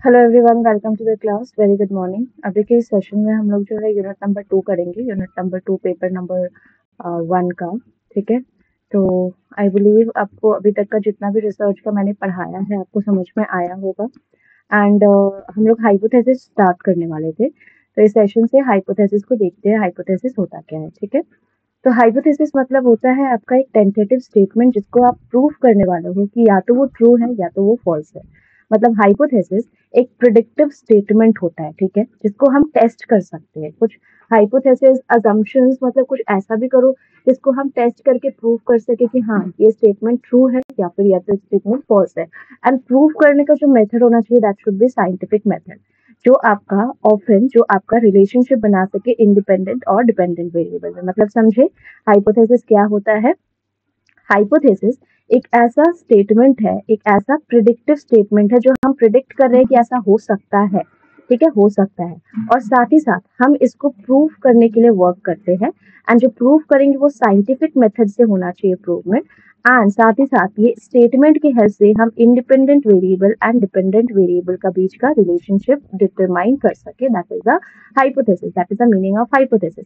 Hello everyone, welcome to the class. Very good morning. अभी के इस सेशन में हम लोग जो है यूनिट नंबर 2 करेंगे। यूनिट नंबर 2 पेपर नंबर 1 का। ठीक है, तो आई बिलीव आपको अभी तक का जितना भी रिसर्च का मैंने पढ़ाया है आपको समझ में आया होगा। एंड हम लोग हाइपोथेसिस स्टार्ट करने वाले थे, तो इस सेशन से हाइपोथेसिस को देखते हैं। हाइपोथेसिस होता क्या है? ठीक है, तो हाइपोथेसिस मतलब होता है आपका एक टेंटेटिव स्टेटमेंट जिसको आप प्रूव करने वाले हो कि या तो वो ट्रू है या तो वो फॉल्स है। मतलब हाइपोथेसिस एक प्रिडिक्टिव स्टेटमेंट होता है, ठीक है, जिसको हम टेस्ट कर सकते हैं। कुछ हाइपोथेसिस अजम्पशंस मतलब कुछ ऐसा भी करो जिसको हम टेस्ट करके प्रूव कर सके कि हाँ ये स्टेटमेंट ट्रू है या फिर या तो स्टेटमेंट फॉल्स है। एंड प्रूव करने का जो मेथड होना चाहिए that should be scientific method, जो आपका रिलेशनशिप बना सके इंडिपेंडेंट और डिपेंडेंट वेरिएबल में। मतलब समझे हाइपोथेसिस क्या होता है? हाइपोथेसिस एक ऐसा स्टेटमेंट है, एक ऐसा प्रिडिक्टिव स्टेटमेंट है जो हम प्रिडिक्ट कर रहे हैं कि ऐसा हो सकता है। ठीक है, हो सकता है, और साथ ही साथ हम इसको प्रूव करने के लिए वर्क करते हैं। एंड जो प्रूव करेंगे वो साइंटिफिक मेथड से होना चाहिए प्रूवमेंट। एंड साथ ही साथ ये स्टेटमेंट की हेल्प से हम independent variable and dependent variable का बीच का रिलेशनशिप डिटरमाइन कर सके। That is the hypothesis, that is the meaning of hypothesis.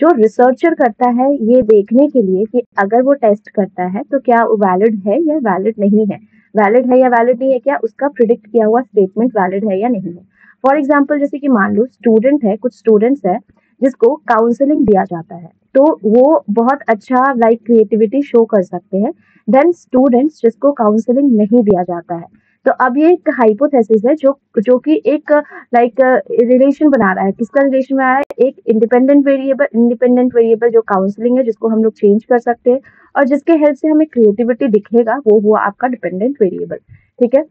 जो रिसर्चर करता है ये देखने के लिए कि अगर वो टेस्ट करता है तो क्या वो वैलिड है या वैलिड नहीं है, वैलिड है या वैलिड नहीं है, क्या उसका प्रिडिक्ट किया हुआ स्टेटमेंट वैलिड है या नहीं है। फॉर एग्जाम्पल जैसे कि मान लो स्टूडेंट है, कुछ स्टूडेंट्स है जिसको काउंसलिंग दिया जाता है तो वो बहुत अच्छा लाइक क्रिएटिविटी शो कर सकते हैं। देन स्टूडेंट्स जिसको काउंसलिंग नहीं दिया जाता है, तो अब ये एक हाइपोथेसिस है जो जो कि एक लाइक रिलेशन बना रहा है। किसका रिलेशन बना रहा है? एक इंडिपेंडेंट वेरिएबल जो काउंसलिंग है जिसको हम लोग चेंज कर सकते हैं और जिसके हेल्प से हमें क्रिएटिविटी दिखेगा, वो हुआ आपका डिपेंडेंट वेरिएबल। ठीक है,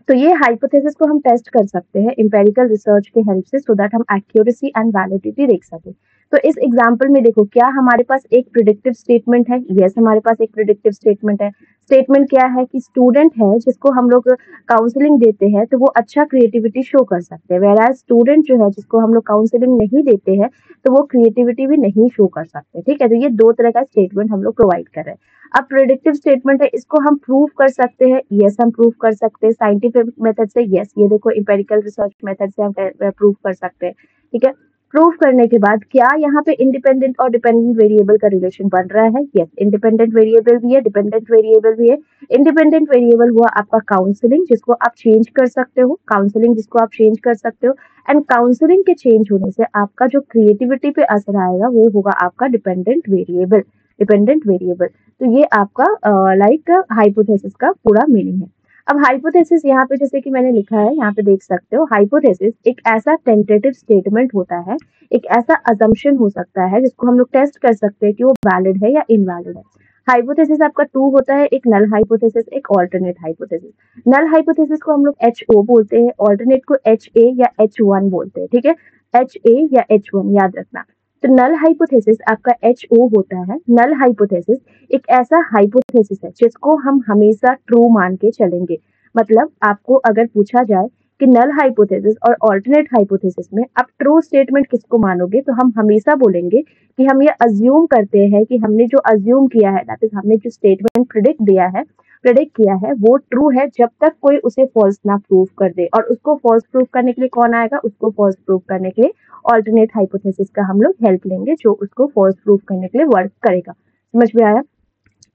तो ये हाइपोथेसिस को हम टेस्ट कर सकते हैं एम्पेरिकल रिसर्च के हेल्प से, सो दैट हम एक्यूरेसी एंड वैलिडिटी देख सके। तो इस एग्जांपल में देखो, क्या हमारे पास एक प्रिडिक्टिव स्टेटमेंट है? यस, हमारे पास एक प्रिडिक्टिव स्टेटमेंट है। स्टेटमेंट क्या है कि स्टूडेंट है जिसको हम लोग काउंसलिंग देते हैं तो वो अच्छा क्रिएटिविटी शो कर सकते हैं, वेयर एज स्टूडेंट जो है जिसको हम लोग काउंसलिंग नहीं देते हैं तो वो क्रिएटिविटी भी नहीं शो कर सकते। ठीक है, तो ये दो तरह का स्टेटमेंट हम लोग प्रोवाइड कर रहे हैं। अब प्रेडिक्टिव स्टेटमेंट है, इसको हम प्रूव कर सकते हैं। यस, हम प्रूव कर सकते हैं साइंटिफिक मेथड से। यस, ये देखो एम्पेरिकल रिसर्च मेथड से हम प्रूव कर सकते हैं। ठीक है, प्रूव करने के बाद क्या यहाँ पे इंडिपेंडेंट और डिपेंडेंट वेरिएबल का रिलेशन बन रहा है? यस, इंडिपेंडेंट वेरिएबल भी है, डिपेंडेंट वेरिएबल भी है। इंडिपेंडेंट वेरिएबल हुआ आपका काउंसलिंग जिसको आप चेंज कर सकते हो, काउंसलिंग जिसको आप चेंज कर सकते हो। एंड काउंसलिंग के चेंज होने से आपका जो क्रिएटिविटी पे असर आएगा वो होगा आपका डिपेंडेंट वेरिएबल। डिपेंडेंट वेरिएबल, तो ये आपका लाइक हाइपोथेसिस का पूरा मीनिंग है। अब हाइपोथेसिस यहाँ पे जैसे कि मैंने लिखा है, यहाँ पे देख सकते हो, हाइपोथेसिस एक ऐसा टेंटेटिव स्टेटमेंट होता है, एक ऐसा अजम्पशन हो सकता है जिसको हम लोग टेस्ट कर सकते हैं कि वो वैलिड है या इनवैलिड है। हाइपोथेसिस आपका टू होता है, एक नल हाइपोथेसिस, एक ऑल्टरनेट हाइपोथेसिस। नल हाइपोथेसिस को हम लोग HO बोलते हैं, ऑल्टरनेट को HA या H1 बोलते हैं। ठीक है, HA या H1 याद रखना। तो नल हाइपोथेसिस आपका HO होता है। नल हाइपोथेसिस एक ऐसा हाइपोथेसिस है जिसको हम हमेशा ट्रू मान के चलेंगे। मतलब आपको अगर पूछा जाए कि नल हाइपोथेसिस और ऑल्टरनेट हाइपोथेसिस में आप ट्रू स्टेटमेंट किसको मानोगे, तो हम हमेशा बोलेंगे कि हम ये अज्यूम करते हैं कि हमने जो अज्यूम किया है, दैट इज हमने जो स्टेटमेंट प्रिडिक्ट किया है वो ट्रू है जब तक कोई उसे फॉल्स ना प्रूव कर दे। और उसको फॉल्स प्रूव करने के लिए कौन आएगा? उसको फॉल्स प्रूव करने के लिए ऑल्टरनेट हाइपोथेसिस का हम लोग हेल्प लेंगे जो उसको फॉल्स प्रूव करने के लिए वर्क करेगा। समझ में आया?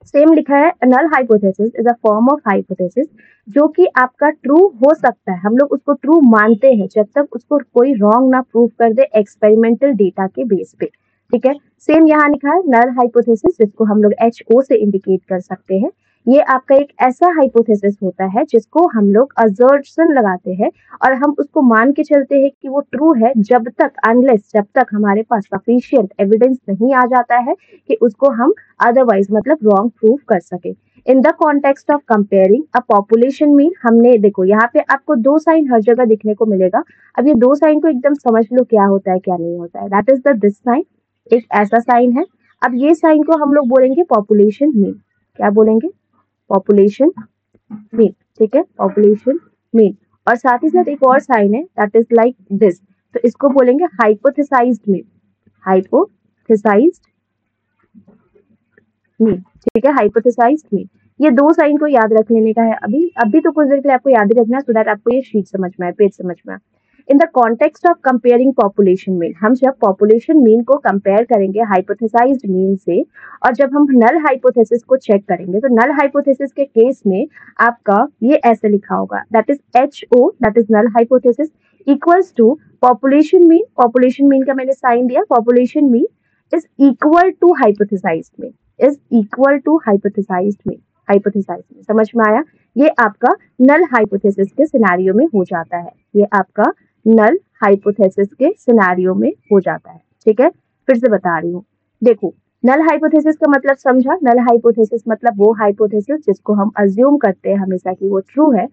सेम लिखा है, null hypothesis is a form of hypothesis जो कि आपका ट्रू हो सकता है, हम लोग उसको ट्रू मानते हैं जब तक उसको कोई रॉन्ग ना प्रूव कर दे एक्सपेरिमेंटल डेटा के बेस पे। ठीक है, सेम यहाँ लिखा है नल हाइपोथेसिस जिसको हम लोग HO से इंडिकेट कर सकते हैं। ये आपका एक ऐसा हाइपोथेसिस होता है जिसको हम लोग असर्शन लगाते हैं और हम उसको मान के चलते हैं कि वो ट्रू है जब तक हमारे पास सफिशिएंट एविडेंस नहीं आ जाता है कि उसको हम अदरवाइज मतलब रॉन्ग प्रूफ कर सके। In the context of comparing a population mean, हमने देखो यहाँ पे आपको दो साइन हर जगह दिखने को मिलेगा। अब ये दो साइन को एकदम समझ लो क्या होता है क्या नहीं होता है। That is the this sign, एक ऐसा साइन है। अब ये साइन को हम लोग बोलेंगे पॉपुलेशन मीन। क्या बोलेंगे? Population mean. ठीक है, पॉपुलेशन मीन। और साथ ही साथ एक और साइन है दैट इज लाइक दिस, तो इसको बोलेंगे हाइपोथेसाइज्ड मीन। Hypothesized mean. ठीक है, हाइपोथेसाइज्ड मीन। ये 2 साइन को याद रख लेने का है अभी तो कुछ देर के लिए आपको याद ही रखना है सो दैट आपको ये शीट समझ में आए, पेज समझ में आए। In the context of comparing population mean, हम जब पॉपुलेशन मीन को कंपेयर करेंगे हाइपोथेसाइज्ड मीन से, और जब हम नल हाइपोथेसिस को चेक करेंगे तो नल हाइपोथेसिस के केस में आपका ये ऐसे लिखा होगा, that is HO, that is null hypothesis, equals to population mean का मैंने साइन दिया, population mean is equal to hypothesized mean, is equal to hypothesized mean, hypothesized mean. समझ में आया? ये आपका नल हाइपोथेसिस के सिनेरियो में हो जाता है, ये आपका नल हाइपोथेसिस के सिनेरियो में हो जाता है। ठीक है, फिर से बता रही हूँ, देखो नल हाइपोथेसिस का मतलब समझा? नल हाइपोथेसिस मतलब वो हाइपोथेसिस जिसको हम अज्यूम करते हैं हमेशा कि वो ट्रू है,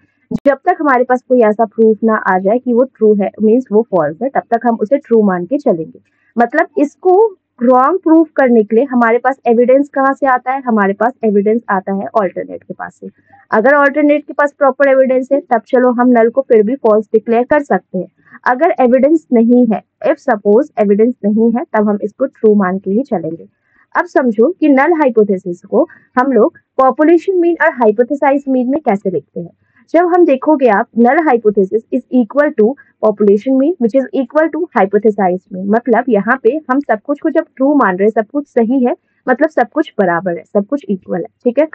जब तक हमारे पास कोई ऐसा प्रूफ ना आ जाए कि वो ट्रू है, मीन्स वो फॉल्स है, तब तक हम उसे ट्रू मान के चलेंगे। मतलब इसको रॉन्ग प्रूफ करने के लिए हमारे पास एविडेंस कहाँ से आता है? हमारे पास एविडेंस आता है ऑल्टरनेट के पास से। अगर ऑल्टरनेट के पास प्रॉपर एविडेंस है तब चलो हम नल को फिर भी फॉल्स डिक्लेयर कर सकते हैं। अगर एविडेंस नहीं है, इफ सपोज एविडेंस नहीं है, तब हम इसको ट्रू मान के ही चलेंगे। अब समझो कि नल हाइपोथेसिस को हम लोग पॉपुलेशन मीन और हाइपोथेसाइज्ड मीन में कैसे लिखते हैं। जब हम देखोगे आप, null hypothesis is equal to population mean which is equal to hypothesized mean. मतलब यहाँ पे हम सब कुछ को जब ट्रू मान रहे हैं, सब कुछ सही है, मतलब सब कुछ बराबर है, सब कुछ इक्वल है। ठीक है,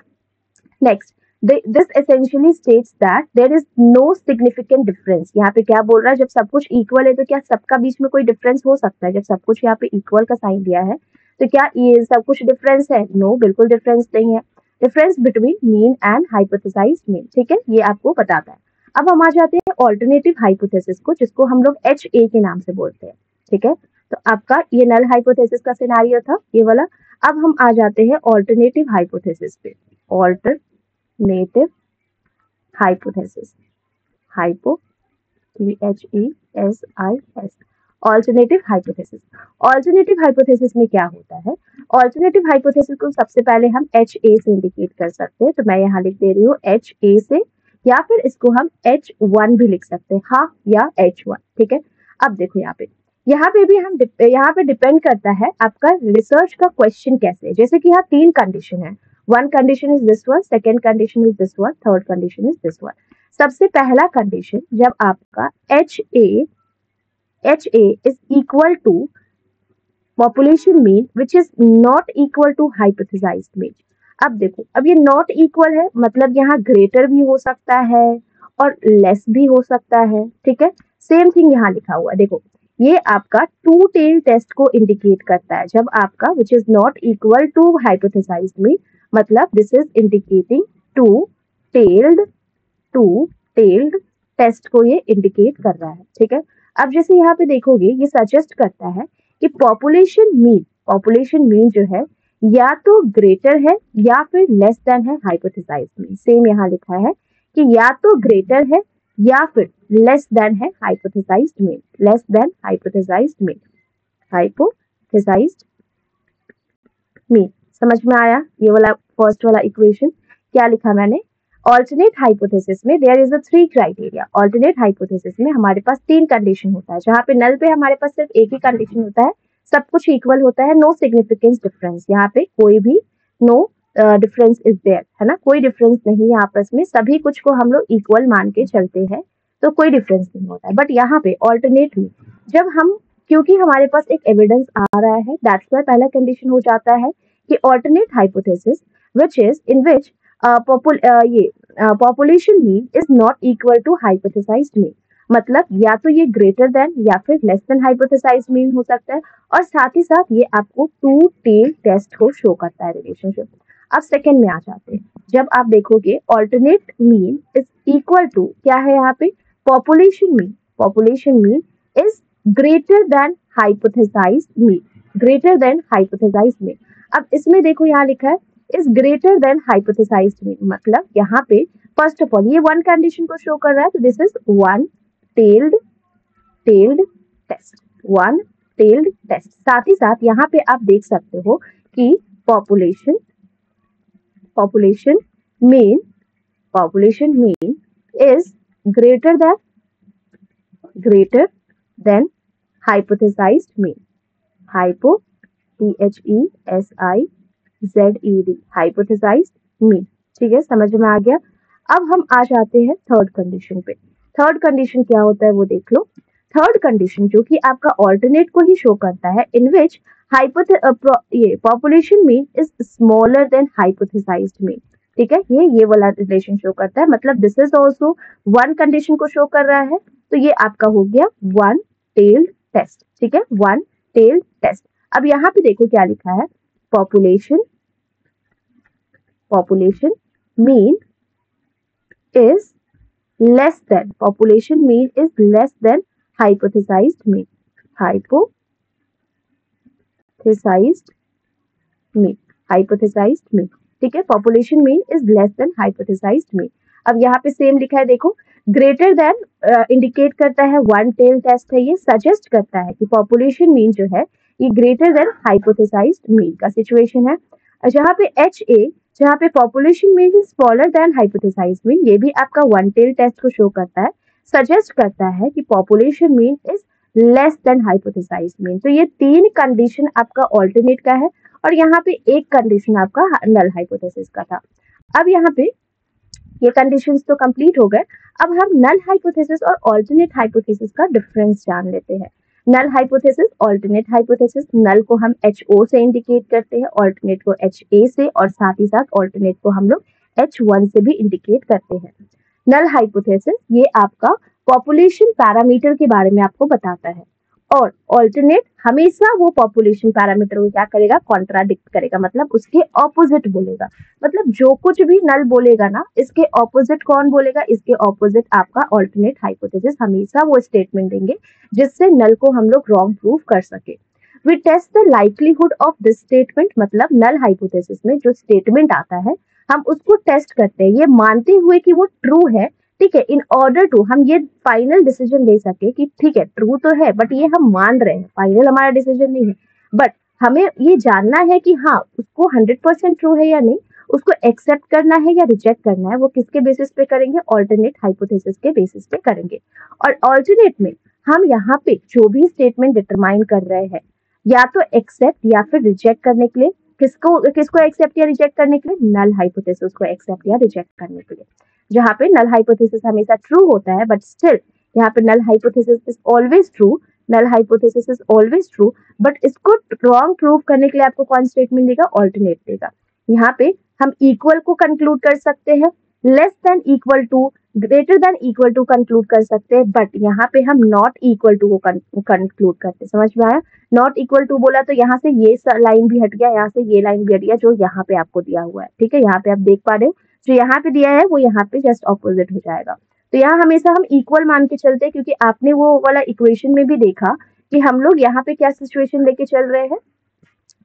next, this essentially states that there is no significant difference. यहाँ पे क्या बोल रहा है? जब सब कुछ इक्वल है तो क्या सबका बीच में कोई डिफरेंस हो सकता है? जब सब कुछ यहाँ पे इक्वल का साइन दिया है तो क्या ये सब कुछ डिफरेंस है? नो, बिल्कुल डिफरेंस नहीं है। Difference between mean and hypothesized mean, ठीक है, ये आपको बताता है। अब हम आ जाते हैं ऑल्टरनेटिव हाइपोथेसिस को, जिसको हम लोग HA के नाम से बोलते हैं। ठीक है, तो आपका ये नल हाइपोथेसिस का सिनेरियो था ये वाला। अब हम आ जाते हैं ऑल्टरनेटिव हाइपोथेसिस पे। Alternative hypothesis, hypo THESIS, alternative hypothesis. Alternative hypothesis में क्या होता है? ऑल्टरनेटिव हाइपोथेसिस को सबसे पहले हम HA से इंडिकेट कर सकते हैं, तो मैं यहाँ लिख दे रही हूँ HA से, या फिर इसको हम H1 भी लिख सकते हैं, हाँ, या H1। ठीक है, अब देखो यहाँ पे भी हम यहाँ पे डिपेंड करता है आपका रिसर्च का क्वेश्चन कैसे है। जैसे कि यहाँ 3 कंडीशन है, one condition is this one, second condition is this one, third condition is this one. सबसे पहला कंडीशन, जब आपका HA is equal to population mean which is not equal to hypothesized mean। अब देखो, अब ये नॉट इक्वल है, मतलब यहाँ ग्रेटर भी हो सकता है और लेस भी हो सकता है। ठीक है, सेम थिंग यहाँ लिखा हुआ है, देखो ये आपका टू टेल टेस्ट को इंडिकेट करता है। जब आपका which is not equal to hypothesized mean, मतलब this is indicating two tailed test को ये इंडिकेट कर रहा है। ठीक है, अब जैसे यहाँ पे देखोगे ये सजेस्ट करता है कि पॉपुलेशन मीन जो है या तो ग्रेटर है या फिर लेस देन है हाइपोथेसाइज्ड मीन। सेम यहाँ लिखा है कि या तो ग्रेटर है या फिर लेस देन है hypothesized mean, less than hypothesized mean, hypothesized mean. समझ में आया? ये वाला फर्स्ट वाला इक्वेशन क्या लिखा मैंने? ऑल्टरनेट हाइपोथेसिस में there is a 3 criteria. Alternate hypothesis में हमारे पास 3 कंडीशन होता है, जहाँ पे नल पे हमारे पास सिर्फ एक ही कंडीशन होता है, सब कुछ इक्वल होता है, नो सिग्निफिकेंस डिफरेंस। यहाँ पे कोई भी नो डिफरेंस इज देयर, है ना, कोई डिफरेंस नहीं है आपस में, सभी कुछ को हम लोग इक्वल मान के चलते हैं, तो कोई डिफरेंस नहीं होता है। बट यहाँ पे ऑल्टरनेट में जब हम, क्योंकि हमारे पास एक एविडेंस आ रहा है, दैट्स वाई पहला कंडीशन हो जाता है कि alternate hypothesis which is in which population mean is not equal to hypothesized mean. मतलब या तो ये ग्रेटर देन या फिर लेस देन हाइपोथेसाइज्ड मीन हो सकता है, और साथ ही साथ ये आपको टू टेल टेस्ट को शो करता है रिलेशनशिप। अब सेकेंड में आ जाते हैं, जब आप देखोगे alternate mean is equal to क्या है यहाँ पे? Population mean is greater than hypothesized mean, greater than hypothesized mean. अब इसमें देखो यहाँ लिखा है is greater than hypothesized mean, मतलब यहाँ पे फर्स्ट ऑफ ऑल ये वन कंडीशन को शो कर रहा है, तो this is one tailed test, one tailed test. साथ ही साथ यहाँ पे आप देख सकते हो कि population mean is greater than hypothesized mean, THESIZED, hypothesized mean. ठीक है, समझ में आ गया। अब हम आ जाते हैं थर्ड कंडीशन पे। थर्ड कंडीशन क्या होता है वो देख लो। थर्ड कंडीशन जो कि आपका ऑल्टरनेट को ही शो करता है, इन विच ये population mean is smaller than hypothesized mean. ठीक है, ये वाला रिलेशन शो करता है, मतलब this is also one condition को शो कर रहा है। तो ये आपका हो गया वन टेल्ड टेस्ट। ठीक है, वन टेल्ड टेस्ट। अब यहाँ पे देखो क्या लिखा है, population mean is less than hypothesized mean. ठीक है, population mean is less than hypothesized mean. अब यहाँ पे सेम लिखा है देखो, ग्रेटर देन इंडिकेट करता है वन टेल टेस्ट है, ये सजेस्ट करता है कि पॉपुलेशन मीन जो है ये ग्रेटर देन हाइपोथेसाइज्ड मीन का सिचुएशन है। जहाँ पे HA, जहाँ पे population mean is smaller than hypothesized mean, ये भी आपका वन टेल टेस्ट को शो करता है, सजेस्ट करता है कि population mean is less than hypothesized mean. तो ये तीन कंडीशन आपका ऑल्टरनेट का है और यहाँ पे एक कंडीशन आपका नल हाइपोथेसिस का था। अब यहाँ पे ये कंडीशंस तो कंप्लीट हो गए। अब हम नल हाइपोथेसिस और ऑल्टरनेट हाइपोथेसिस का डिफरेंस जान लेते हैं। नल हाइपोथेसिस, ऑल्टरनेट हाइपोथेसिस, नल को हम HO से इंडिकेट करते हैं, ऑल्टरनेट को HA से, और साथ ही साथ ऑल्टरनेट को हम लोग H1 से भी इंडिकेट करते हैं। नल हाइपोथेसिस ये आपका पॉपुलेशन पैरामीटर के बारे में आपको बताता है, और ऑल्टरनेट हमेशा वो पॉपुलेशन पैरामीटर को क्या करेगा, कॉन्ट्राडिक्ट करेगा, मतलब उसके ऑपोजिट बोलेगा। मतलब जो कुछ भी नल बोलेगा ना, इसके ऑपोजिट कौन बोलेगा, इसके ऑपोजिट आपका ऑल्टरनेट हाइपोथेसिस हमेशा वो स्टेटमेंट देंगे जिससे नल को हम लोग रॉन्ग प्रूव कर सके। We test the likelihood of this statement, मतलब नल हाइपोथेसिस में जो स्टेटमेंट आता है हम उसको टेस्ट करते हैं, ये मानते हुए कि वो ट्रू है। ठीक है, इन ऑर्डर टू हम ये फाइनल डिसीजन ले सके कि ठीक है ट्रू तो है, बट ये हम मान रहे हैं, फाइनल हमारा डिसीजन नहीं है, बट हमें ये जानना है कि हाँ उसको 100% ट्रू है या नहीं, उसको एक्सेप्ट करना है या रिजेक्ट करना है, वो किसके बेसिस पे करेंगे, ऑल्टरनेट हाइपोथेसिस के बेसिस पे करेंगे। और ऑल्टरनेट में हम यहाँ पे जो भी स्टेटमेंट डिटरमाइन कर रहे हैं, या तो एक्सेप्ट या फिर रिजेक्ट करने के लिए, किसको एक्सेप्ट या रिजेक्ट करने के लिए, नल हाइपोथेसिस को एक्सेप्ट या रिजेक्ट करने के लिए। जहाँ पे नल हाइपोथेसिस हमेशा ट्रू होता है, बट स्टिल यहाँ पे null hypothesis is always true, but इसको रॉन्ग प्रूव करने के लिए आपको कौन स्टेटमेंट देगा, ऑल्टरनेट देगा। यहाँ पे हम इक्वल को कंक्लूड कर सकते हैं, less than equal to, greater than equal to conclude कर सकते हैं, बट यहाँ पे हम नॉट इक्वल टू को कंक्लूड करते हैं। समझ में आया, नॉट इक्वल टू बोला तो यहाँ से ये लाइन भी हट गया, यहाँ से ये लाइन भी हट गया जो यहाँ पे आपको दिया हुआ है। ठीक है, यहाँ पे आप देख पा रहे हो जो यहाँ पे दिया है वो यहाँ पे जस्ट ऑपोजिट हो जाएगा। तो यहाँ हमेशा हम इक्वल मान के चलते हैं, क्योंकि आपने वो वाला इक्वेशन में भी देखा कि हम लोग यहाँ पे क्या सिचुएशन लेके चल रहे हैं,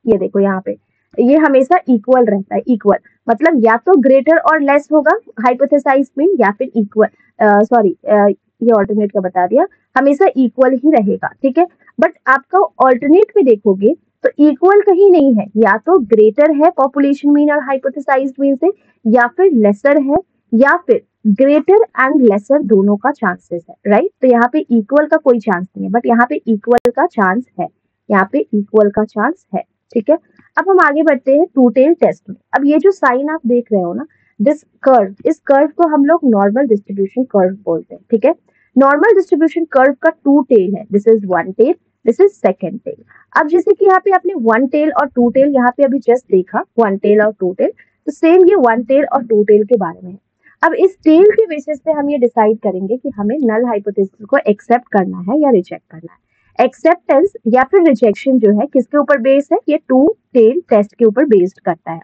ये देखो यहाँ पे ये हमेशा इक्वल रहता है। इक्वल मतलब या तो ग्रेटर और लेस होगा हाइपोथेसाइज मीन, या फिर इक्वल, सॉरी ये ऑल्टरनेट का बता दिया, हमेशा इक्वल ही रहेगा। ठीक है, बट आपका ऑल्टरनेट में देखोगे तो इक्वल कहीं नहीं है, या तो ग्रेटर है पॉपुलेशन मीन और हाइपोथेसाइज्ड मीन से, या फिर लेसर है, या फिर ग्रेटर एंड लेसर दोनों का चांसेस है। राइट, तो यहाँ पे इक्वल का कोई चांस नहीं है, बट यहाँ पे इक्वल का चांस है, यहाँ पे इक्वल का चांस है। ठीक है, अब हम आगे बढ़ते हैं टू टेल टेस्ट में। अब ये जो साइन आप देख रहे हो ना, दिस कर्व, इस कर्व को हम लोग नॉर्मल डिस्ट्रीब्यूशन कर्व बोलते हैं। ठीक है, नॉर्मल डिस्ट्रीब्यूशन कर्व का टू टेल है, this is one tail, this is second tail. अब जैसे कि यहाँ पे आपने वन टेल और टू टेल यहाँ पे अभी जस्ट देखा, वन टेल और टू टेल, तो सेम ये वन टेल और टू टेल के बारे में है। अब इस टेल के बेसिस पे हम ये डिसाइड करेंगे कि हमें नल हाइपोथेसिस को एक्सेप्ट करना है या रिजेक्ट करना है। एक्सेप्टेंस या फिर रिजेक्शन जो है किसके ऊपर बेस्ड है, ये टू टेल टेस्ट के ऊपर बेस्ड करता है।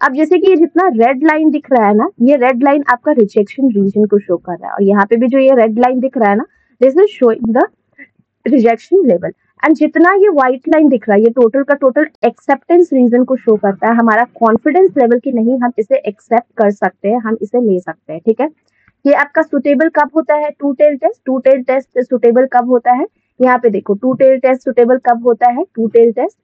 अब जैसे कि ये जितना रेड लाइन दिख रहा है ना, ये रेड लाइन आपका रिजेक्शन रीजन को शो कर रहा है, और यहाँ पे भी जो ये रेड लाइन दिख रहा है ना, this is showing the rejection level. And जितना ये व्हाइट लाइन दिख रहा है, ये टोटल का टोटल एक्सेप्टेंस रीजन को शो करता है, हमारा कॉन्फिडेंस लेवल की नहीं, हम इसे एक्सेप्ट कर सकते हैं, हम इसे ले सकते हैं। ठीक है, ये आपका सुटेबल कब होता है, two tail test, two tail test suitable कब होता है, यहाँ पे देखो टू टेल टेस्ट सुटेबल कब होता है, two tail test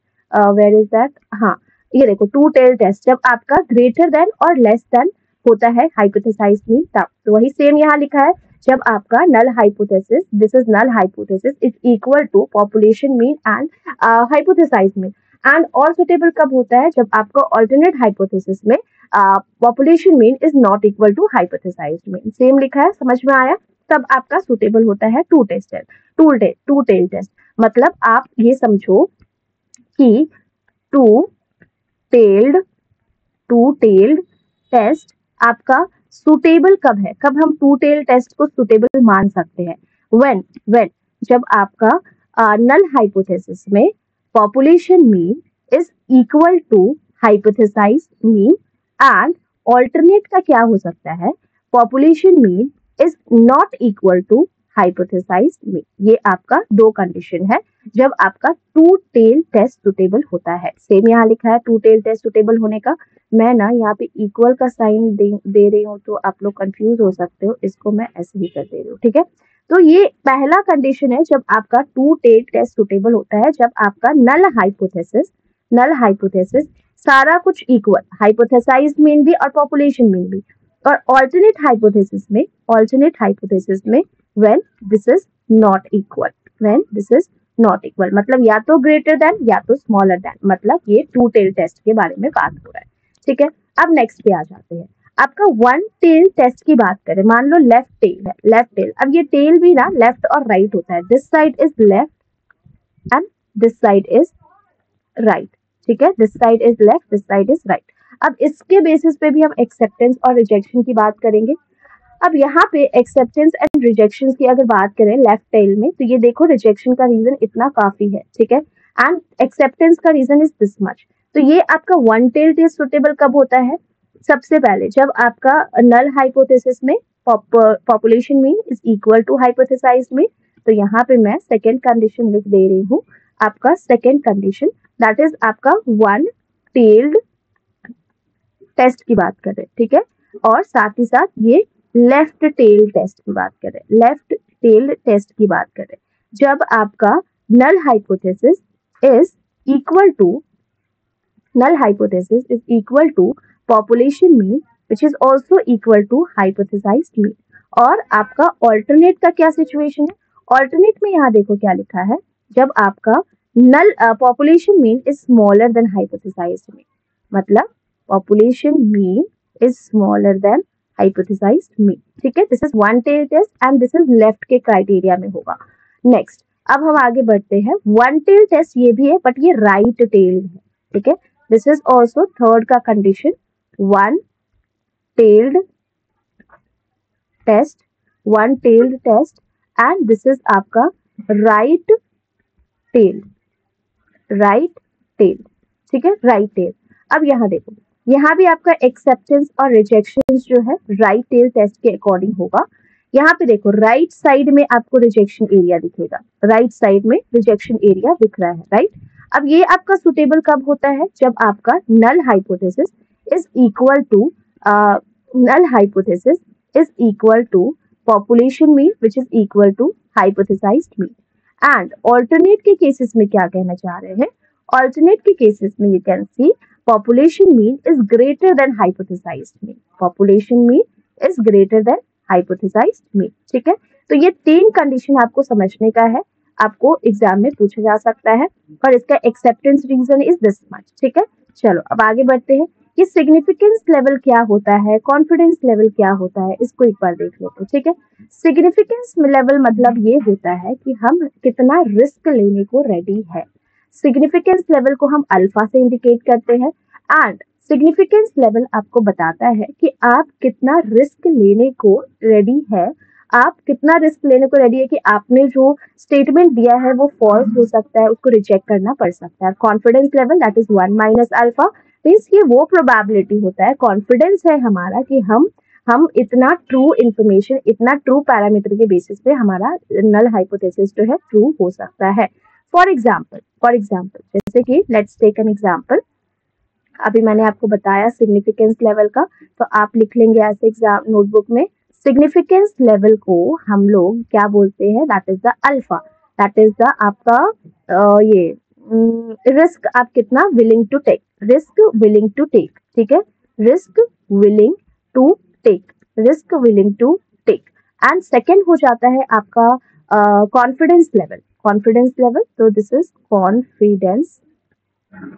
where is that, हाँ ये देखो टू टेल टेस्ट जब आपका ग्रेटर देन और लेस देन होता है हाइपोथेसाइज मीन तब। तो वही सेम यहाँ लिखा है, जब आपका null hypothesis, this is null hypothesis is equal to population mean and hypothesize mean, and और सुटेबल कब होता है, जब आपका ऑल्टरनेट हाइपोथेसिस में population mean is not equal to hypothesized mean. Same लिखा है, समझ में आया? तब आपका सुटेबल होता है टू टेल टेस्ट। मतलब आप ये समझो कि टू टेल्ड टेस्ट आपका सुटेबल कब है, कब हम टू टेल टेस्ट को सुटेबल मान सकते हैं? व्हेन जब आपका नल हाइपोथेसिस में population mean is equal to hypothesized mean and alternate का क्या हो सकता है, population mean is not equal to hypothesized mean. ये आपका दो कंडीशन है जब आपका टू टेल टेस्ट सुटेबल होता है। सेम यहाँ लिखा है टू टेल टेस्ट सुटेबल होने का। मैं ना यहाँ पे इक्वल का साइन दे रही हूँ तो आप लोग कंफ्यूज हो सकते हो, इसको मैं ऐसे ही कर दे रही हूँ, ठीक है? तो ये पहला कंडीशन है जब आपका टू टेल टेस्ट सुटेबल होता है, जब आपका नल हाइपोथेसिस सारा कुछ इक्वल, हाइपोथेसाइज्ड मीन भी और पॉपुलेशन मीन भी। और ऑल्टरनेट हाइपोथेसिस में when this is not equal, मतलब या तो ग्रेटर देन या तो स्मॉलर देन, मतलब ये टू टेल टेस्ट के बारे में बात हो रहा है, ठीक है? अब नेक्स्ट पे आ जाते हैं। आपका वन टेल टेस्ट की बात करें, मान लो लेफ्ट टेल है, लेफ्ट टेल। अब ये टेल भी ना लेफ्ट और राइट होता है, this side is left and this side is right, ठीक है? This side is left, this side is right. अब इसके बेसिस पे भी हम एक्सेप्टेंस और रिजेक्शन की बात करेंगे। अब यहाँ पे एक्सेप्टेंस एंड रिजेक्शन की अगर बात करें लेफ्ट टेल में, तो ये देखो रिजेक्शन का रीजन इतना काफी है, ठीक है? एंड एक्सेप्टेंस का रीजन इज दिस मच। तो ये आपका वन टेल टेस्ट सुटेबल कब होता है? सबसे पहले जब आपका नल हाइपोथेसिस में population mean is equal to hypothesized mean. तो यहाँ पे मैं सेकेंड कंडीशन लिख दे रही हूँ, आपका सेकेंड कंडीशन दैट इज आपका वन टेल्ड टेस्ट की बात कर रहे हैं, ठीक है? और साथ ही साथ ये लेफ्ट टेल टेस्ट की बात कर रहे हैं, जब आपका null hypothesis is equal to population mean which is also equal to hypothesized mean. और आपका ऑल्टरनेट का क्या सिचुएशन है? ऑल्टरनेट में यहाँ देखो क्या लिखा है, जब आपका null population mean is smaller than hypothesized mean, मतलब population mean is smaller than hypothesized mean, ठीक है? This is one tail test and this is left के क्राइटेरिया में होगा। नेक्स्ट, अब हम आगे बढ़ते हैं। वन टेल टेस्ट ये भी है बट ये राइट टेल है, ठीक है? दिस इज ऑल्सो थर्ड का condition, one tailed test and this is आपका राइट टेल, ठीक है? Right tail. अब यहाँ देखो, यहाँ भी आपका एक्सेप्टेंस और रिजेक्शन जो है राइट टेल टेस्ट के अकॉर्डिंग होगा। यहाँ पे देखो राइट साइड में आपको रिजेक्शन एरिया दिखेगा, राइट साइड में रिजेक्शन एरिया दिख रहा है, राइट? अब ये आपका सुटेबल कब होता है? जब आपका null hypothesis is equal to population mean which is equal to hypothesized mean. And alternate के केसेस में क्या कहना चाह रहे हैं? ऑल्टरनेट के केसेस में you can see population mean is greater than hypothesized mean, ठीक है? तो ये तीन कंडीशन आपको समझने का है, आपको एग्जाम में पूछा जा सकता है और इसका acceptance region is this much, ठीक है? चलो अब आगे बढ़ते हैं कि सिग्निफिकेंस लेवल क्या होता है, कॉन्फिडेंस लेवल क्या होता है, इसको एक बार देख लेते हैं, ठीक है? सिग्निफिकेंस लेवल मतलब ये होता है कि हम कितना रिस्क लेने को रेडी है। सिग्निफिकेंस लेवल को हम अल्फा से इंडिकेट करते हैं एंड सिग्निफिकेंस लेवल आपको बताता है कि आप कितना रिस्क लेने को रेडी है, कि आपने जो स्टेटमेंट दिया है वो फॉल्स हो सकता है, उसको रिजेक्ट करना पड़ सकता है। Confidence level that is 1 minus alpha, means ये वो प्रोबेबिलिटी होता है, कॉन्फिडेंस है हमारा कि हम इतना ट्रू इंफॉर्मेशन, इतना ट्रू पैरामीटर के बेसिस पे हमारा नल हाइपोथेसिस जो है ट्रू हो सकता है। फॉर एग्जाम्पल जैसे कि लेट्स टेक एन एग्जाम्पल, अभी मैंने आपको बताया सिग्निफिकेंस लेवल का, तो आप लिख लेंगे ऐसे एग्जाम नोटबुक में, सिग्निफिकेंस लेवल को हम लोग क्या बोलते हैं? That is the alpha, that is the आपका ये रिस्क आप कितना विलिंग टू टेक, ठीक है? Risk willing to take. And second हो जाता है आपका कॉन्फिडेंस लेवल, तो this is confidence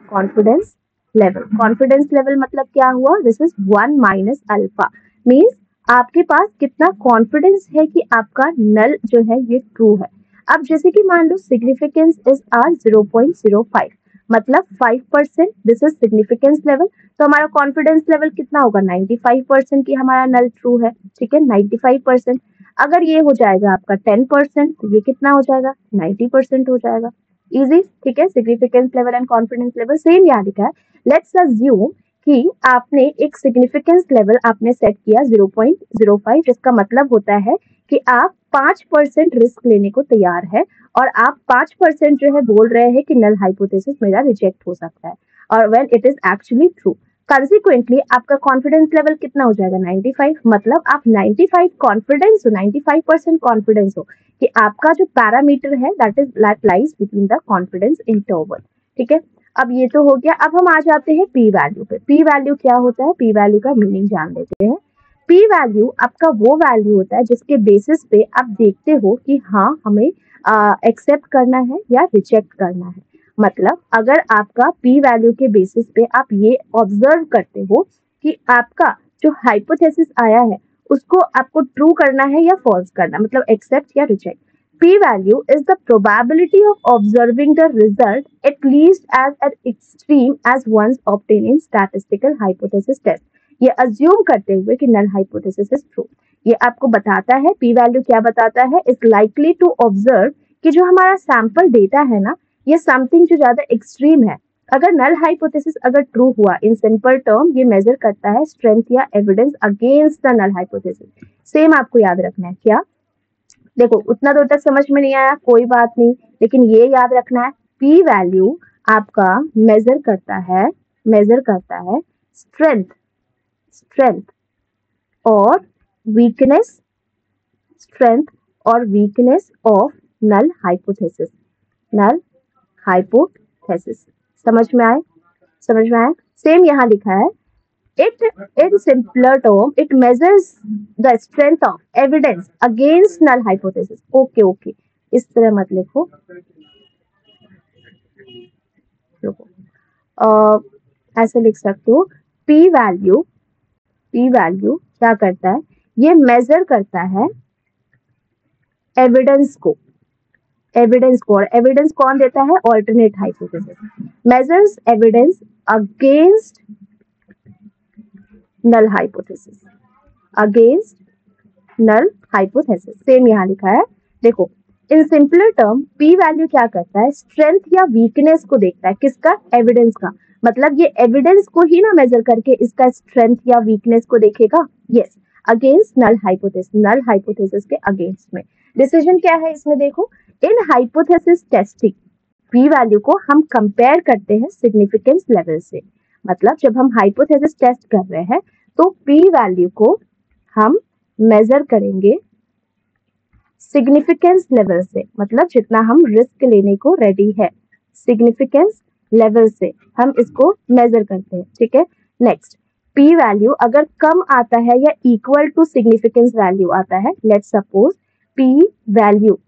confidence level. Confidence level मतलब क्या हुआ, this is 1 minus alpha, means आपके पास कितना कॉन्फिडेंस है कि आपका नल जो है ये ट्रू है। अब जैसे कि मान लो सिग्निफिकेंस इज आर 0.05, मतलब 5%, दिस इज सिग्निफिकेंस लेवल। तो हमारा कॉन्फिडेंस लेवल कितना होगा, 95% की हमारा नल ट्रू है, ठीक है, 95%। अगर ये हो जाएगा आपका 10%, तो ये कितना हो जाएगा, 90% हो जाएगा। इजी, ठीक है। Significance level and confidence level same यहाँ लिखा है। लेट्स अज्यूम कि आपने एक सिग्निफिकेंस लेवल आपने सेट किया 0.05, जिसका मतलब होता है कि आप 5% रिस्क लेने को तैयार है, और आप 5% जो है बोल रहे हैं कि नल हाइपोथेसिस मेरा रिजेक्ट हो सकता है, और well it is actually true. Consequently आपका कॉन्फिडेंस लेवल कितना हो जाएगा, 95, मतलब आप 95 कॉन्फिडेंस हो, 95% कॉन्फिडेंस हो कि आपका जो पैरामीटर है that lies between the confidence interval, ठीक है। अब ये तो हो गया। अब हम आ जाते हैं पी वैल्यू पे। पी वैल्यू क्या होता है, पी वैल्यू का मीनिंग जान लेते हैं। पी वैल्यू आपका वो वैल्यू होता है जिसके बेसिस पे आप देखते हो कि हाँ हमें एक्सेप्ट करना है या रिजेक्ट करना है। मतलब अगर आपका पी वैल्यू के बेसिस पे आप ये ऑब्जर्व करते हो कि आपका जो हाइपोथेसिस आया है उसको आपको ट्रू करना है या फॉल्स करना, मतलब एक्सेप्ट या reject. P value is the probability of observing the result at least as an extreme as once obtained in statistical hypothesis test. ये assume करते हुए कि null hypothesis is true. ये आपको बताता है, P value क्या बताता है, is likely to observe कि जो हमारा sample data है ना, ये something जो ज्यादा extreme है। अगर null hypothesis अगर true हुआ, in simple term ये measure करता है strength या evidence against the null hypothesis। Same आपको याद रखना है क्या, देखो उतना दूर तक समझ में नहीं आया कोई बात नहीं, लेकिन ये याद रखना है पी वैल्यू आपका मेजर करता है स्ट्रेंथ स्ट्रेंथ और वीकनेस स्ट्रेंथ और weakness of null hypothesis, null hypothesis. समझ में आया। सेम यहाँ लिखा है, it in simpler term it measures the strength of evidence against null hypothesis। Okay इस तरह मत लिखो, ऐसे लिख सकते हो p वैल्यू क्या करता है, ये मेजर करता है एविडेंस को और एविडेंस कौन देता है, alternate hypothesis. Measures evidence against null hypothesis, null hypothesis. Same यहाँ लिखा है, देखो in simpler term P value क्या करता है, स्ट्रेंथ या वीकनेस को देखता है, किसका, एविडेंस का। मतलब ये एविडेंस को ही ना मेजर करके इसका स्ट्रेंथ या वीकनेस को देखेगा, यस, अगेंस्ट नल हाइपोथेसिस के अगेंस्ट में। डिसीजन क्या है इसमें, देखो इन हाइपोथेसिस टेस्टिंग पी वैल्यू को हम कंपेयर करते हैं सिग्निफिकेंस लेवल से। मतलब जब हम हाइपोथेसिस टेस्ट कर रहे हैं तो पी वैल्यू को हम मेजर करेंगे सिग्निफिकेंस लेवल से, मतलब जितना हम रिस्क लेने को रेडी है, सिग्निफिकेंस लेवल से हम इसको मेजर करते हैं, ठीक है। नेक्स्ट, पी वैल्यू अगर कम आता है या इक्वल टू सिग्निफिकेंस वैल्यू आता है, लेट्स सपोज पी वैल्यू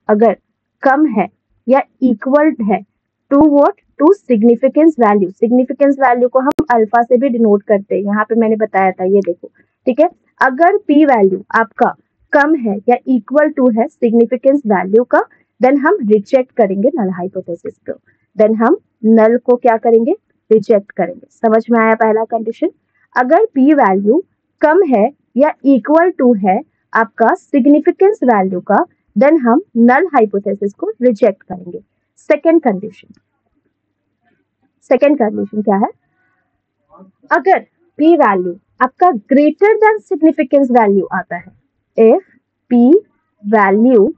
अगर कम है या इक्वल है to what, to significance value. Significance value को हम अल्फा से भी डिनोट करते हैं, यहाँ पे मैंने बताया था, ये देखो, ठीक है। अगर पी वैल्यू आपका कम है या इक्वल टू है सिग्निफिकेंस वैल्यू का, देन हम रिजेक्ट करेंगे नल हाइपोथेसिस को, देन हम नल को क्या करेंगे, रिजेक्ट करेंगे। समझ में आया पहला कंडीशन। अगर पी वैल्यू कम है या इक्वल टू है आपका सिग्निफिकेंस वैल्यू का, देन हम नल हाइपोथेसिस को रिजेक्ट करेंगे। सेकेंड कंडीशन क्या है, अगर पी वैल्यू आपका ग्रेटर देन सिग्निफिकेंस वैल्यू आता है, if P value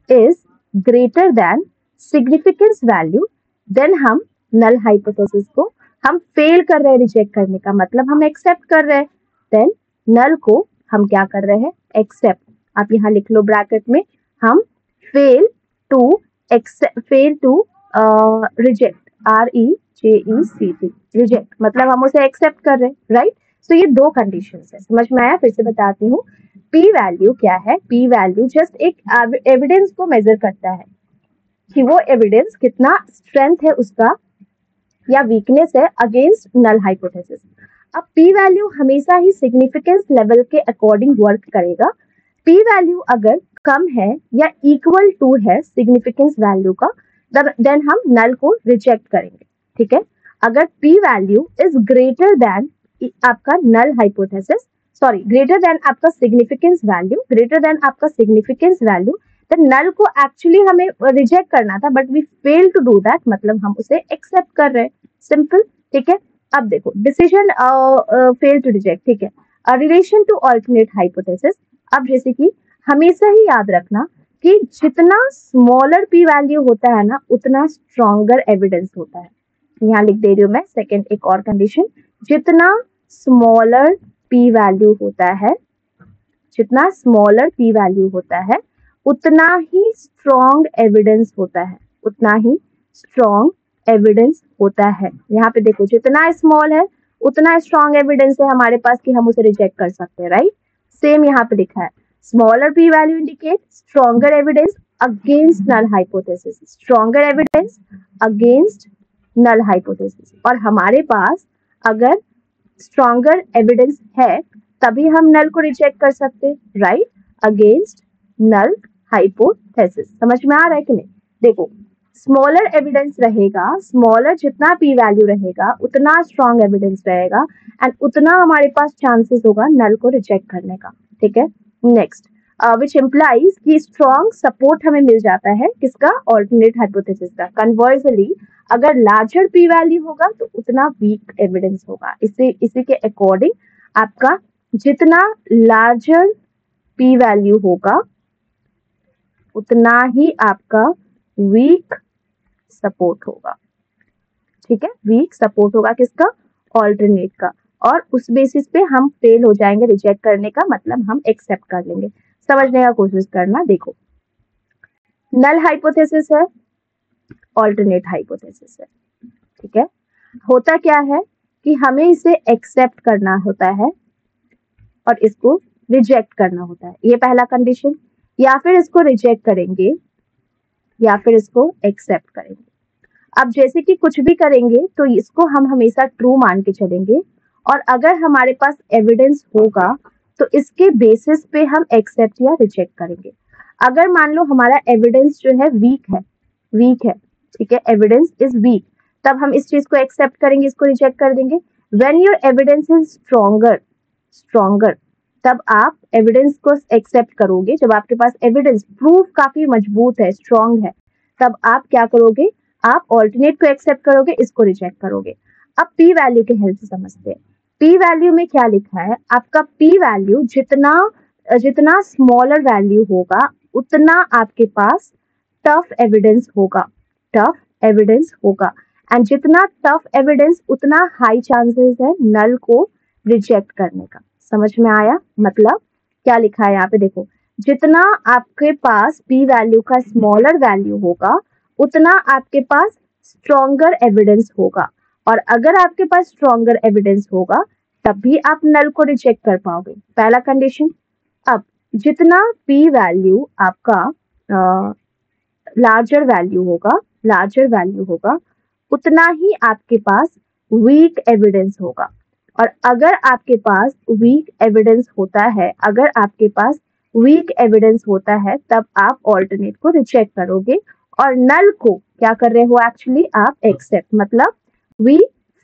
is greater than significance value, then हम नल हाइपोथेसिस को हम फेल कर रहे हैं रिजेक्ट करने का, मतलब हम एक्सेप्ट कर रहे हैं, देन नल को हम क्या कर रहे हैं, एक्सेप्ट। आप यहाँ लिख लो ब्रैकेट में, हम fail to reject, REJECT, reject, मतलब हम उसे एक्सेप्ट कर रहे हैं, राइट। तो ये दो कंडीशंस है, समझ में आया। फिर से बताती हूँ, पी वैल्यू क्या है, पी वैल्यू जस्ट एक एविडेंस को मेजर करता है कि वो एविडेंस कितना स्ट्रेंथ है उसका या वीकनेस है अगेंस्ट नल हाइपोथेसिस। अब पी वैल्यू हमेशा ही सिग्निफिकेंस लेवल के अकॉर्डिंग वर्क करेगा। पी वैल्यू अगर कम है या इक्वल टू है सिग्निफिकेंस वैल्यू का, देन हम नल को रिजेक्ट करेंगे। ठीक है, अगर P value is greater than आपका null hypothesis, sorry greater than आपका सिग्निफिकेंस वैल्यू, ग्रेटर देन आपका सिग्निफिकेंस वैल्यू, तो नल को एक्चुअली हमें रिजेक्ट करना था but we fail to do that, मतलब हम उसे एक्सेप्ट कर रहे हैं, सिंपल। ठीक है, अब देखो डिसीजन फेल टू रिजेक्ट। ठीक है, रिलेशन टू अल्टरनेट हाइपोथेसिस। अब जैसे कि हमेशा ही याद रखना कि जितना स्मॉलर पी वैल्यू होता है ना उतना स्ट्रॉन्गर एविडेंस होता है। यहाँ लिख दे रही हूँ मैं सेकेंड एक और कंडीशन, जितना स्मॉलर पी वैल्यू होता है, जितना स्मॉलर पी वैल्यू होता है उतना ही स्ट्रॉन्ग एविडेंस होता है, उतना ही स्ट्रॉन्ग एविडेंस होता है। यहाँ पे देखो जितना स्मॉल है उतना स्ट्रॉन्ग एविडेंस है हमारे पास कि हम उसे रिजेक्ट कर सकते हैं, राइट। सेम यहाँ पे लिखा है, smaller P value indicate stronger evidence against null hypothesis, stronger evidence against null hypothesis. और हमारे पास अगर स्ट्रॉन्गर एविडेंस है तभी हम नल को रिजेक्ट कर सकते हैं, राइट, अगेंस्ट नल हाइपोथेसिस। समझ में आ रहा है कि नहीं? देखो स्मॉलर एविडेंस रहेगा, स्मॉलर जितना पी वैल्यू रहेगा उतना स्ट्रॉन्ग एविडेंस रहेगा एंड उतना हमारे पास चांसेस होगा नल को रिजेक्ट करने का। ठीक है, नेक्स्ट विच इम्प्लाइज कि स्ट्रॉन्ग सपोर्ट हमें मिल जाता है किसका, ऑल्टरनेट हाइपोथेसिस का। कन्वर्सली अगर लार्जर पी वैल्यू होगा तो उतना वीक एविडेंस होगा। इसी के अकॉर्डिंग आपका जितना लार्जर पी वैल्यू होगा उतना ही आपका वीक सपोर्ट होगा। ठीक है, वीक सपोर्ट होगा किसका, ऑल्टरनेट का, और उस बेसिस पे हम फेल हो जाएंगे रिजेक्ट करने का, मतलब हम एक्सेप्ट कर लेंगे। समझने का कोशिश करना। देखो नल हाइपोथेसिस है, ऑल्टरनेट हाइपोथेसिस है। ठीक है, होता क्या है कि हमें इसे एक्सेप्ट करना होता है और इसको रिजेक्ट करना होता है, ये पहला कंडीशन। या फिर इसको रिजेक्ट करेंगे या फिर इसको एक्सेप्ट करेंगे। अब जैसे कि कुछ भी करेंगे तो इसको हम हमेशा ट्रू मान के चलेंगे, और अगर हमारे पास एविडेंस होगा तो इसके बेसिस पे हम एक्सेप्ट या रिजेक्ट करेंगे। अगर मान लो हमारा एविडेंस जो है वीक है, वीक है, ठीक है, एविडेंस इज वीक, तब हम इस चीज को एक्सेप्ट करेंगे, इसको रिजेक्ट कर देंगे। When your evidence is stronger, stronger, तब आप एविडेंस को एक्सेप्ट करोगे। जब आपके पास एविडेंस प्रूफ काफी मजबूत है, स्ट्रॉन्ग है, तब आप क्या करोगे, आप ऑल्टरनेट को एक्सेप्ट करोगे, इसको रिजेक्ट करोगे। अब पी वैल्यू के हेल्प से समझते हैं। पी वैल्यू में क्या लिखा है, आपका पी वैल्यू जितना जितना स्मॉलर वैल्यू होगा उतना आपके पास टफ एविडेंस होगा, टफ एविडेंस होगा, एंड जितना टफ एविडेंस उतना हाई चांसेस है नल को रिजेक्ट करने का। समझ में आया? मतलब क्या लिखा है यहाँ पे देखो, जितना आपके पास पी वैल्यू का स्मॉलर वैल्यू होगा उतना आपके पास स्ट्रॉन्गर एविडेंस होगा, और अगर आपके पास स्ट्रॉन्गर एविडेंस होगा तब भी आप नल को रिजेक्ट कर पाओगे, पहला कंडीशन। अब जितना पी वैल्यू आपका लार्जर वैल्यू होगा, लार्जर वैल्यू होगा, उतना ही आपके पास वीक एविडेंस होगा, और अगर आपके पास वीक एविडेंस होता है, अगर आपके पास वीक एविडेंस होता है तब आप ऑल्टरनेट को रिजेक्ट करोगे और नल को क्या कर रहे हो, एक्चुअली आप एक्सेप्ट, मतलब we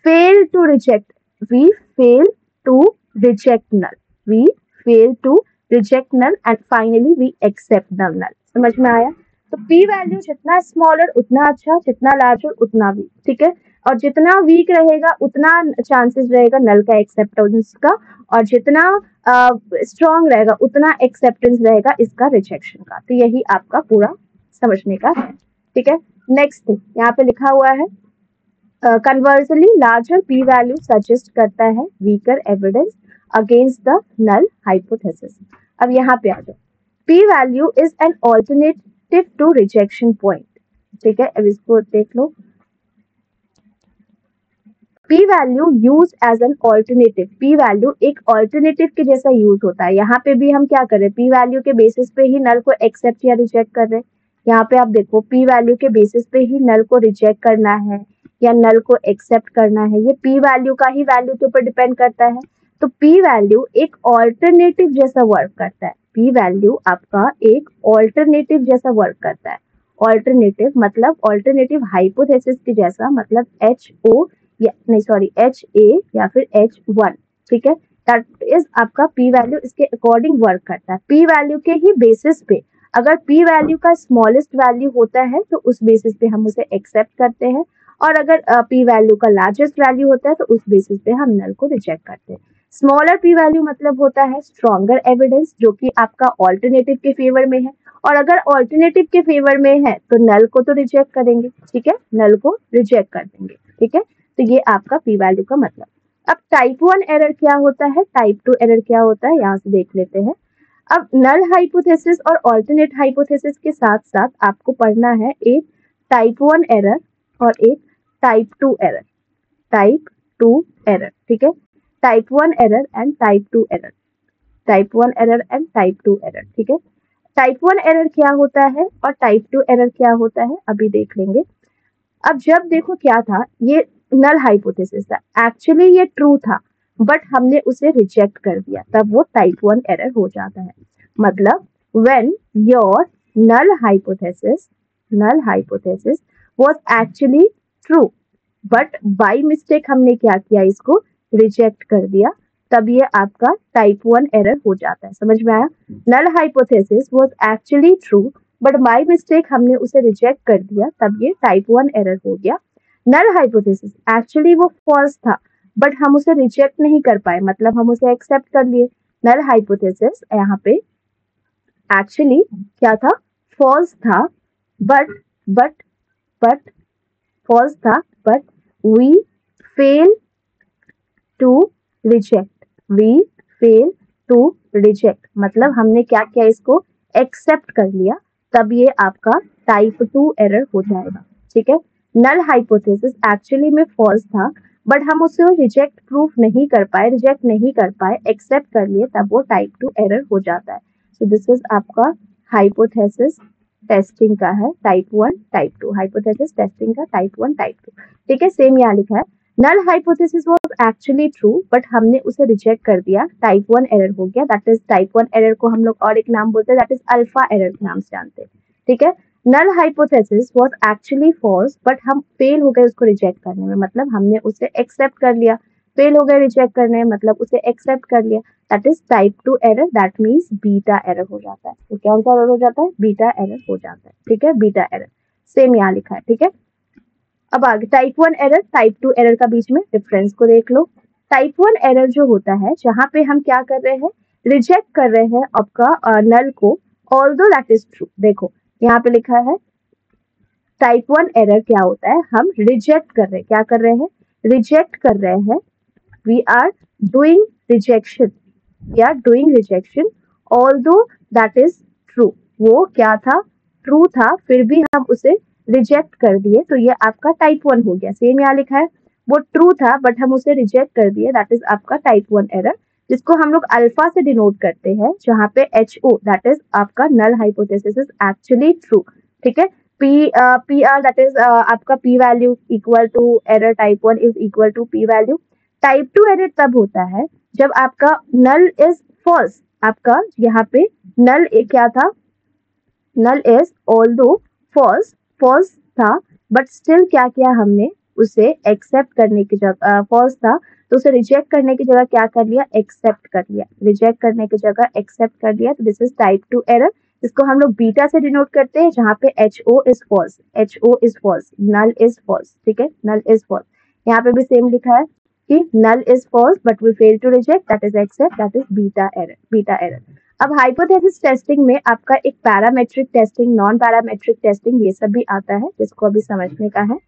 fail to reject, we fail to reject null, we fail to reject null and finally we accept the null. समझ में आया? तो पी वैल्यू जितना स्मॉलर उतना अच्छा, जितना लार्जर उतना वीक। ठीक है, और जितना वीक रहेगा उतना चांसेस रहेगा नल का एक्सेप्टेंस का, और जितना स्ट्रॉन्ग रहेगा उतना एक्सेप्टेंस रहेगा इसका रिजेक्शन का। तो यही आपका पूरा समझने का है। ठीक है, नेक्स्ट यहाँ पे लिखा हुआ है, conversely larger P value suggest करता है weaker evidence against the null hypothesis. अब यहाँ पे आ जाओ, P value is an alternative to rejection point. ठीक है, अब इसको देख लो, P value use as an alternative, P value एक ऑल्टरनेटिव के जैसा यूज होता है। यहाँ पे भी हम क्या कर रहे हैं, पी वैल्यू के बेसिस पे ही नल को एक्सेप्ट या रिजेक्ट कर रहे हैं। यहाँ पे आप देखो पी वैल्यू के बेसिस पे ही नल को रिजेक्ट करना है या नल को एक्सेप्ट करना है, ये पी वैल्यू का ही वैल्यू के ऊपर डिपेंड करता है। तो पी वैल्यू एक ऑल्टरनेटिव जैसा वर्क करता है। पी वैल्यू आपका एक ऑल्टरनेटिव जैसा वर्क करता है। ऑल्टरनेटिव मतलब ऑल्टरनेटिव हाइपोथेसिस के जैसा, मतलब एच ओ या नहीं सॉरी एच ए या फिर एच वन, ठीक है। दैट इज आपका पी वैल्यू इसके अकॉर्डिंग वर्क करता है। पी वैल्यू के ही बेसिस पे, अगर पी वैल्यू का स्मॉलेस्ट वैल्यू होता है तो उस बेसिस पे हम उसे एक्सेप्ट करते हैं, और अगर पी वैल्यू का लार्जेस्ट वैल्यू होता है तो उस बेसिस पे हम नल को रिजेक्ट करते हैं। स्मॉलर पी वैल्यू मतलब होता है स्ट्रॉन्गर एविडेंस, जो कि आपका ऑल्टरनेटिव के फेवर में है, और अगर ऑल्टरनेटिव के फेवर में है तो नल को तो रिजेक्ट करेंगे, ठीक है, नल को रिजेक्ट कर देंगे, ठीक है। तो ये आपका पी वैल्यू का मतलब। अब टाइप 1 एरर क्या होता है, टाइप 2 एरर क्या होता है, यहाँ से देख लेते हैं। अब नल हाइपोथेसिस और ऑल्टरनेट हाइपोथेसिस के साथ साथ आपको पढ़ना है एक टाइप 1 एरर और एक टाइप 2 एरर। टाइप 2 एरर, ठीक है, type 1 error and type 2 error. Type 1 error and type 2 error, ठीक है। टाइप 1 एरर क्या होता है और टाइप 2 एरर क्या होता है, अभी देख लेंगे। अब जब देखो क्या था, ये नल हाइपोथेसिस था, एक्चुअली ये ट्रू था, बट हमने उसे रिजेक्ट कर दिया, तब वो टाइप 1 एरर हो जाता है। मतलब when your null hypothesis null hypothesis was actually true, but by mistake हमने क्या किया, इसको रिजेक्ट कर दिया, तब ये आपका टाइप 1 एरर हो जाता है। समझ में आया? Null hypothesis was actually true, but by mistake हमने उसे रिजेक्ट कर दिया, तब ये टाइप 1 एरर हो गया। नल हाइपोथेसिस एक्चुअली वो फॉल्स था, बट हम उसे रिजेक्ट नहीं कर पाए, मतलब हम उसे एक्सेप्ट कर लिए। नल हाइपोथेसिस यहाँ पे एक्चुअली क्या था, फॉल्स था, बट बट बट फॉल्स था, but we fail to reject, we fail to reject, मतलब हमने क्या किया, इसको एक्सेप्ट कर लिया, तब ये आपका टाइप 2 एरर हो जाएगा, ठीक है। नल हाइपोथेसिस एक्चुअली में फॉल्स था, बट हम उसे रिजेक्ट प्रूफ नहीं कर पाए, रिजेक्ट नहीं कर पाए, एक्सेप्ट कर लिए, तब वो टाइप 2 एरर हो जाता है। सो दिस इज आपका हाइपोथेसिस टेस्टिंग का है, टाइप 1 टाइप 2, हाइपोथेसिस टेस्टिंग का टाइप 1 टाइप 2, ठीक है। सेम यहाँ लिखा है, null hypothesis was actually true, but हमने उसे रिजेक्ट कर दिया, टाइप 1 एरर हो गया। दैट इज टाइप 1 एरर को हम लोग और एक नाम बोलते हैं, दैट इज अल्फा एरर के नाम से जानते हैं, ठीक है। Null hypothesis was actually false, but हम फेल हो गए उसको रिजेक्ट करने में, मतलब हमने उसे एक्सेप्ट कर लिया, फेल हो गए रिजेक्ट करने में, मतलब उसे एक्सेप्ट कर लिया, that is type 2 error, that means beta error हो जाता है। तो कौन सा एरर हो जाता है, बीटा एरर हो जाता है, ठीक है, बीटा एरर। सेम यहाँ लिखा है, ठीक है। अब आगे टाइप 1 एरर टाइप 2 एरर का बीच में डिफरेंस को देख लो। टाइप 1 एरर जो होता है, जहां पे हम क्या कर रहे हैं, रिजेक्ट कर रहे हैं आपका नल को, ऑल्दो दैट इज ट्रू। देखो यहाँ पे लिखा है टाइप 1 एरर क्या होता है, हम रिजेक्ट कर रहे हैं, क्या कर रहे हैं, रिजेक्ट कर रहे हैं, we are doing rejection, we are doing rejection, although that is true. वो क्या था, ट्रू था, फिर भी हम उसे रिजेक्ट कर दिए, तो ये आपका टाइप 1 हो गया। सेम यहाँ लिखा है, वो ट्रू था बट हम उसे रिजेक्ट कर दिए, दैट इज आपका टाइप 1 एरर, जिसको हम लोग अल्फा से डिनोट करते हैं, जहां पे एच ओ दैट इज आपका null hypothesis is actually true, ठीक है। पी आर दैट इज आपका P value equal to error type 1 is equal to P value. Type 2 error तब होता है जब आपका नल इज फॉल्स, आपका यहाँ पे नल क्या था, null is although false, false था, बट स्टिल क्या किया हमने, उसे एक्सेप्ट करने की जगह, फॉल्स था तो उसे रिजेक्ट करने की जगह क्या कर लिया, एक्सेप्ट कर लिया, रिजेक्ट करने की जगह एक्सेप्ट कर लिया, तो दिस इज टाइप 2 एरर, जिसको हम लोग बीटा से डिनोट करते हैं, जहां पे H O is false, H O is false, null is false, ठीक है, नल इज फॉल्स। यहाँ पे भी सेम लिखा है कि null is false but we fail to reject, that is accept, that is beta error, beta error। अब hypothesis testing में आपका एक parametric testing, non parametric testing, ये सब भी आता है, जिसको अभी समझने का है।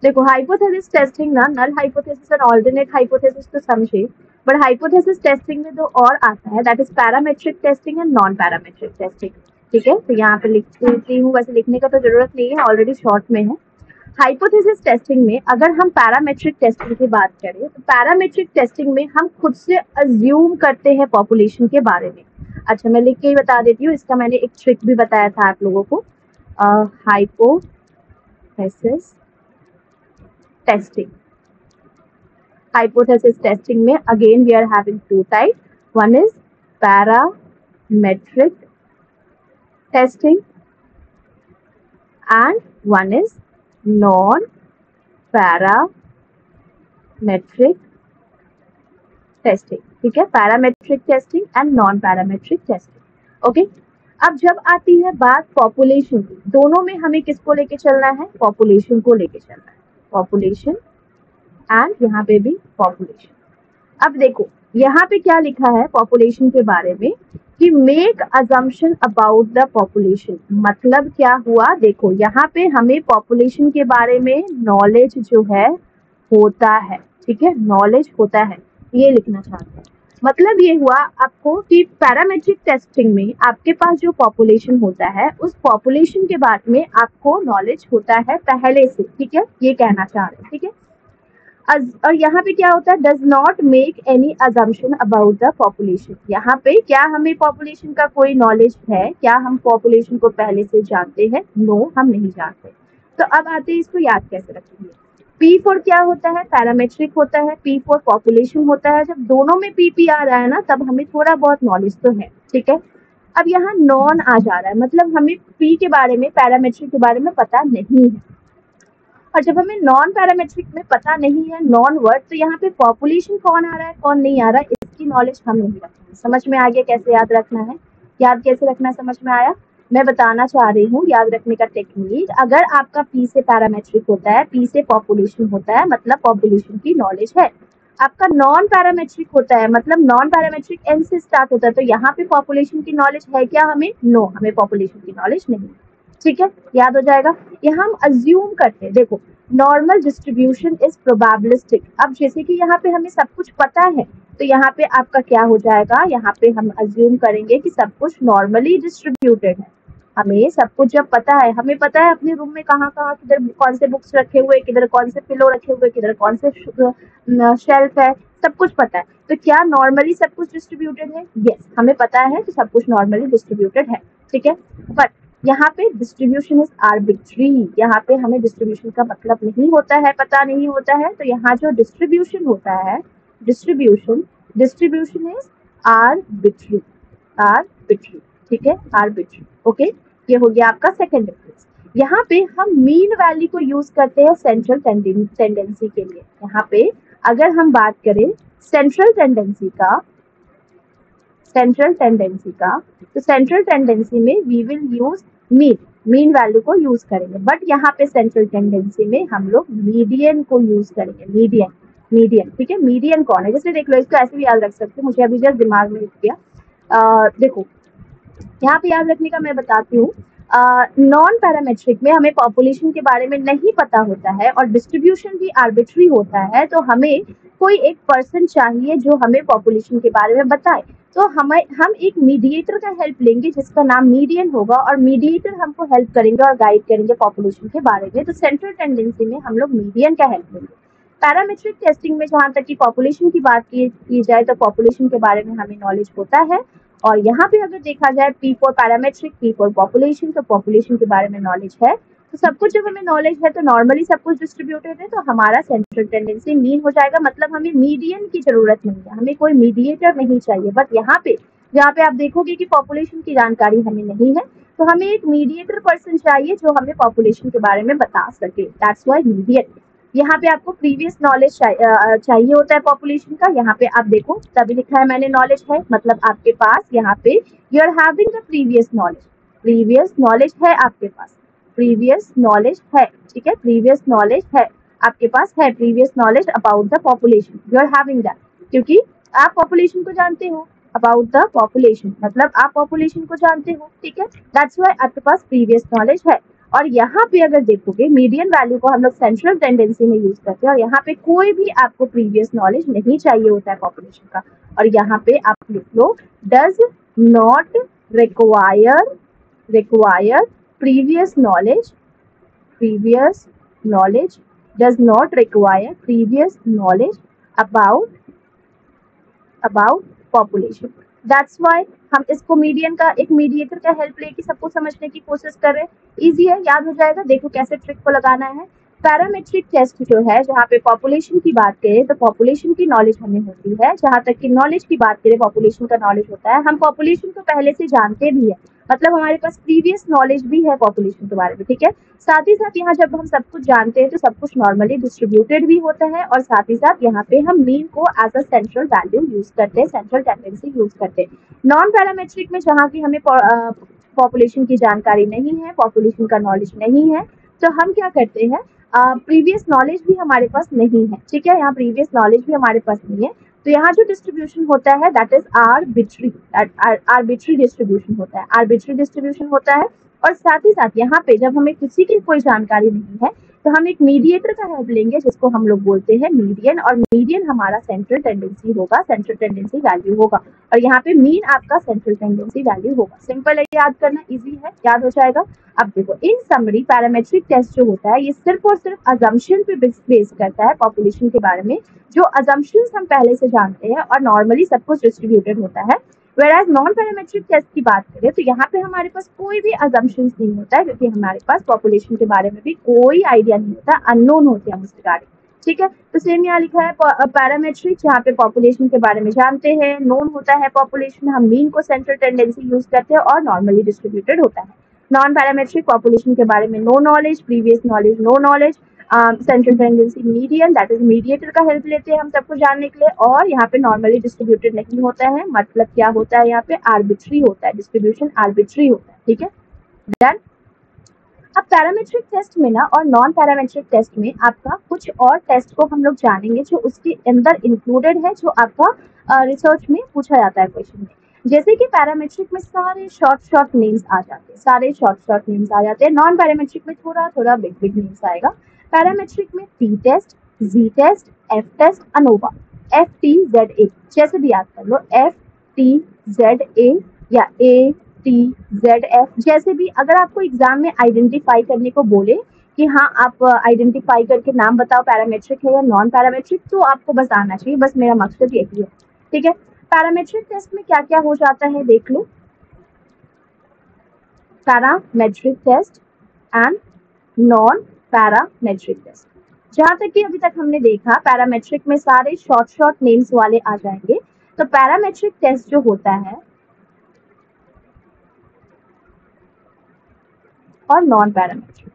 देखो हाइपोथेसिस टेस्टिंग ना, नल हाइपोथेसिस और ऑल्टरनेट हाइपोथेसिस तो समझे, बट हाइपोथेसिस टेस्टिंग में तो और आता है, that is parametric testing and non parametric testing. ठीक है, तो यहाँ पे लिख देती हूँ, वैसे लिखने का तो जरूरत नहीं है, ऑलरेडी शॉर्ट में है। हाइपोथेसिस टेस्टिंग में अगर हम पैरामेट्रिक टेस्टिंग की बात करें, तो पैरामेट्रिक टेस्टिंग में हम खुद से अज्यूम करते हैं पॉपुलेशन के बारे में। अच्छा, मैं लिख के ही बता देती हूँ, इसका मैंने एक ट्रिक भी बताया था आप लोगों को। हाइपोथेसिस टेस्टिंग, hypothesis testing में again we are having two types. One is parametric testing and one is non-parametric testing. ठीक है, parametric testing and non parametric testing. Okay, अब जब आती है बात पॉपुलेशन की, दोनों में हमें किसको लेके चलना है? पॉपुलेशन को लेके चलना है, पॉपुलेशन एंड यहाँ पे भी पॉपुलेशन। अब देखो यहाँ पे क्या लिखा है पॉपुलेशन के बारे में कि make assumption about the population. मतलब क्या हुआ, देखो यहाँ पे हमें पॉपुलेशन के बारे में नॉलेज जो है होता है। ठीक है, नॉलेज होता है, ये लिखना चाहते हैं। मतलब ये हुआ आपको कि पैरामेट्रिक टेस्टिंग में आपके पास जो पॉपुलेशन होता है, उस पॉपुलेशन के बारे में आपको नॉलेज होता है पहले से। ठीक है, ये कहना चाह रहे हैं। ठीक है, और यहाँ पे क्या होता है, does not make any assumption about the population. यहाँ पे क्या हमें पॉपुलेशन का कोई नॉलेज है? क्या हम पॉपुलेशन को पहले से जानते हैं? नो, हम नहीं जानते। तो अब आते हैं इसको याद कैसे रखेंगे। P4 क्या होता है? पैरामेट्रिक होता है। P4 पॉपुलेशन होता है। जब दोनों में PP आ रहा है ना, तब हमें थोड़ा बहुत नॉलेज तो है। ठीक है, अब यहाँ नॉन आ जा रहा है, मतलब हमें P के बारे में, पैरामेट्रिक के बारे में पता नहीं है। और जब हमें नॉन पैरामेट्रिक में पता नहीं है, नॉन वर्ड, तो यहाँ पे पॉपुलेशन कौन आ रहा है कौन नहीं आ रहा है, इसकी नॉलेज हम नहीं रखेंगे। समझ में आ गया कैसे याद रखना है? याद कैसे रखना है, समझ में आया? मैं बताना चाह रही हूँ याद रखने का टेक्निक। अगर आपका P से पैरामेट्रिक होता है, P से पॉपुलेशन होता है, मतलब पॉपुलेशन की नॉलेज है। आपका नॉन पैरामेट्रिक होता है, मतलब नॉन पैरामेट्रिक N से स्टार्ट होता है, तो यहाँ पे पॉपुलेशन की नॉलेज है क्या हमें? नो, हमें पॉपुलेशन की नॉलेज नहीं। ठीक है, याद हो जाएगा। यहाँ हम अज्यूम करते हैं, देखो नॉर्मल डिस्ट्रीब्यूशन इज प्रोबेबिलिस्टिक। अब जैसे कि यहाँ पे हमें सब कुछ पता है, तो यहाँ पे आपका क्या हो जाएगा, यहाँ पे हम अज्यूम करेंगे कि सब कुछ नॉर्मली डिस्ट्रीब्यूटेड है। हमें सब कुछ जब पता है, हमें पता है अपने रूम में कहाँ कहाँ किधर कौन से बुक्स रखे हुए, किधर कौन से पिलो रखे हुए, किधर कौन से शेल्फ है, सब कुछ पता है। तो क्या नॉर्मली सब कुछ डिस्ट्रीब्यूटेड है? यस, हमें पता है कि सब कुछ नॉर्मली डिस्ट्रीब्यूटेड है। ठीक है, बट यहाँ पे डिस्ट्रीब्यूशन इज आर्बिट्री। यहाँ पे हमें डिस्ट्रीब्यूशन का मतलब नहीं होता है, पता नहीं होता है। तो यहाँ जो डिस्ट्रीब्यूशन होता है, डिस्ट्रीब्यूशन इज आर्बिट्री, आर्बिट्री। ठीक है, आर्बिट्री। ओके, ये हो गया आपका सेकंड डिफरेंस। यहाँ पे हम मीन वैल्यू को यूज करते हैं सेंट्रल टेंडेंसी के लिए। यहाँ पे अगर हम बात करें सेंट्रल टेंडेंसी का, तो सेंट्रल टेंडेंसी में we will use mean value को यूज करेंगे। बट यहाँ पे सेंट्रल टेंडेंसी में हम लोग मीडियन को यूज करेंगे। मीडियन। ठीक है, मीडियन कौन है? जैसे देख लो, इसको ऐसे भी याद रख सकते हो, मुझे अभी जस्ट दिमाग में लिख गया। देखो यहाँ पे याद रखने का मैं बताती हूँ। नॉन पैरामेट्रिक में हमें पॉपुलेशन के बारे में नहीं पता होता है और डिस्ट्रीब्यूशन भी आर्बिट्री होता है, तो हमें कोई एक पर्सन चाहिए जो हमें पॉपुलेशन के बारे में बताए। तो हम एक मीडिएटर का हेल्प लेंगे जिसका नाम मीडियन होगा, और मीडिएटर हमको हेल्प करेंगे और गाइड करेंगे पॉपुलेशन के बारे में। तो सेंट्रल टेंडेंसी में हम लोग मीडियन का हेल्प लेंगे। पैरामेट्रिक टेस्टिंग में जहाँ तक कि पॉपुलेशन की बात की जाए, तो पॉपुलेशन के बारे में हमें नॉलेज होता है। और यहाँ पे अगर देखा जाए P4 पैरामेट्रिक, P4 पॉपुलेशन, तो पॉपुलेशन के बारे में नॉलेज है। तो सब कुछ जब हमें नॉलेज है, तो नॉर्मली सब कुछ डिस्ट्रीब्यूटेड है, तो हमारा सेंट्रल टेंडेंसी मीन हो जाएगा। मतलब हमें मीडियन की जरूरत नहीं है, हमें कोई मीडिएटर नहीं चाहिए। बट यहाँ पे जहाँ पे आप देखोगे कि पॉपुलेशन की जानकारी हमें नहीं है, तो हमें एक मीडिएटर पर्सन चाहिए जो हमें पॉपुलेशन के बारे में बता सके। That's why mediator. यहाँ पे आपको प्रीवियस नॉलेज चाहिए होता है पॉपुलेशन का। यहाँ पे आप देखो, तभी लिखा है मैंने नॉलेज है, मतलब आपके पास यहाँ पे you are having the previous knowledge है आपके पास, प्रीवियस नॉलेज है। ठीक है, प्रीवियस नॉलेज है आपके पास, है previous knowledge about the population, you are having that, क्योंकि आप पॉपुलेशन को जानते हो। अबाउट द पॉपुलेशन मतलब आप पॉपुलेशन को जानते हो। ठीक है, दैट्स व्हाई आपके पास प्रीवियस नॉलेज है। और यहाँ पे अगर देखोगे मीडियन वैल्यू को हम लोग सेंट्रल टेंडेंसी में यूज करते हैं और यहाँ पे कोई भी आपको प्रीवियस नॉलेज नहीं चाहिए होता है पॉपुलेशन का, और यहाँ पे आप लिख लो does not require previous knowledge does not require previous knowledge about population. That's why हम इसको मीडियन का एक मीडिएटर का हेल्प लेके सबको समझने की कोशिश कर रहे हैं। इजी है, याद हो जाएगा। देखो कैसे ट्रिक को लगाना है। पैरामेट्रिक टेस्ट जो है, जहाँ पे पॉपुलेशन की बात करें तो पॉपुलेशन की नॉलेज हमें होती है। जहाँ तक कि नॉलेज की बात करें, पॉपुलेशन का नॉलेज होता है। हम पॉपुलेशन को पहले से जानते भी है, मतलब हमारे पास प्रीवियस नॉलेज भी है पॉपुलेशन के बारे में, ठीक है। साथ ही साथ यहाँ जब हम सब कुछ जानते हैं तो सब कुछ नॉर्मली डिस्ट्रीब्यूटेड भी होता है, और साथ ही साथ यहाँ पे हम मीन को as a central value use करते हैं, सेंट्रल टेंडेंसी यूज करते हैं। नॉन पैरामेट्रिक में जहाँ की हमें पॉपुलेशन की जानकारी नहीं है, पॉपुलेशन का नॉलेज नहीं है, तो हम क्या करते हैं, प्रीवियस नॉलेज भी हमारे पास नहीं है, ठीक है। यहाँ प्रीवियस नॉलेज भी हमारे पास नहीं है, तो यहाँ जो डिस्ट्रीब्यूशन होता है दैट इज आर्बिट्री डिस्ट्रीब्यूशन होता है, आर्बिट्री डिस्ट्रीब्यूशन होता है। और साथ ही साथ यहाँ पे जब हमें किसी की कोई जानकारी नहीं है तो हम एक मीडिएटर का हेल्प लेंगे जिसको हम लोग बोलते हैं मीडियन, और मीडियन हमारा सेंट्रल टेंडेंसी होगा, सेंट्रल टेंडेंसी वैल्यू होगा, और यहाँ पे मीन आपका सेंट्रल टेंडेंसी वैल्यू होगा। सिंपल है, याद करना इजी है, याद हो जाएगा। अब देखो इन समरी पैरामेट्रिक टेस्ट जो होता है ये सिर्फ और सिर्फ अजम्पशन पे बेस करता है पॉपुलेशन के बारे में, जो अजम्पशंस हम पहले से जानते हैं, और नॉर्मली सब कुछ डिस्ट्रीब्यूटेड होता है। Whereas नॉन पैरामेट्रिक टेस्ट की बात करें तो यहाँ पे हमारे पास कोई भी अजम्पशंस नहीं होता है, क्योंकि हमारे पास पॉपुलेशन के बारे में भी कोई आइडिया नहीं होता, अननोन होते हैं उस रिगार्डिंग, ठीक है। तो सेम यहाँ लिखा है पैरामेट्रिक, जहाँ पे पॉपुलेशन के बारे में जानते हैं, नोन होता है पॉपुलेशन, हम मीन को सेंट्रल टेंडेंसी यूज करते हैं और नॉर्मली डिस्ट्रीब्यूटेड होता है। नॉन पैरामेट्रिक पॉपुलेशन के बारे में no knowledge, previous knowledge no knowledge, central tendency median, that is mediator का हेल्प लेते हैं हम सबको जानने के लिए, और यहाँ पे नॉर्मली डिस्ट्रीब्यूटेड नहीं होता है, मतलब क्या होता है यहाँ पे आर्बिट्री होता है, डिस्ट्रीब्यूशन आर्बिट्री होता है, ठीक है। देन अब पैरामेट्रिक टेस्ट में ना और नॉन पैरामेट्रिक टेस्ट में आपका कुछ और टेस्ट को हम लोग जानेंगे जो उसके अंदर इंक्लूडेड है, जो आपका रिसर्च में पूछा जाता है क्वेश्चन में। जैसे कि पैरामेट्रिक में सारे शॉर्ट नेम्स आ जाते हैं, सारे शॉर्ट नेम्स आ जाते हैं। नॉन पैरामेट्रिक में थोड़ा बिग नेम्स आएगा। पैरामेट्रिक में T test, G test, F test, ANOVA, FTZA, जैसे भी याद कर लो, FTZA या ATZF, जैसे भी। अगर आपको एग्जाम में आइडेंटिफाई करने को बोले कि हाँ आप आइडेंटिफाई करके नाम बताओ पैरामेट्रिक है या नॉन पैरामेट्रिक, तो आपको बस आना चाहिए, बस मेरा मकसद यही है, ठीक है। पैरामेट्रिक टेस्ट में क्या क्या हो जाता है देख लो। Parametric test and non parametric test. जहां तक कि अभी तक हमने देखा, पैरामेट्रिक में सारे शॉर्ट नेम्स वाले आ जाएंगे। तो पैरामेट्रिक टेस्ट जो होता है और non parametric,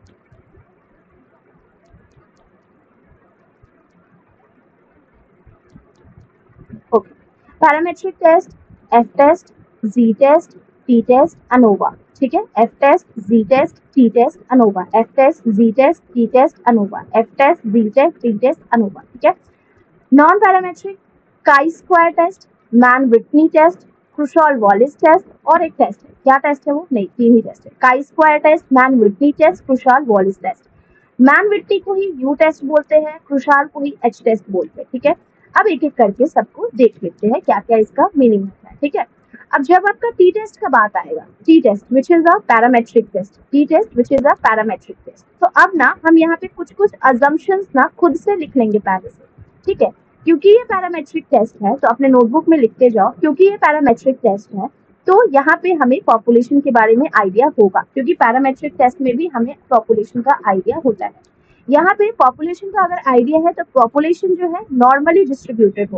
okay. Parametric test, F test, G test, T test, ANOVA, ठीक है। F test, G test, T test, ANOVA, F test, G test, T test, ANOVA, F test, G test, T test, ANOVA, ठीक है। Non parametric chi square test, Mann Whitney test, Kruskal Wallis test, और एक test है, क्या test है वो, नहीं, 3 ही test है। Chi square test, Mann Whitney test, Kruskal Wallis test. Mann Whitney को ही यू टेस्ट बोलते हैं, क्रुशॉल को ही एच टेस्ट बोलते हैं, ठीक है। अब एक एक करके सबको देख लेते हैं क्या क्या इसका मीनिंग होता है, ठीक है। अब जब आपका टी टेस्ट का बात आएगा, T test which is a parametric test, T test which is a parametric test, तो अब ना हम यहाँ पे कुछ अजम्पशंस ना खुद से लिख लेंगे पहले से, ठीक है। क्योंकि ये पैरामेट्रिक टेस्ट है तो अपने नोटबुक में लिखते जाओ, क्योंकि ये पैरामेट्रिक टेस्ट है तो यहाँ पे हमें पॉपुलेशन के बारे में आइडिया होगा, क्योंकि पैरामेट्रिक टेस्ट में भी हमें पॉपुलेशन का आइडिया होता है। यहाँ पे पॉपुलेशन का अगर आइडिया है तो पॉपुलेशन जो है नॉर्मली डिस्ट्रीब्यूटेड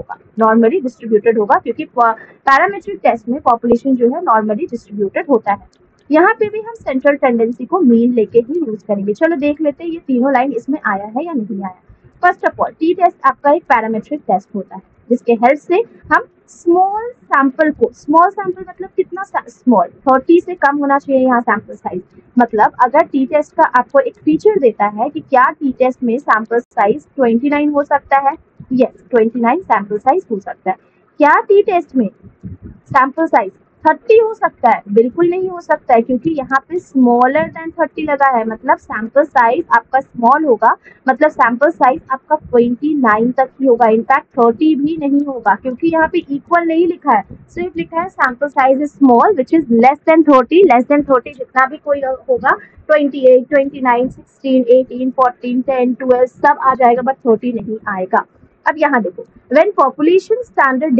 होगा, क्योंकि पैरामेट्रिक टेस्ट में पॉपुलेशन जो है नॉर्मली डिस्ट्रीब्यूटेड होता है। यहाँ पे भी हम सेंट्रल टेंडेंसी को मीन लेके ही यूज करेंगे। चलो देख लेते हैं ये तीनों लाइन इसमें आया है या नहीं आया। First of all, T test आपका एक पैरामेट्रिक टेस्ट होता है जिसके हेल्प से हम स्मॉल सैंपल को, स्मॉल सैंपल मतलब कितना स्मॉल, 30 से कम होना चाहिए यहाँ सैंपल साइज। मतलब अगर टी टेस्ट का आपको एक फीचर देता है कि क्या टी टेस्ट में सैंपल साइज 29 हो सकता है, यस 29 सैंपल साइज हो सकता है। क्या टी टेस्ट में सैंपल साइज 30 हो सकता है? बिल्कुल नहीं हो सकता है, क्योंकि यहाँ पे स्मॉलर देन 30 लगा है, मतलब सैंपल साइज आपका स्मॉल होगा, मतलब सैंपल साइज आपका 29 तक ही होगा, इनफैक्ट 30 भी नहीं होगा, क्योंकि यहाँ पे इक्वल नहीं लिखा है, सिर्फ लिखा है sample size is small which is less then 30, less than 30 जितना भी कोई होगा 28, 29, 16, 18, 14, 10, 12 सब आ जाएगा, बट 30 नहीं आएगा। अब यहाँ देखो, when population standard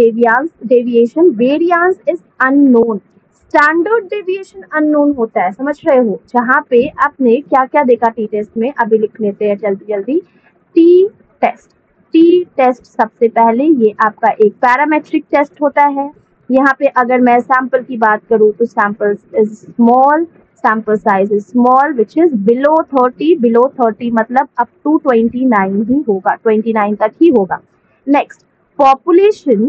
deviation variance is unknown, standard deviation unknown होता है, समझ रहे हो, जहाँ पे आपने क्या क्या देखा टी टेस्ट में, अभी लिख लेते हैं जल्दी जल्दी। टी टेस्ट, टी टेस्ट सबसे पहले ये आपका एक पैरामेट्रिक टेस्ट होता है। यहाँ पे अगर मैं सैंपल की बात करूँ तो sample is small, sample size is small which is below 30 मतलब up to 29 ही होगा, 29 तक ही होगा। Next population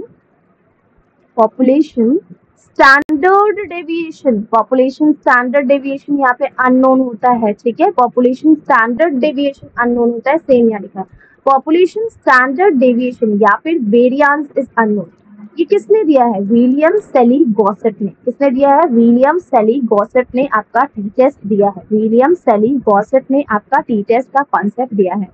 standard deviation, population standard deviation यहाँ पे अननोन होता है, ठीक है, पॉपुलेशन स्टैंडर्ड डेविएशन अननोन होता है, सेम यहाँ लिखा है, पॉपुलेशन स्टैंडर्ड डेविएशन या फिर वेरिएंस इज अननोन। ये किसने दिया है? विलियम सेली गॉसेट ने। किसने दिया है? विलियम सेली गॉसेट ने आपका टी टेस्ट दिया है, विलियम सेली गॉसेट ने आपका टी टेस्ट का कॉन्सेप्ट दिया है।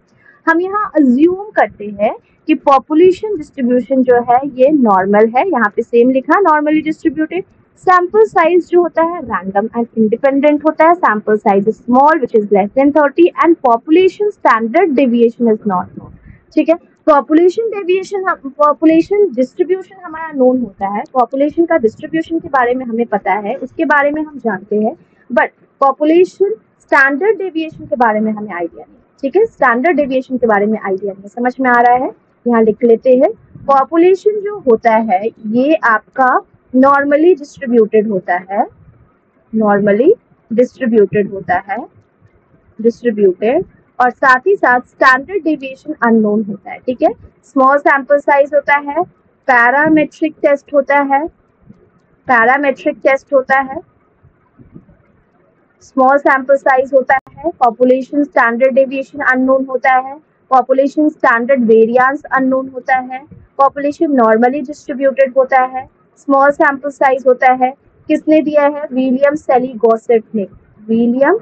हम यहाँ अज्यूम करते हैं कि पॉपुलेशन डिस्ट्रीब्यूशन जो है ये नॉर्मल है, यहाँ पे सेम लिखा नॉर्मली डिस्ट्रीब्यूटेड। सैंपल साइज जो होता है रैंडम एंड इंडिपेंडेंट होता है, sample size small which is less then 30 and population standard deviation is not known, ठीक है। पॉपुलेशन डेविएशन, पॉपुलेशन डिस्ट्रीब्यूशन हमारा नोन होता है, पॉपुलेशन का डिस्ट्रीब्यूशन के बारे में हमें पता है, उसके बारे में हम जानते हैं, बट पॉपुलेशन स्टैंडर्ड डेविएशन के बारे में हमें आइडिया नहीं, ठीक है, स्टैंडर्ड डेविएशन के बारे में आइडिया नहीं। समझ में आ रहा है? यहाँ लिख लेते हैं, पॉपुलेशन जो होता है ये आपका नॉर्मली डिस्ट्रीब्यूटेड होता है, नॉर्मली डिस्ट्रीब्यूटेड होता है, डिस्ट्रीब्यूटेड, और साथ ही साथ स्टैंडर्ड डेविएशन अननोन होता है, ठीक है। स्मॉल सैंपल साइज होता है, पैरामेट्रिक टेस्ट होता है, पैरामेट्रिक टेस्ट होता है, स्मॉल सैंपल साइज होता है, पॉपुलेशन स्टैंडर्ड डेविएशन अननोन होता है, पॉपुलेशन स्टैंडर्ड वेरिएंस अननोन होता है, पॉपुलेशन नॉर्मली डिस्ट्रीब्यूटेड होता है, स्मॉल सैंपल साइज होता है। किसने दिया है? विलियम सेली गॉसेट ने, विलियम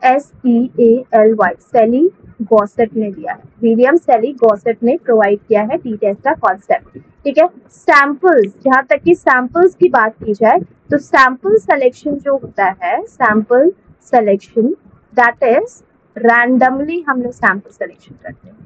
SEALY सेली गॉसेट ने दिया है, विलियम सेली गॉसेट ने प्रोवाइड किया है टी टेस्ट का कॉन्सेप्ट, ठीक है। सैंपल्स, जहां तक कि सैंपल्स की बात की जाए तो सैंपल सिलेक्शन जो होता है, sample selection that is randomly हम लोग सैंपल सिलेक्शन करते हैं,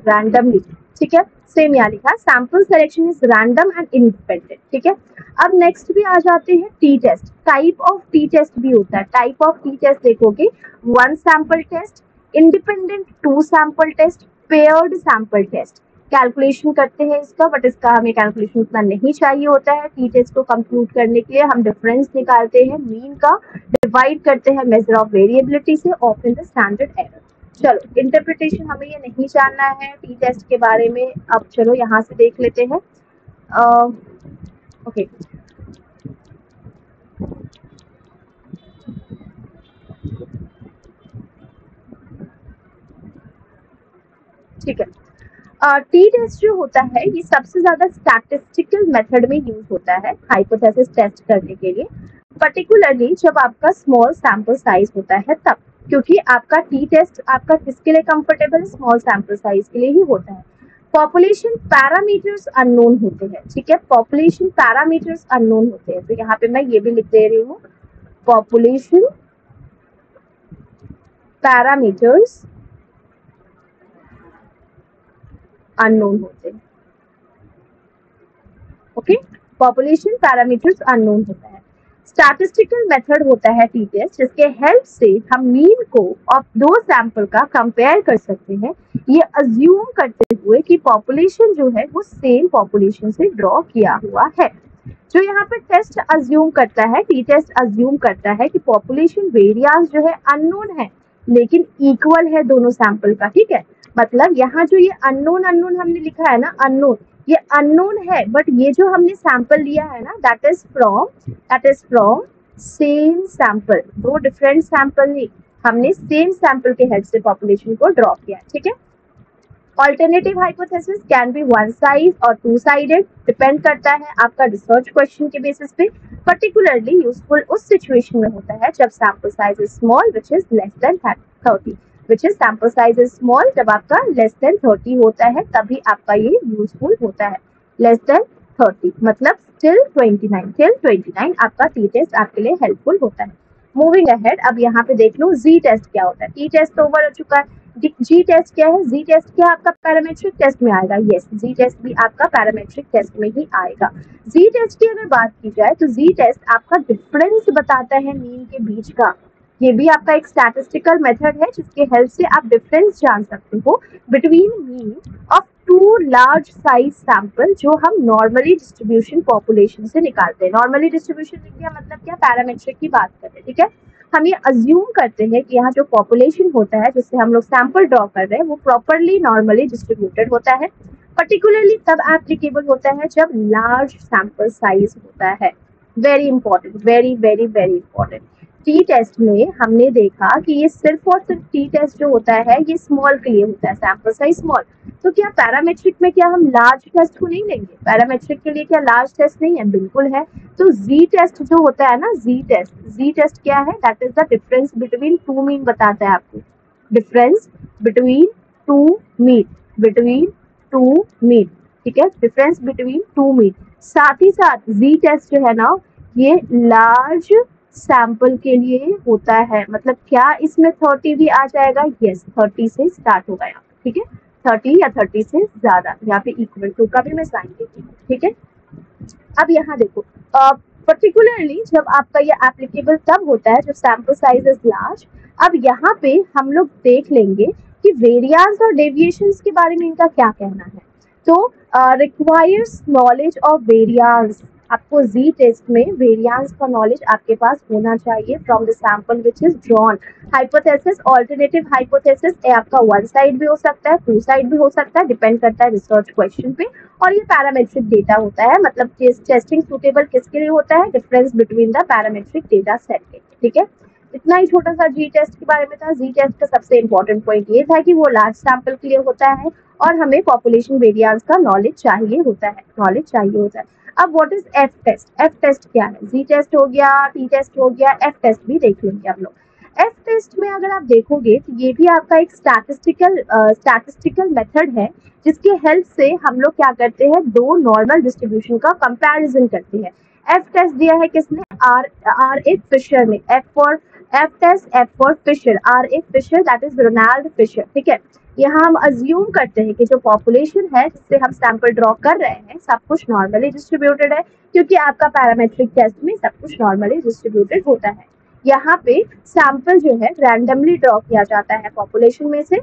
रैंडमली, ठीक है, सेम यहाँ लिखा, sample selection is random and independent, ठीक है। अब नेक्स्ट भी आ जाते हैं T test, type of T test भी होता है, टाइप ऑफ टी टेस्ट देखोगे, one sample test, independent two sample test, paired sample test. Calculation करते हैं इसका, बट इसका हमें कैलकुलेशन उतना नहीं चाहिए होता है, टी टेस्ट को कंप्यूट करने के लिए हम डिफरेंस निकालते हैं मीन का, डिवाइड करते हैं मेजर ऑफ वेरिएबिलिटी से, ऑप्शन द स्टैंडर्ड एरर। चलो इंटरप्रिटेशन हमें ये नहीं जानना है टी टेस्ट के बारे में, अब चलो यहाँ से देख लेते हैं। ओके, ठीक है। टी टेस्ट जो होता है ये सबसे ज्यादा स्टैटिस्टिकल मेथड में यूज होता है हाइपोथेसिस टेस्ट करने के लिए, पर्टिकुलरली जब आपका स्मॉल सैंपल साइज होता है तब, क्योंकि आपका टी टेस्ट आपका किसके लिए कंफर्टेबल, स्मॉल सैंपल साइज के लिए ही होता है। पॉपुलेशन पैरामीटर्स अननोन होते हैं, ठीक है, पॉपुलेशन पैरामीटर्स अननोन होते हैं, तो यहाँ पे मैं ये भी लिख दे रही हूँ, पॉपुलेशन पैरामीटर्स अननोन होते हैं, ओके, पॉपुलेशन पैरामीटर्स अननोन होता है। स्टैटिस्टिकल मेथड होता है टी टेस्ट, जिसके हेल्प से हम मीन को और दो सैंपल का कंपेयर कर सकते हैं, ये अज्यूम करते हुए कि पॉपुलेशन जो है वो सेम पॉपुलेशन से ड्रॉ किया हुआ है। जो यहाँ पे टेस्ट अज्यूम करता है, टी टेस्ट अज्यूम करता है कि पॉपुलेशन वेरिएंस जो है अननोन है लेकिन इक्वल है दोनों सैंपल का, ठीक है, मतलब यहाँ जो ये अननोन हमने लिखा है ना, अननोन, ये अननोन है, बट ये जो हमने सैंपल लिया है ना that is from same sample, दो डिफरेंट सैंपल नहीं, हमने सेम सैंपल के हेल्प से पॉपुलेशन को ड्रॉ किया, ठीक है। Alternative hypothesis can be one side और टू साइडेड, डिपेंड करता है आपका रिसर्च क्वेश्चन के बेसिस पे। पर्टिकुलरली यूजफुल उस सिचुएशन में होता है जब sample size is small which is less then 30, which is sample size is small, जब आपका लेस देन 30 होता है तभी आपका ये यूजफुल होता है। लेस देन 30 मतलब टिल 29 आपका टी टेस्ट आपके लिए हेल्पफुल होता है। मूविंग अहेड, अब यहाँ पे देख लो जी टेस्ट क्या होता है। टी टेस्ट तो ओवर हो चुका है, जी टेस्ट क्या है? जी टेस्ट क्या आपका पैरामेट्रिक टेस्ट में आएगा? यस, जी टेस्ट भी आपका पैरामेट्रिक टेस्ट में ही आएगा। जी टेस्ट की अगर बात की जाए तो जी टेस्ट आपका डिफरेंस बताता है मीन के बीच का। ये भी आपका एक स्टैटिस्टिकल मेथड है जिसके हेल्प से आप डिफरेंस जान सकते हो between mean of two large size sample जो हम नॉर्मली डिस्ट्रीब्यूशन पॉपुलेशन से निकालते हैं। नॉर्मली डिस्ट्रीब्यूशन लिखिए मतलब क्या, पैरामेट्रिक की बात कर रहे हैं, ठीक है। हम ये अज्यूम करते हैं कि यहाँ जो पॉपुलेशन होता है जिससे हम लोग सैंपल ड्रॉ कर रहे हैं वो प्रॉपरली नॉर्मली डिस्ट्रीब्यूटेड होता है। पर्टिकुलरली तब एप्लीकेबल होता है जब लार्ज सैंपल साइज होता है। Very important, very very very important. T test में हमने देखा कि ये सिर्फ और सिर्फ टी टेस्ट जो होता है ये स्मॉल के लिए होता है, सैंपल साइज स्मॉल। तो क्या पैरामेट्रिक में क्या हम लार्ज टेस्ट को नहीं लेंगे? पैरामेट्रिक के लिए क्या लार्ज टेस्ट नहीं है? बिल्कुल है। तो जी टेस्ट जो होता है ना, जी टेस्ट क्या है? That is the difference between two mean बताता है आपको। Difference between two mean, between two mean, ठीक है, डिफरेंस बिटवीन टू मीन। साथ ही साथ जी टेस्ट जो है ना ये लार्ज सैंपल के लिए होता है। मतलब क्या इसमें 30 भी आ जाएगा? यस, 30 से स्टार्ट होगा यहाँ, ठीक है, 30 या 30 से ज्यादा, यहाँ पे इक्वल टू का भी मैं साइन देती हूँ, ठीक है। अब यहाँ देखो, पर्टिकुलरली जब आपका ये एप्लीकेबल तब होता है जब सैंपल साइज इज लार्ज। अब यहाँ पे हम लोग देख लेंगे कि वेरिएंस और डेविएशंस के बारे में इनका क्या कहना है। तो रिक्वायर्स नॉलेज ऑफ वेरिएंस, आपको जी टेस्ट में वेरिएंस का नॉलेज आपके पास होना चाहिए from the sample which is drawn. Hypothesis, alternative hypothesis आपका वन साइड भी हो सकता है, टू साइड भी हो सकता है, डिपेंड करता है रिसर्च क्वेश्चन पे। और ये पैरामेट्रिक डेटा होता है, मतलब टेस्टिंग सुटेबल किसके लिए होता है? Difference between the parametric data set के, ठीक है। इतना ही छोटा सा जी टेस्ट के बारे में था। जी टेस्ट का सबसे इंपॉर्टेंट पॉइंट ये था कि वो लार्ज सैंपल के लिए होता है और हमें पॉपुलेशन वेरिएंस का नॉलेज चाहिए होता है, नॉलेज चाहिए होता है। अब what is F test? F test क्या है? जी टेस्ट हो गया, टी टेस्ट हो गया, एफ टेस्ट भी देख लेंगे हम लोग। एफ टेस्ट में अगर आप देखोगे तो ये भी आपका एक स्टैटिस्टिकल मेथड है जिसके हेल्प से हम लोग क्या करते हैं, दो नॉर्मल डिस्ट्रीब्यूशन का कंपैरिजन करते हैं। एफ टेस्ट दिया है किसने? आर ए फिशर ने। F for Fisher, R A Fisher, that is Ronald Fisher, ठीक है। यहाँ हम अज्यूम करते हैं कि जो पॉपुलेशन है जिससे हम सैंपल ड्रॉ कर रहे हैं सब कुछ नॉर्मली डिस्ट्रीब्यूटेड है, क्योंकि आपका पैरामेट्रिक टेस्ट में सब कुछ नॉर्मली डिस्ट्रीब्यूटेड होता है। यहाँ पे सैंपल जो है रैंडमली ड्रॉ किया जाता है पॉपुलेशन में से,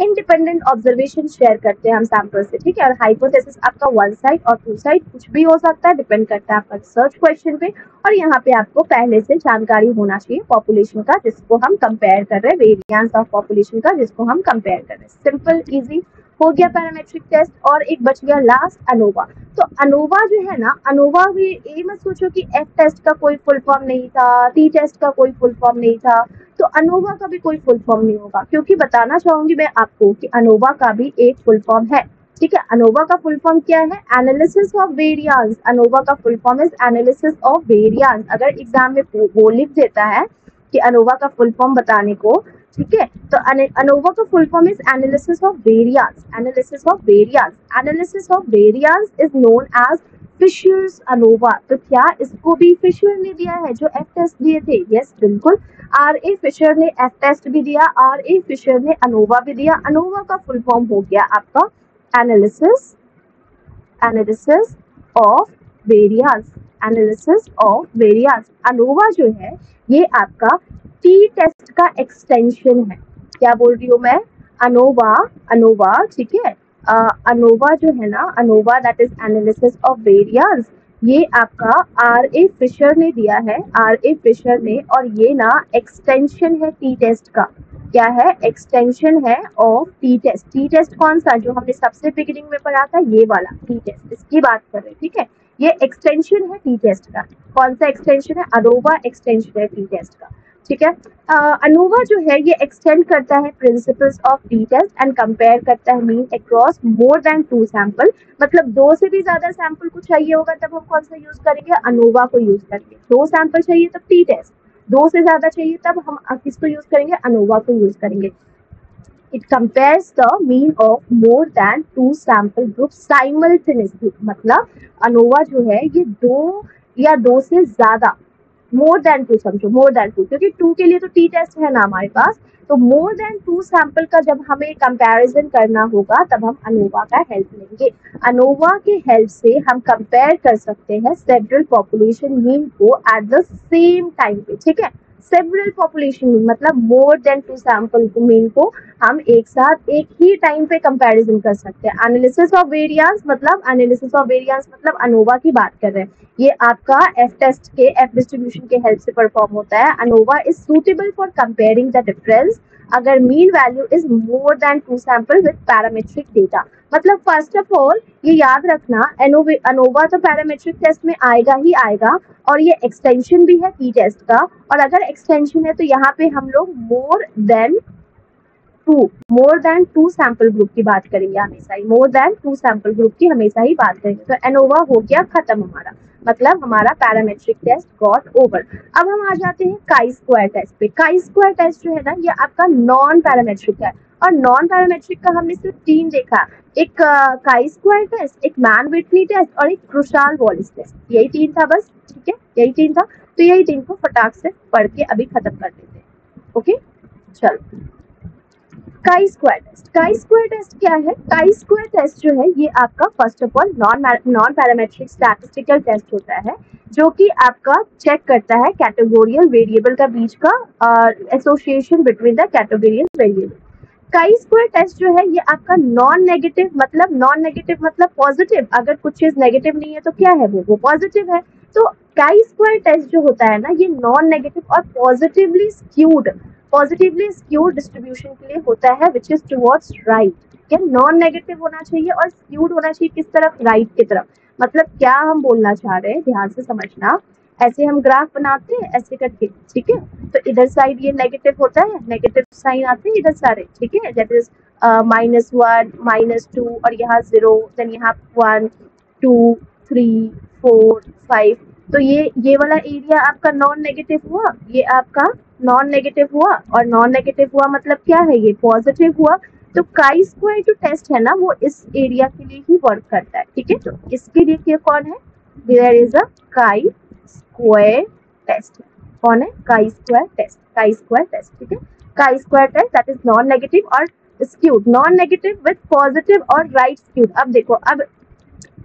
इंडिपेंडेंट ऑब्जर्वेशन शेयर करते हैं हम सैंपल से, ठीक है। और हाइपोथेसिस आपका वन साइड और टू साइड कुछ भी हो सकता है, डिपेंड करता है आपका रिसर्च क्वेश्चन पे। और यहाँ पे आपको पहले से जानकारी होना चाहिए पॉपुलेशन का जिसको हम कंपेयर कर रहे हैं, वेरिएंस ऑफ पॉपुलेशन का जिसको हम कंपेयर कर रहे हैं। सिंपल इजी हो गया पैरामेट्रिक टेस्ट। और एक बच गया लास्ट, अनोवा। तो अनोवा जो है ना, अनोवा भी ये मत सोचो कि एफ टेस्ट का कोई फुल फॉर्म नहीं था, टी टेस्ट का कोई फुल फॉर्म नहीं था, तो अनोवा का भी कोई फुल फॉर्म नहीं होगा, क्योंकि बताना चाहूंगी मैं आपको कि अनोवा का भी एक फुल फॉर्म है, ठीक है। अनोवा का फुल फॉर्म क्या है? Analysis of variance. अनोवा का full form is analysis of variance. अगर एग्जाम में वो लिख देता है कि अनोवा का फुल फॉर्म बताने को, ठीक है, तो अनोवा का full form is analysis of variance. Analysis of variance, analysis of variance is known as Fisher's ANOVA. तो क्या इसको भी फिशर ने दिया है जो एफ टेस्ट दिए थे? यस, बिल्कुल। आर ए फिशर ने एफ टेस्ट भी दिया, आर ए फिशर ने अनोवा भी दिया। अनोवा का फुल फॉर्म हो गया आपका analysis of variance, analysis of variance. ANOVA जो है ये आपका टी टेस्ट का एक्सटेंशन है। क्या बोल रही हूँ मैं? अनोवा, ठीक है। अनोवा जो है ना, ANOVA that is analysis of variance, ये आपका आर ए फिशर ने दिया है, आर ए फिशर ने। और ये ना एक्सटेंशन है टी टेस्ट का। क्या है? एक्सटेंशन है of T test. T test कौन सा? जो हमने सबसे बिगिनिंग में पढ़ा था, ये वाला टी टेस्ट, इसकी बात कर रहे हैं, ठीक है। ये एक्सटेंशन है टी टेस्ट का। कौन सा एक्सटेंशन है? अनोवा एक्सटेंशन है टी टेस्ट का, ठीक है। अनोवा जो है ये एक्सटेंड करता है principles of T test and compare करता है mean across more than 2 sample, मतलब 2 से भी ज्यादा सैंपल को चाहिए होगा तब हम कौन सा यूज करेंगे, अनोवा को यूज करेंगे। 2 सैंपल चाहिए तब टी टेस्ट, 2 से ज्यादा चाहिए तब हम किसको यूज करेंगे, अनोवा को यूज करेंगे। It compares the mean of more than 2 sample groups simultaneously, मतलब अनोवा जो है ये 2 या 2 से ज्यादा, मोर देन 2 समझो, मोर देन 2, क्योंकि 2 के लिए तो टी टेस्ट है ना हमारे पास, तो मोर देन 2 सैंपल का जब हमें कंपैरिजन करना होगा तब हम अनोवा का हेल्प लेंगे। अनोवा के हेल्प से हम कंपेयर कर सकते हैं सेवरल पॉपुलेशन मीन को एट द सेम टाइम पे, ठीक है। सेवरल पॉपुलेशन मीन मतलब मोर देन 2 सैंपल मीन को हम एक साथ एक ही टाइम पे कंपैरिजन कर सकते हैं। एनालिसिस ऑफ वेरिएंस मतलब अनोवा की बात कर रहे हैं, ये आपका एफ टेस्ट के एफ डिस्ट्रीब्यूशन के हेल्प से परफॉर्म होता है। ANOVA is suitable for comparing the difference अगर mean value is more than 2 sample with parametric data. मतलब फर्स्ट ऑफ ऑल ये याद रखना, अनोवा तो पैरामीट्रिक टेस्ट में आएगा ही आएगा, और ये एक्सटेंशन भी है टी टेस्ट का, और अगर एक्सटेंशन है तो यहाँ पे हम लोग more than two sample group की बात करेंगे हमेशा ही, मोर देन 2 सैंपल ग्रुप की हमेशा ही बात करेंगे। तो एनोवा हो गया खत्म हमारा, मतलब हमारा पैरामेट्रिक टेस्ट गॉट ओवर। अब हम आ जाते हैं काई स्क्वायर टेस्ट पे। काई स्क्वायर टेस्ट जो है ना ये आपका नॉन पैरामेट्रिक है, और नॉन पैरामेट्रिक का हमने सिर्फ 3 देखा, एक काई स्क्वायर टेस्ट, एक मैन विटनी टेस्ट और एक क्रुशाल वॉलिस टेस्ट, यही 3 था बस, ठीक है, यही 3 था। तो यही 3 को फटाक से पढ़ के अभी खत्म कर देते हैं, ओके। चलो chi square test, chi square test क्या है? काई स्क्वायर टेस्ट जो है ये आपका first of all non parametric statistical test होता है, जो कि आपका चेक करता है कैटेगोरियल वेरिएबल का बीच का association between the categorical variable. Chi square test जो है ये आपका नॉन नेगेटिव मतलब पॉजिटिव, अगर कुछ चीज नेगेटिव नहीं है तो क्या है वो पॉजिटिव है। तो काई स्क्वायर टेस्ट जो होता है ना ये नॉन नेगेटिव और पॉजिटिवली स्क्यूड डिस्ट्रीब्यूशन के लिए होता है विच इज टुवर्ड्स राइट। क्या नॉन नेगेटिव होना चाहिए और स्क्यूड होना चाहिए किस तरफ, राइट की तरफ। मतलब क्या हम बोलना चाह रहे हैं ध्यान से समझना, ऐसे हम ग्राफ बनाते हैं ऐसे करके, ठीक है, तो इधर साइड ये नेगेटिव होता है, नेगेटिव साइन आते हैं इधर सारे, ठीक है, दैट इज -1 -2 और यहाँ 0, देन यहाँ 1 2 3 4 5, तो ये वाला एरिया आपका नॉन नेगेटिव हुआ, ये आपका नॉन नेगेटिव हुआ, और नॉन नेगेटिव हुआ मतलब क्या है, ये पॉजिटिव हुआ। तो काई स्क्वायर जो टेस्ट है ना वो इस एरिया के लिए ही वर्क करता है, ठीक है। तो इसके लिए क्या कौन है, देयर इज अ काई स्क्वायर टेस्ट, कौन है, काई स्क्वायर टेस्ट, ठीक है। Chi square test that is non negative और skewed, non negative with positive और राइट स्क्यूड। अब देखो, अब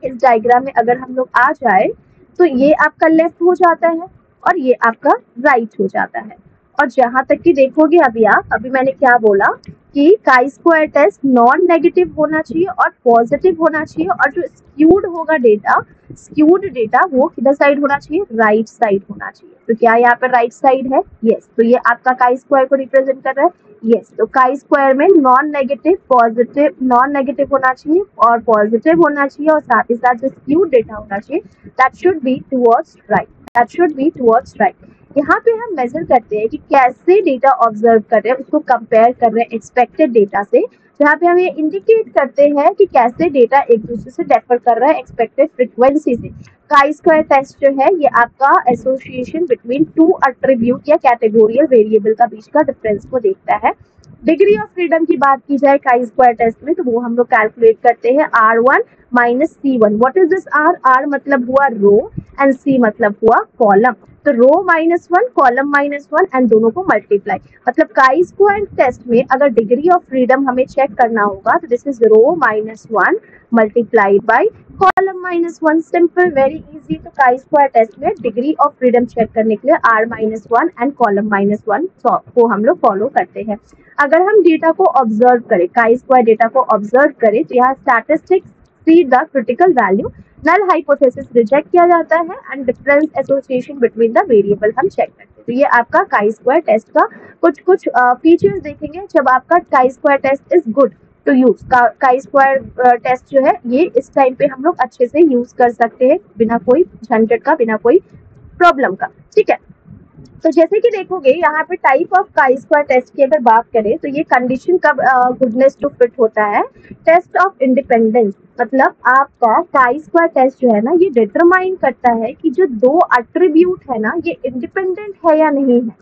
इस डायग्राम में अगर हम लोग आ जाए तो ये आपका लेफ्ट हो जाता है और ये आपका राइट हो जाता है। और जहां तक कि देखोगे अभी आप, अभी मैंने क्या बोला कि काई स्क्वायर टेस्ट नॉन नेगेटिव होना चाहिए और पॉजिटिव होना चाहिए, और जो स्क्यूड डेटा वो किधर साइड होना चाहिए, राइट साइड होना चाहिए। तो क्या यहाँ पर राइट साइड है, यस, तो ये आपका काई स्क्वायर को रिप्रेजेंट कर रहा है, यस। तो काई स्क्वायर में नॉन नेगेटिव होना चाहिए और पॉजिटिव होना चाहिए, और साथ ही साथ जो स्क्यूड डेटा होना चाहिए that should be towards right. यहाँ पे हम मेजर करते हैं कि कैसे डेटा ऑब्जर्व कर रहे हैं, उसको कंपेयर कर रहे हैं एक्सपेक्टेड डेटा से, जहाँ पे हम ये इंडिकेट करते हैं कि कैसे डेटा एक दूसरे से डिफर कर रहा है एक्सपेक्टेड फ्रीक्वेंसी से। काई स्क्वायर टेस्ट जो है ये आपका एसोसिएशन बिटवीन 2 अट्रीब्यूट या कैटेगोरियल वेरिएबल का बीच का डिफरेंस को देखता है। डिग्री ऑफ फ्रीडम की बात की जाए काई स्क्वायर टेस्ट में तो वो हम लोग कैलकुलेट करते हैं R1 - C1। What is this R मतलब हुआ रो एंड C मतलब हुआ कॉलम, तो रो -1 कॉलम -1 एंड दोनों को मल्टीप्लाई, मतलब काई स्क्वायर टेस्ट में अगर डिग्री ऑफ फ्रीडम हमें चेक करना होगा तो this is row -1 multiplied by column -1, simple, very easy. तो काई स्क्वायर टेस्ट में डिग्री ऑफ फ्रीडम चेक करने के लिए R-1 एंड कॉलम -1 को हम लोग फॉलो करते हैं। अगर हम डेटा को ऑब्जर्व करें, काई स्क्वायर डेटा को ऑब्जर्व करें तो यहाँ statistics see the critical value, null hypothesis reject किया जाता है and difference association between the variable हम चेक करते हैं। तो ये आपका काई स्क्वायर टेस्ट का कुछ फीचर्स देखेंगे जब आपका chi square test is good to use. Chi square test जो है ये इस टाइम पे हम लोग अच्छे से यूज कर सकते हैं बिना कोई झंझट का, बिना कोई प्रॉब्लम का, ठीक है। तो जैसे कि देखोगे यहाँ पे type of chi square test की अगर बात करें तो ये कंडीशन कब गुडनेस टू फिट होता है, टेस्ट ऑफ इंडिपेंडेंस, मतलब आपका काई स्क्वायर टेस्ट जो है ना ये डिटरमाइन करता है कि जो दो एट्रीब्यूट है ना ये इंडिपेंडेंट है या नहीं है।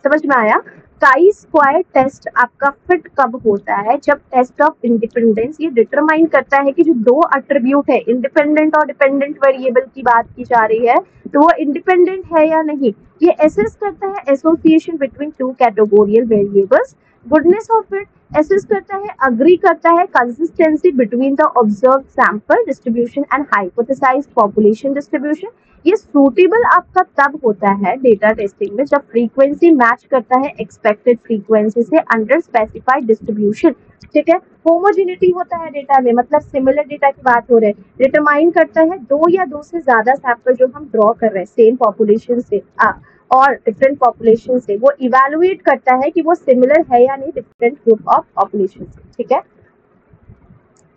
समझ में आया? काई स्क्वायर टेस्ट आपका फिट कब होता है, जब टेस्ट ऑफ इंडिपेंडेंस ये डिटरमाइन करता है कि जो दो एट्रीब्यूट है, इंडिपेंडेंट और डिपेंडेंट वेरिएबल की बात की जा रही है, तो वो इंडिपेंडेंट है या नहीं। ये एसेस करता है association between two categorical variables. Goodness of fit assess करता है, अग्री करता है consistency between the observed sample distribution and hypothesized population distribution. ये सूटेबल आपका तब होता है डेटा टेस्टिंग में जब फ्रीक्वेंसी मैच करता है एक्सपेक्टेड फ्रीक्वेंसी से अंडर स्पेसिफाइड डिस्ट्रीब्यूशन। ठीक है, होमोजेनिटी होता है डेटा में, मतलब सिमिलर डेटा की बात हो रही है। डिटरमाइन करता है दो या दो से ज्यादा सैंपल जो हम ड्रॉ कर रहे हैं सेम पॉपुलेशन से और डिफरेंट पॉपुलेशन से, वो इवेलुएट करता है कि वो सिमिलर है या नहीं डिफरेंट ग्रुप ऑफ पॉपुलेशन से। ठीक है,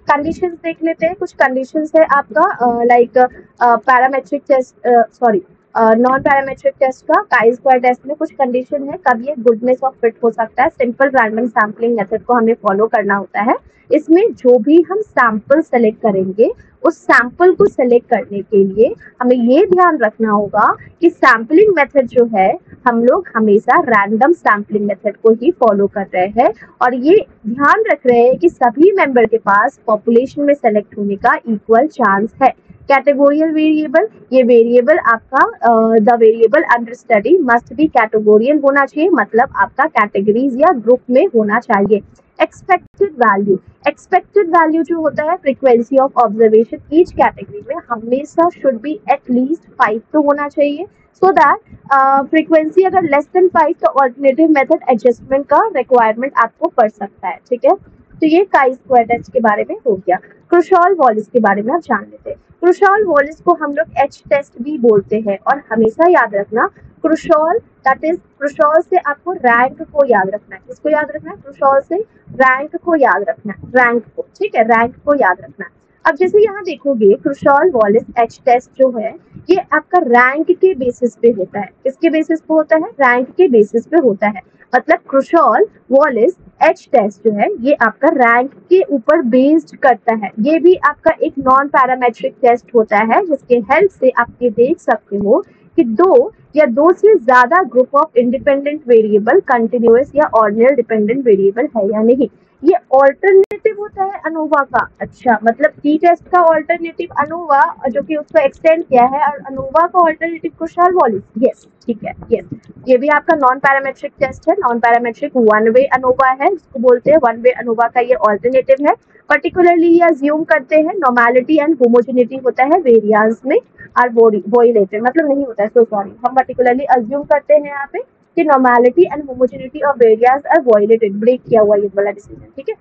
कंडीशंस देख लेते हैं। कुछ कंडीशंस है आपका like parametric test, sorry non parametric test का काई स्क्वायर टेस्ट में कुछ कंडीशन है कब ये गुडनेस ऑफ फिट हो सकता है। सिंपल रैंडम सैम्पलिंग मेथड को हमें फॉलो करना होता है। इसमें जो भी हम सैंपल सेलेक्ट करेंगे उस सैंपल को सेलेक्ट करने के लिए हमें ये ध्यान रखना होगा कि सैम्पलिंग मेथड जो है हम लोग हमेशा रैंडम सैम्पलिंग मेथड को ही फॉलो कर रहे हैं और ये ध्यान रख रहे हैं कि सभी मेंबर के पास पॉपुलेशन में सेलेक्ट होने का इक्वल चांस है। कैटेगोरियल वेरिएबल, ये वेरिएबल आपका the variable under study must be categorical होना चाहिए, मतलब आपका कैटेगरीज या ग्रुप में होना चाहिए। एक्सपेक्टेड वैल्यू, एक्सपेक्टेड वैल्यू जो होता है frequency of observation each category में हमेशा शुड बी एट लीस्ट 5 तो होना चाहिए, सो दैट फ्रीक्वेंसी अगर लेस देन 5 तो ऑल्टरनेटिव मेथड एडजस्टमेंट का रिक्वायरमेंट आपको पड़ सकता है। ठीक है, तो ये काई स्क्वायर टेस्ट के बारे में हो गया। क्रुशॉल वॉलिस के बारे में आप जान लेते हैं। क्रुशॉल वॉलिस को हम लोग एच टेस्ट भी बोलते हैं और हमेशा याद रखना क्रुशॉल दैट इज क्रुशॉल से आपको रैंक को याद रखना है। किसको याद रखना है? क्रुशॉल से रैंक को याद रखना है, रैंक को। ठीक है, रैंक को याद रखना है। अब जैसे यहाँ देखोगे क्रुशॉल वॉलिस एच टेस्ट जो है ये आपका रैंक के बेसिस पे होता है। किसके बेसिस पे होता है? रैंक के बेसिस पे होता है। मतलब क्रुशॉल वॉलिस एच टेस्ट जो है ये आपका रैंक के ऊपर बेस्ड करता है। ये भी आपका एक नॉन पैरामेट्रिक टेस्ट होता है जिसके हेल्प से आप ये देख सकते हो कि दो या दो से ज्यादा group of independent variable continuous या ऑर्डिनल डिपेंडेंट वेरिएबल है या नहीं। ये ऑल्टरनेटिव होता है अनोवा का। अच्छा, मतलब टी टेस्ट का ऑल्टरनेटिव अनोवा जो कि उसको एक्सटेंड किया है, और अनोवा का ऑल्टरनेटिव क्रुशॉल वॉलिस। यस, ठीक है, यस, ये भी आपका नॉन पैरामेट्रिक टेस्ट है। Non parametric one way ANOVA है जिसको बोलते हैं, वन वे अनोवा का ये ऑल्टरनेटिव है। पर्टिकुलरली ये अज्यूम करते हैं नॉर्मेलिटी एंड होमोजेनिटी होता है वेरिएंस में आर वोइलेटेड, मतलब नहीं होता है, सो सॉरी, हम पर्टिकुलरली अज्यूम करते हैं यहाँ पे कि normality and homogeneity of variance are violated, break किया हुआ ये वाला डिसीजन। ठीक है,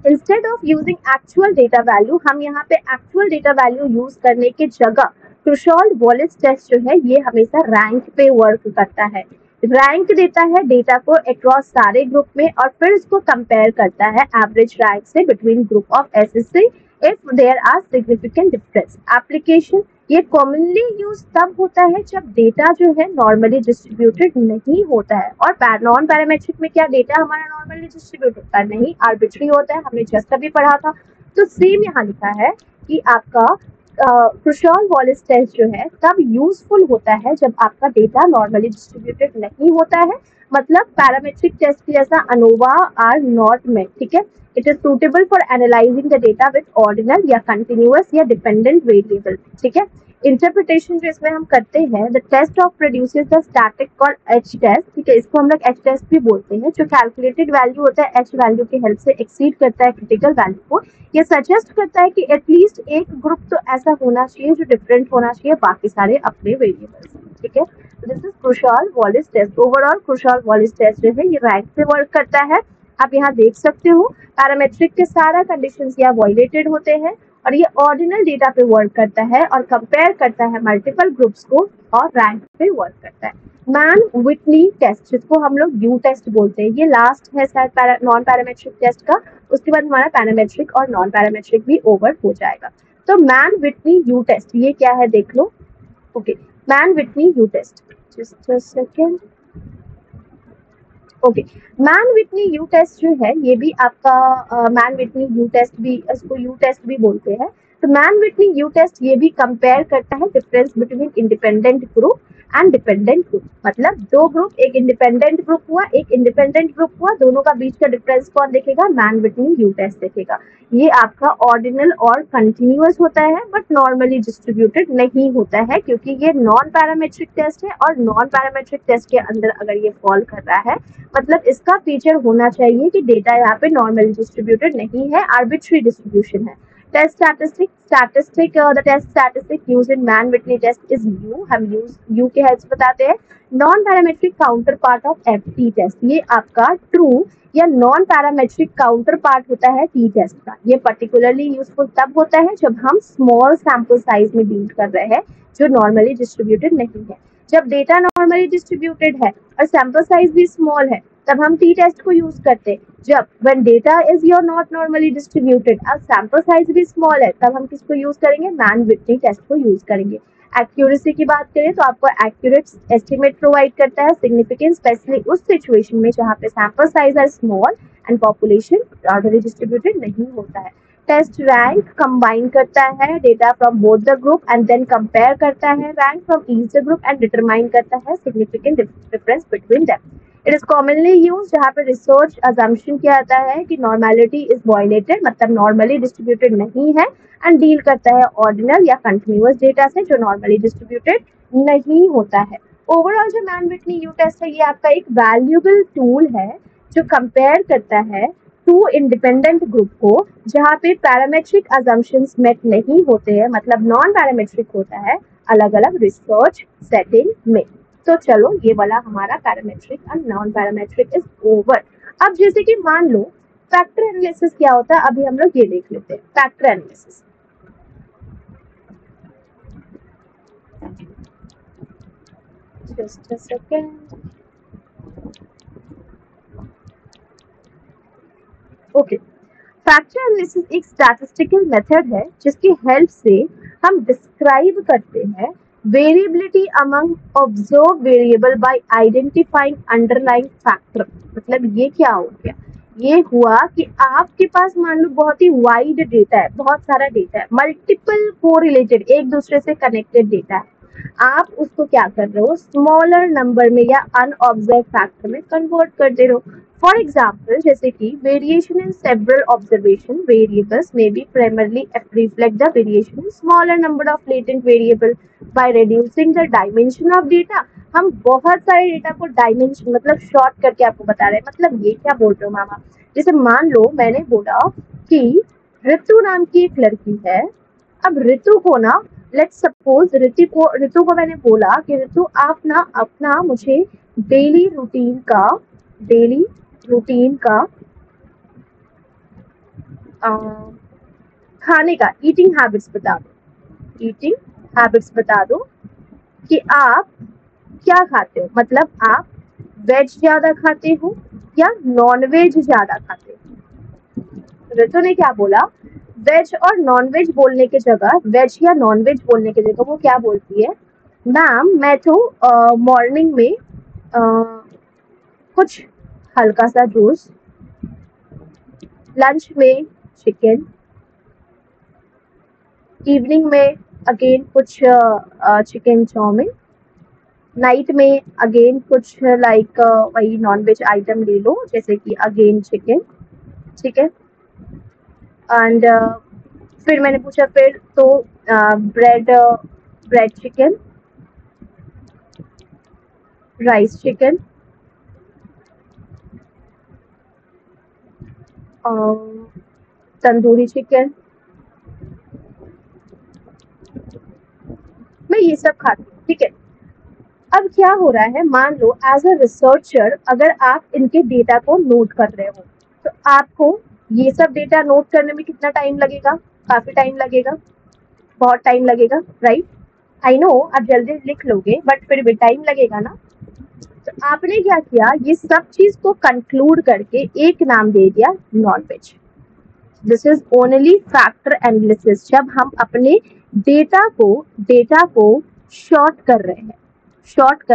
instead of using actual data value, हम यहाँ पे एक्चुअल डेटा वैल्यू यूज करने की जगह क्रुशॉल वॉलिस टेस्ट जो है ये हमेशा रैंक पे वर्क करता है। रैंक देता है डेटा को अक्रॉस सारे ग्रुप में और फिर इसको कंपेयर करता है एवरेज रैंक से between group of SSC if there are significant difference. Application, ये कॉमनली यूज तब होता है जब डेटा जो है नॉर्मली डिस्ट्रीब्यूटेड नहीं होता है। और नॉन पैरामेट्रिक में क्या डेटा हमारा नॉर्मली डिस्ट्रीब्यूट होता है? नहीं, आर्बिट्री होता है, हमने जस्ट अभी पढ़ा था। तो सेम यहाँ लिखा है कि आपका क्रुशॉल वॉलिस टेस्ट जो है तब यूजफुल होता है जब आपका डेटा नॉर्मली डिस्ट्रीब्यूटेड नहीं होता है, मतलब पैरामेट्रिक टेस्ट जैसा अनोवा आर नॉट मेट। ठीक है, it is suitable for analysing the data with ordinal या कंटिन्यूअस या डिपेंडेंट वेरिएबल। ठीक है, इंटरप्रिटेशन जो इसमें हम करते हैं, the test of produces the static called H test. ठीक है, इसको हम लोग एच टेस्ट भी बोलते हैं, जो कैलकुलेटेड वैल्यू होता है एच वैल्यू की हेल्प से एक्सीड करता है क्रिटिकल वैल्यू को। ये सजेस्ट करता है कि एटलीस्ट एक ग्रुप तो ऐसा होना चाहिए जो डिफरेंट होना चाहिए बाकी सारे अपने वेरिएबल्स। ठीक है, this is Kruskal Wallis test. Overall Kruskal Wallis test जो है ये रैंक पे वर्क करता है। आप यहाँ देख सकते हो पैरामेट्रिक के सारा कंडीशंस यहाँ वॉयलेटेड होते हैं और ये ऑर्डिनल डेटा पे वर्क करता है और कंपेयर करता है मल्टीपल ग्रुप्स को और रैंक पे वर्क करता है। मैन विटनी टेस्ट, जिसको हम लोग यू टेस्ट बोलते हैं, ये लास्ट है शायद नॉन पैरामेट्रिक टेस्ट का, उसके बाद हमारा पैरामेट्रिक और नॉन पैरामेट्रिक भी ओवर हो जाएगा। तो मैन विटनी यू टेस्ट ये क्या है देख लो। Okay, Mann Whitney U test, just a second. Okay, Mann Whitney U test जो है ये भी आपका मैन विटनी यू टेस्ट भी, इसको यू टेस्ट भी बोलते हैं। तो मैन विटनी यू टेस्ट ये भी कंपेयर करता है difference between independent group and dependent group. मतलब दो ग्रुप, एक इंडिपेंडेंट ग्रुप हुआ, एक इंडिपेंडेंट ग्रुप हुआ, दोनों का बीच का डिफरेंस कौन देखेगा? मैन विटनी यू टेस्ट देखेगा। ये आपका ऑर्डिनल और कंटिन्यूअस होता है बट नॉर्मली डिस्ट्रीब्यूटेड नहीं होता है, क्योंकि ये नॉन पैरामेट्रिक टेस्ट है और नॉन पैरामेट्रिक टेस्ट के अंदर अगर ये फॉल कर रहा है मतलब इसका फीचर होना चाहिए कि डेटा यहाँ पे नॉर्मली डिस्ट्रीब्यूटेड नहीं है, आर्बिट्री डिस्ट्रीब्यूशन है। Test statistic the test statistic use in Mann Whitney test is U, हम यू के हेल्प बताते हैं। Non parametric counterpart of FT test, ये आपका ट्रू या नॉन पैरामेट्रिक काउंटर पार्ट होता है टी टेस्ट का। ये पर्टिकुलरली यूजफुल तब होता है जब हम स्मॉल सैंपल साइज में डील कर रहे हैं जो नॉर्मली डिस्ट्रीब्यूटेड नहीं है। जब डेटा नॉर्मली डिस्ट्रीब्यूटेड है और सैंपल साइज भी स्मॉल है तब हम टी टेस्ट को यूज करते हैं। जब when data is your not normally distributed और सैंपल साइज भी स्मॉल है तब हम किसको यूज करेंगे? मैन विटनी टेस्ट को यूज करेंगे। एक्यूरेसी की बात करें तो आपको एक्यूरेट एस्टिमेट प्रोवाइड करता है सिग्निफिकेंस, स्पेशली उस सिचुएशन में जहाँ पे sample size are small and population normally distributed नहीं होता है। टेस्ट रैंक कंबाइन करता है data from both the group and then compare करता है rank from each the group and determine करता है significant difference between them. It is commonly use जहाँ पे रिसर्च अजम्पशन किया जाता है कि नॉर्मेलिटी इज वायलेटेड, मतलब नॉर्मली डिस्ट्रीब्यूटेड नहीं है, एंड डील करता है ऑर्डिनल या कंटिन्यूअस डेटा से जो नॉर्मली डिस्ट्रीब्यूटेड नहीं होता है। ओवरऑल जो मैन विटनी यू टेस्ट है ये आपका एक वैल्यूएबल टूल है जो कंपेयर करता है टू इंडिपेंडेंट ग्रुप को जहाँ पे पैरामेट्रिक अजम्पशंस मेट नहीं होते हैं, मतलब नॉन पैरामेट्रिक होता है अलग अलग रिसर्च सेटिंग में। तो चलो ये वाला हमारा parametric and non parametric is over. अब जैसे कि मान लो फैक्टर एनालिसिस क्या होता है, अभी हम लोग ये देख लेते हैं factor analysis. Just a second. Okay, factor analysis एक स्टैटिस्टिकल मेथड है जिसकी हेल्प से हम डिस्क्राइब करते हैं variability among observe variable bye identifying underlying factor. मतलब ये क्या हो गया? ये हुआ कि आपके पास मान लो बहुत ही वाइड डेटा है, बहुत सारा डेटा है, मल्टीपल कोरिलेटेड एक दूसरे से कनेक्टेड डेटा है, आप उसको क्या कर रहे हो? स्मॉलर नंबर में या अनऑब्जर्व फैक्टर में कन्वर्ट कर दे रहे हो। फॉर एग्जाम्पल जैसे कि variation in several observation variables में be primarily reflect the variation in smaller number of latent variable by reducing the dimension of data. हम बहुत सारे डेटा को डायमेंशन मतलब शॉर्ट करके आपको बता रहे हैं। मतलब ये क्या बोल रहे हो मामा? जैसे मान लो मैंने बोला कि ऋतु नाम की एक लड़की है, अब ऋतु को ना लेट्स सपोज ऋतु को मैंने बोला कि ऋतु आप ना अपना मुझे डेली रूटीन का खाने का ईटिंग हैबिट्स बता दो कि आप क्या खाते हो, मतलब आप वेज ज्यादा खाते हो या नॉन वेज ज्यादा खाते हो। ऋतु ने क्या बोला? वेज और नॉन वेज बोलने की जगह, वेज या नॉन वेज बोलने की जगह वो क्या बोलती है? मैम मैं तो मॉर्निंग में कुछ हल्का सा जूस, लंच में चिकन, इवनिंग में अगेन कुछ चिकन चाउमीन, नाइट में अगेन कुछ लाइक वही नॉन वेज आइटम ले लो जैसे कि अगेन चिकन, ठीक है। एंड फिर मैंने पूछा फिर तो bread chicken, rice chicken, tandoori chicken, मैं ये सब खाती हूँ, ठीक है। अब क्या हो रहा है, मान लो एज अ रिसर्चर अगर आप इनके डेटा को नोट कर रहे हो तो आपको ये सब डेटा नोट करने में कितना टाइम लगेगा? काफी टाइम लगेगा, बहुत टाइम लगेगा, राइट? आई नो आप जल्दी लिख लोगे बट फिर भी टाइम लगेगा ना। तो आपने क्या किया, ये सब चीज को कंक्लूड करके एक नाम दे दिया non veg. This is only factor analysis. जब हम अपने डेटा को शॉर्ट कर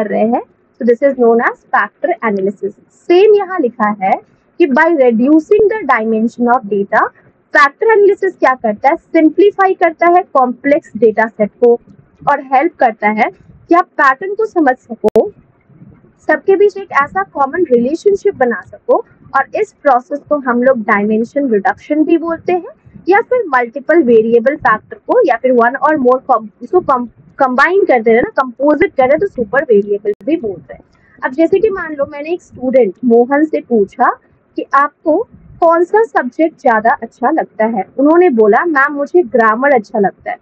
रहे हैं, so this is known as factor analysis. Same यहाँ लिखा है कि by reducing the dimension of data, factor analysis क्या करता है, सिंप्लीफाई करता है कॉम्प्लेक्स डेटा सेट को और हेल्प करता है कि आप पैटर्न को समझ सको, सबके बीच एक ऐसा कॉमन रिलेशनशिप बना सको, और इस प्रोसेस को हम लोग डायमेंशन रिडक्शन भी बोलते हैं, या फिर मल्टीपल वेरिएबल फैक्टर को, या फिर वन और मोर इसको कंबाइन कर दे रहे हैं ना, कंपोजिट कर रहे हैं तो सुपर वेरिएबल भी बोलते हैं। अब जैसे कि मान लो मैंने एक स्टूडेंट मोहन से पूछा कि आपको कौन सा सब्जेक्ट ज्यादा अच्छा लगता है, उन्होंने बोला मैम मुझे ग्रामर अच्छा लगता है,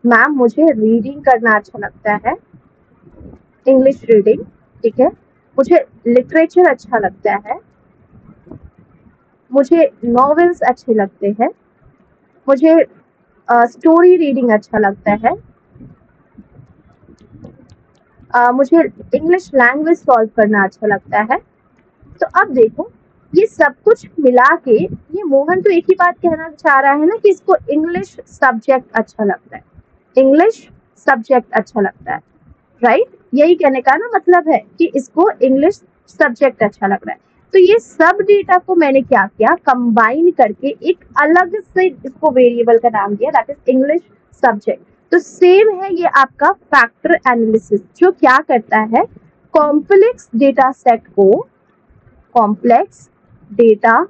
मैम मुझे रीडिंग करना अच्छा लगता है, इंग्लिश रीडिंग, ठीक है, मुझे लिटरेचर अच्छा लगता है, मुझे नॉवेल्स अच्छे लगते हैं, मुझे स्टोरी रीडिंग अच्छा लगता है, मुझे इंग्लिश लैंग्वेज सॉल्व करना अच्छा लगता है। तो अब देखो ये सब कुछ मिला के ये मोहन तो एक ही बात कहना चाह रहा है ना कि इसको इंग्लिश सब्जेक्ट अच्छा लगता है, इंग्लिश सब्जेक्ट अच्छा लगता है, राइट? यही कहने का ना मतलब है कि इसको इंग्लिश सब्जेक्ट अच्छा लग रहा है। तो ये सब डेटा को मैंने क्या किया, कंबाइन करके एक अलग से इसको वेरिएबल का नाम दिया, दैट इज इंग्लिश सब्जेक्ट। तो सेम है ये आपका फैक्टर एनालिसिस, जो क्या करता है, कॉम्प्लेक्स डेटा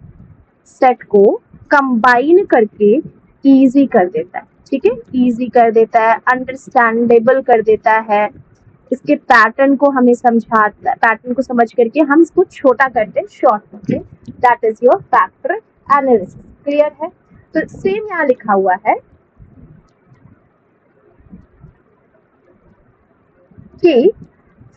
सेट को कंबाइन करके इजी कर देता है, ठीक है, इजी कर देता है, अंडरस्टैंडेबल कर देता है, इसके पैटर्न को हमें समझाता है, पैटर्न को समझ करके हम इसको छोटा करते हैं, शॉर्ट करते हैं, that is your factor analysis. Clear है? तो सेम यहाँ लिखा हुआ है कि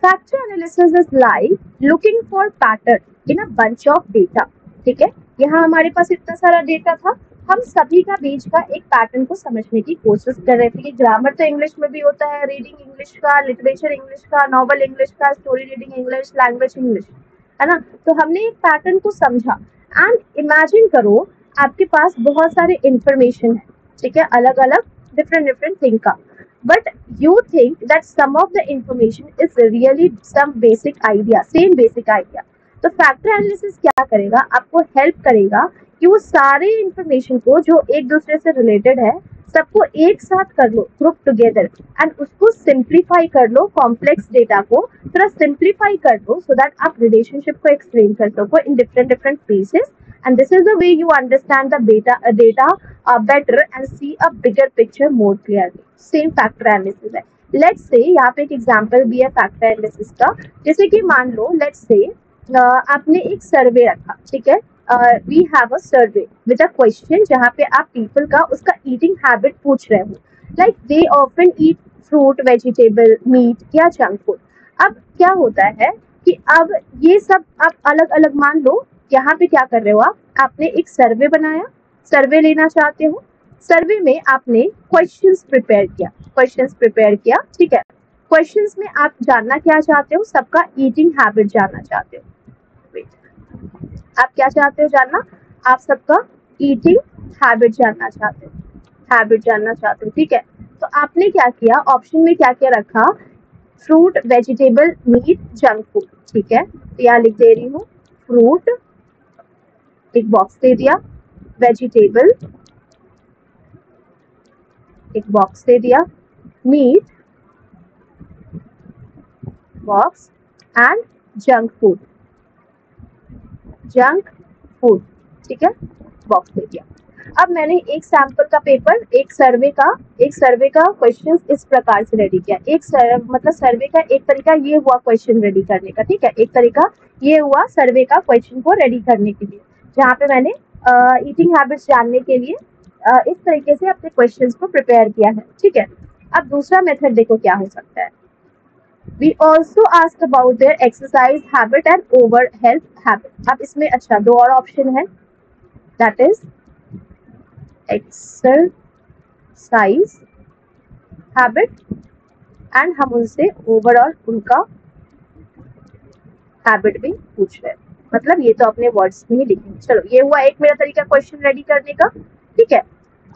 factor analysis is like looking for pattern in a bunch of data. ठीक है, यहाँ हमारे पास इतना सारा डेटा था, हम सभी का बीच का एक पैटर्न को समझने की कोशिश कर रहे थे कि ग्रामर तो इंग्लिश में भी होता है, रीडिंग इंग्लिश का, लिटरेचर इंग्लिश का, नॉवल इंग्लिश का, story reading English, language English, है ना। तो हमने एक पैटर्न को समझा एंड इमेजिन करो आपके पास बहुत सारे इंफॉर्मेशन है, ठीक है, अलग अलग डिफरेंट थिंग का, but you think that some of the information is really some basic idea, same basic idea। तो फैक्टर एनालिसिस क्या करेगा, आपको हेल्प करेगा कि वो सारे इंफॉर्मेशन को जो एक दूसरे से रिलेटेड है सबको एक साथ कर लो, ग्रुप टुगेदर, एंड उसको सिंप्लीफाई कर लो, कॉम्प्लेक्स डेटा को थोड़ा सिंप्लीफाई कर दो, सो दैट आप रिलेशनशिप को एक्सप्लेन कर सको in different pieces, and this is the way you understand the data better and see a bigger picture more clearly। same factor analysis है। let's say यहाँ पे एक एग्जांपल भी है फैक्टर एनालिसिस का, जैसे कि मान लो let's say आपने एक सर्वे रखा, ठीक है, we have a survey with a question जहाँ पे आप पीपल का उसका ईटिंग हैबिट पूछ रहे हो, like they often eat fruit, vegetable, meat या जंक फूड। अब क्या होता है कि अब ये सब आप अलग अलग मान लो, यहाँ पे क्या कर रहे हो आपने एक सर्वे बनाया, सर्वे लेना चाहते हो, सर्वे में आपने क्वेश्चंस प्रिपेयर किया, ठीक है, क्वेश्चंस में आप जानना क्या चाहते हो, सबका ईटिंग हैबिट जानना चाहते हो, आप क्या चाहते हो जानना, आप सबका ईटिंग हैबिट जानना चाहते हो, ठीक है। तो आपने क्या किया, ऑप्शन में क्या क्या रखा, fruit, vegetable, meat, junk food, ठीक है, तो यहाँ लिख दे रही हूँ, फ्रूट एक बॉक्स दे दिया, वेजिटेबल एक बॉक्स दे दिया, meat box and junk food, ठीक है, बॉक्स दे दिया। अब मैंने एक सैंपल का पेपर, एक सर्वे का क्वेश्चन इस प्रकार से रेडी किया, मतलब सर्वे का एक तरीका ये हुआ क्वेश्चन रेडी करने का, ठीक है, एक तरीका ये हुआ सर्वे का क्वेश्चन को रेडी करने के लिए, जहाँ पे मैंने ईटिंग हैबिट्स जानने के लिए इस तरीके से अपने क्वेश्चंस को प्रिपेयर किया है, ठीक है। अब दूसरा मेथड देखो क्या हो सकता है, We also ask about their exercise habit and overall health habit। अब इसमें अच्छा दो और ऑप्शन है, that is exercise habit and हम उनसे ओवरऑल उनका हैबिट भी पूछ रहे हैं, मतलब ये तो अपने वर्ड्स में ही लिखेंगे। चलो ये हुआ एक मेरा तरीका क्वेश्चन रेडी करने का, ठीक है।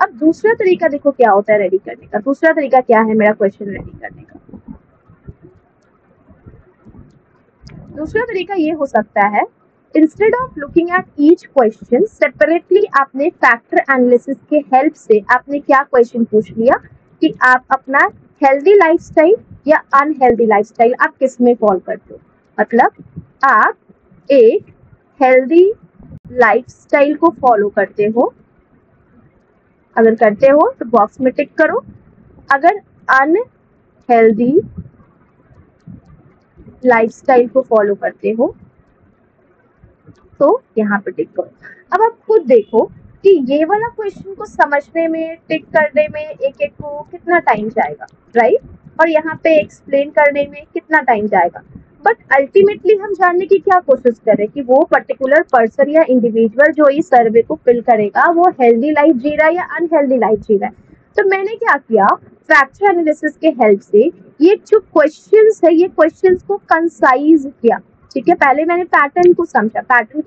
अब दूसरा तरीका देखो क्या होता है रेडी करने का। दूसरा तरीका क्या है मेरा क्वेश्चन रेडी करने का? दूसरा तरीका ये हो सकता है, instead of looking at each question separately, आपने फैक्टर एनालिसिस के हेल्प से आपने क्या क्वेश्चन पूछ लिया कि आप अपना हेल्दी लाइफस्टाइल या अनहेल्दी लाइफस्टाइल आप किस में फॉलो करते हो। मतलब आप एक हेल्दी लाइफस्टाइल को फॉलो करते हो, अगर करते हो तो बॉक्स में टिक करो, अगर अनहेल्दी लाइफस्टाइल को फॉलो करते हो तो यहाँ पे टिक करो। अब आप खुद देखो कि ये वाला क्वेश्चन को समझने में, टिक करने में एक एक को कितना टाइम जाएगा, राइट? और यहाँ पे एक्सप्लेन करने में कितना टाइम जाएगा। बट अल्टीमेटली हम जानने की क्या कोशिश करें कि वो पर्टिकुलर पर्सन या इंडिविजुअल जो इस सर्वे को फिल करेगा वो हेल्दी लाइफ जी रहा है या अनहेल्दी लाइफ जी रहा है। तो मैंने क्या किया, फैक्टर एनालिसिस के हेल्प से ये जो क्वेश्चंस है ये क्वेश्चंस को कंसाइज किया। ठीक है, पहले मैंने पैटर्न को समझा, पैटर्न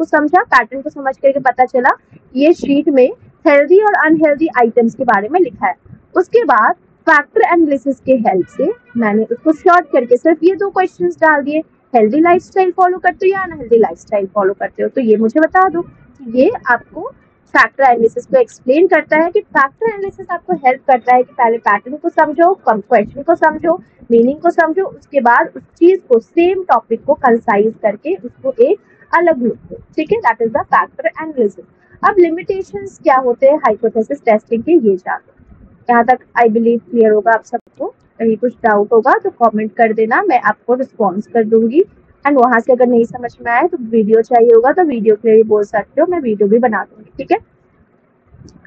को समझ करके पता चला ये शीट में हेल्दी और अनहेल्दी आइटम्स के बारे में लिखा है। उसके बाद फैक्टर एनालिसिस के हेल्प से मैंने उसको शॉर्ट करके सिर्फ ये दो क्वेश्चंस डाल दिए, हेल्दी लाइफस्टाइल फॉलो करते हो या अनहेल्दी लाइफस्टाइल फॉलो करते हो, तो ये मुझे बता दो। ये आपको फैक्टर एनालिसिस को एक्सप्लेन करता है कि फैक्टर एनालिसिस आपको हेल्प करता है कि पहले पैटर्न को समझो, क्वेश्चन को समझो, मीनिंग को समझो, उसके बाद उस चीज को, सेम टॉपिक को कंसाइज करके उसको एक अलग लिख दो। ठीक है, that is the factor analysis. अब लिमिटेशंस क्या होते हैं हाइपोथेसिस टेस्टिंग के, ये जान लो। यहाँ तक आई बिलीव क्लियर होगा आप सबको। कहीं कुछ डाउट होगा तो कमेंट कर देना, मैं आपको रिस्पॉन्स कर दूंगी। एंड वहां से अगर नहीं समझ में आए तो वीडियो चाहिए होगा तो वीडियो के लिए बोल सकते हो, मैं वीडियो भी बना दूंगी। ठीक है,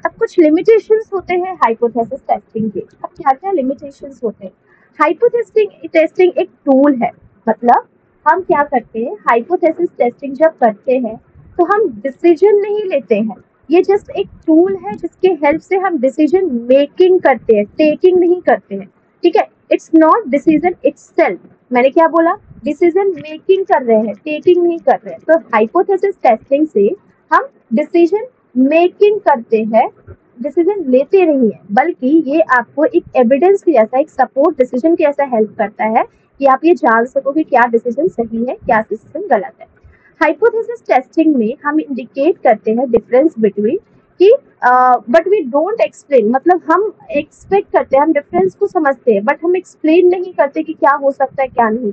अब कुछ लिमिटेशंस होते हैं हाइपोथेसिस टेस्टिंग के। अब क्या क्या लिमिटेशंस होते हैं? हाइपोथेसिस टेस्टिंग एक टूल है, मतलब हम क्या करते हैं, हाइपोथेसिस टेस्टिंग जब करते हैं तो हम डिसीजन नहीं लेते हैं, ये जस्ट एक टूल है जिसके हेल्प से हम डिसीजन मेकिंग करते हैं, टेकिंग नहीं करते हैं। ठीक है, इट्स नॉट डिसीजन इटसेल्फ। मैंने क्या बोला, डिसीजन मेकिंग कर रहे हैं, टेकिंग नहीं कर रहे हैं। तो हाइपोथेसिस टेस्टिंग से हम डिसीजन मेकिंग करते हैं, डिसीजन लेते नहीं है, बल्कि ये आपको एक एविडेंस के जैसा, एक सपोर्ट डिसीजन के जैसा हेल्प करता है कि आप ये जान सको कि क्या डिसीजन सही है, क्या डिसीजन गलत है। हाइपोथेसिस टेस्टिंग में हम इंडिकेट करते हैं डिफरेंस बिटवीन कि बट वी डोंट एक्सप्लेन, मतलब हम एक्सपेक्ट करते हैं, हम डिफरेंस को समझते हैं बट हम एक्सप्लेन नहीं करते कि क्या हो सकता है क्या नहीं।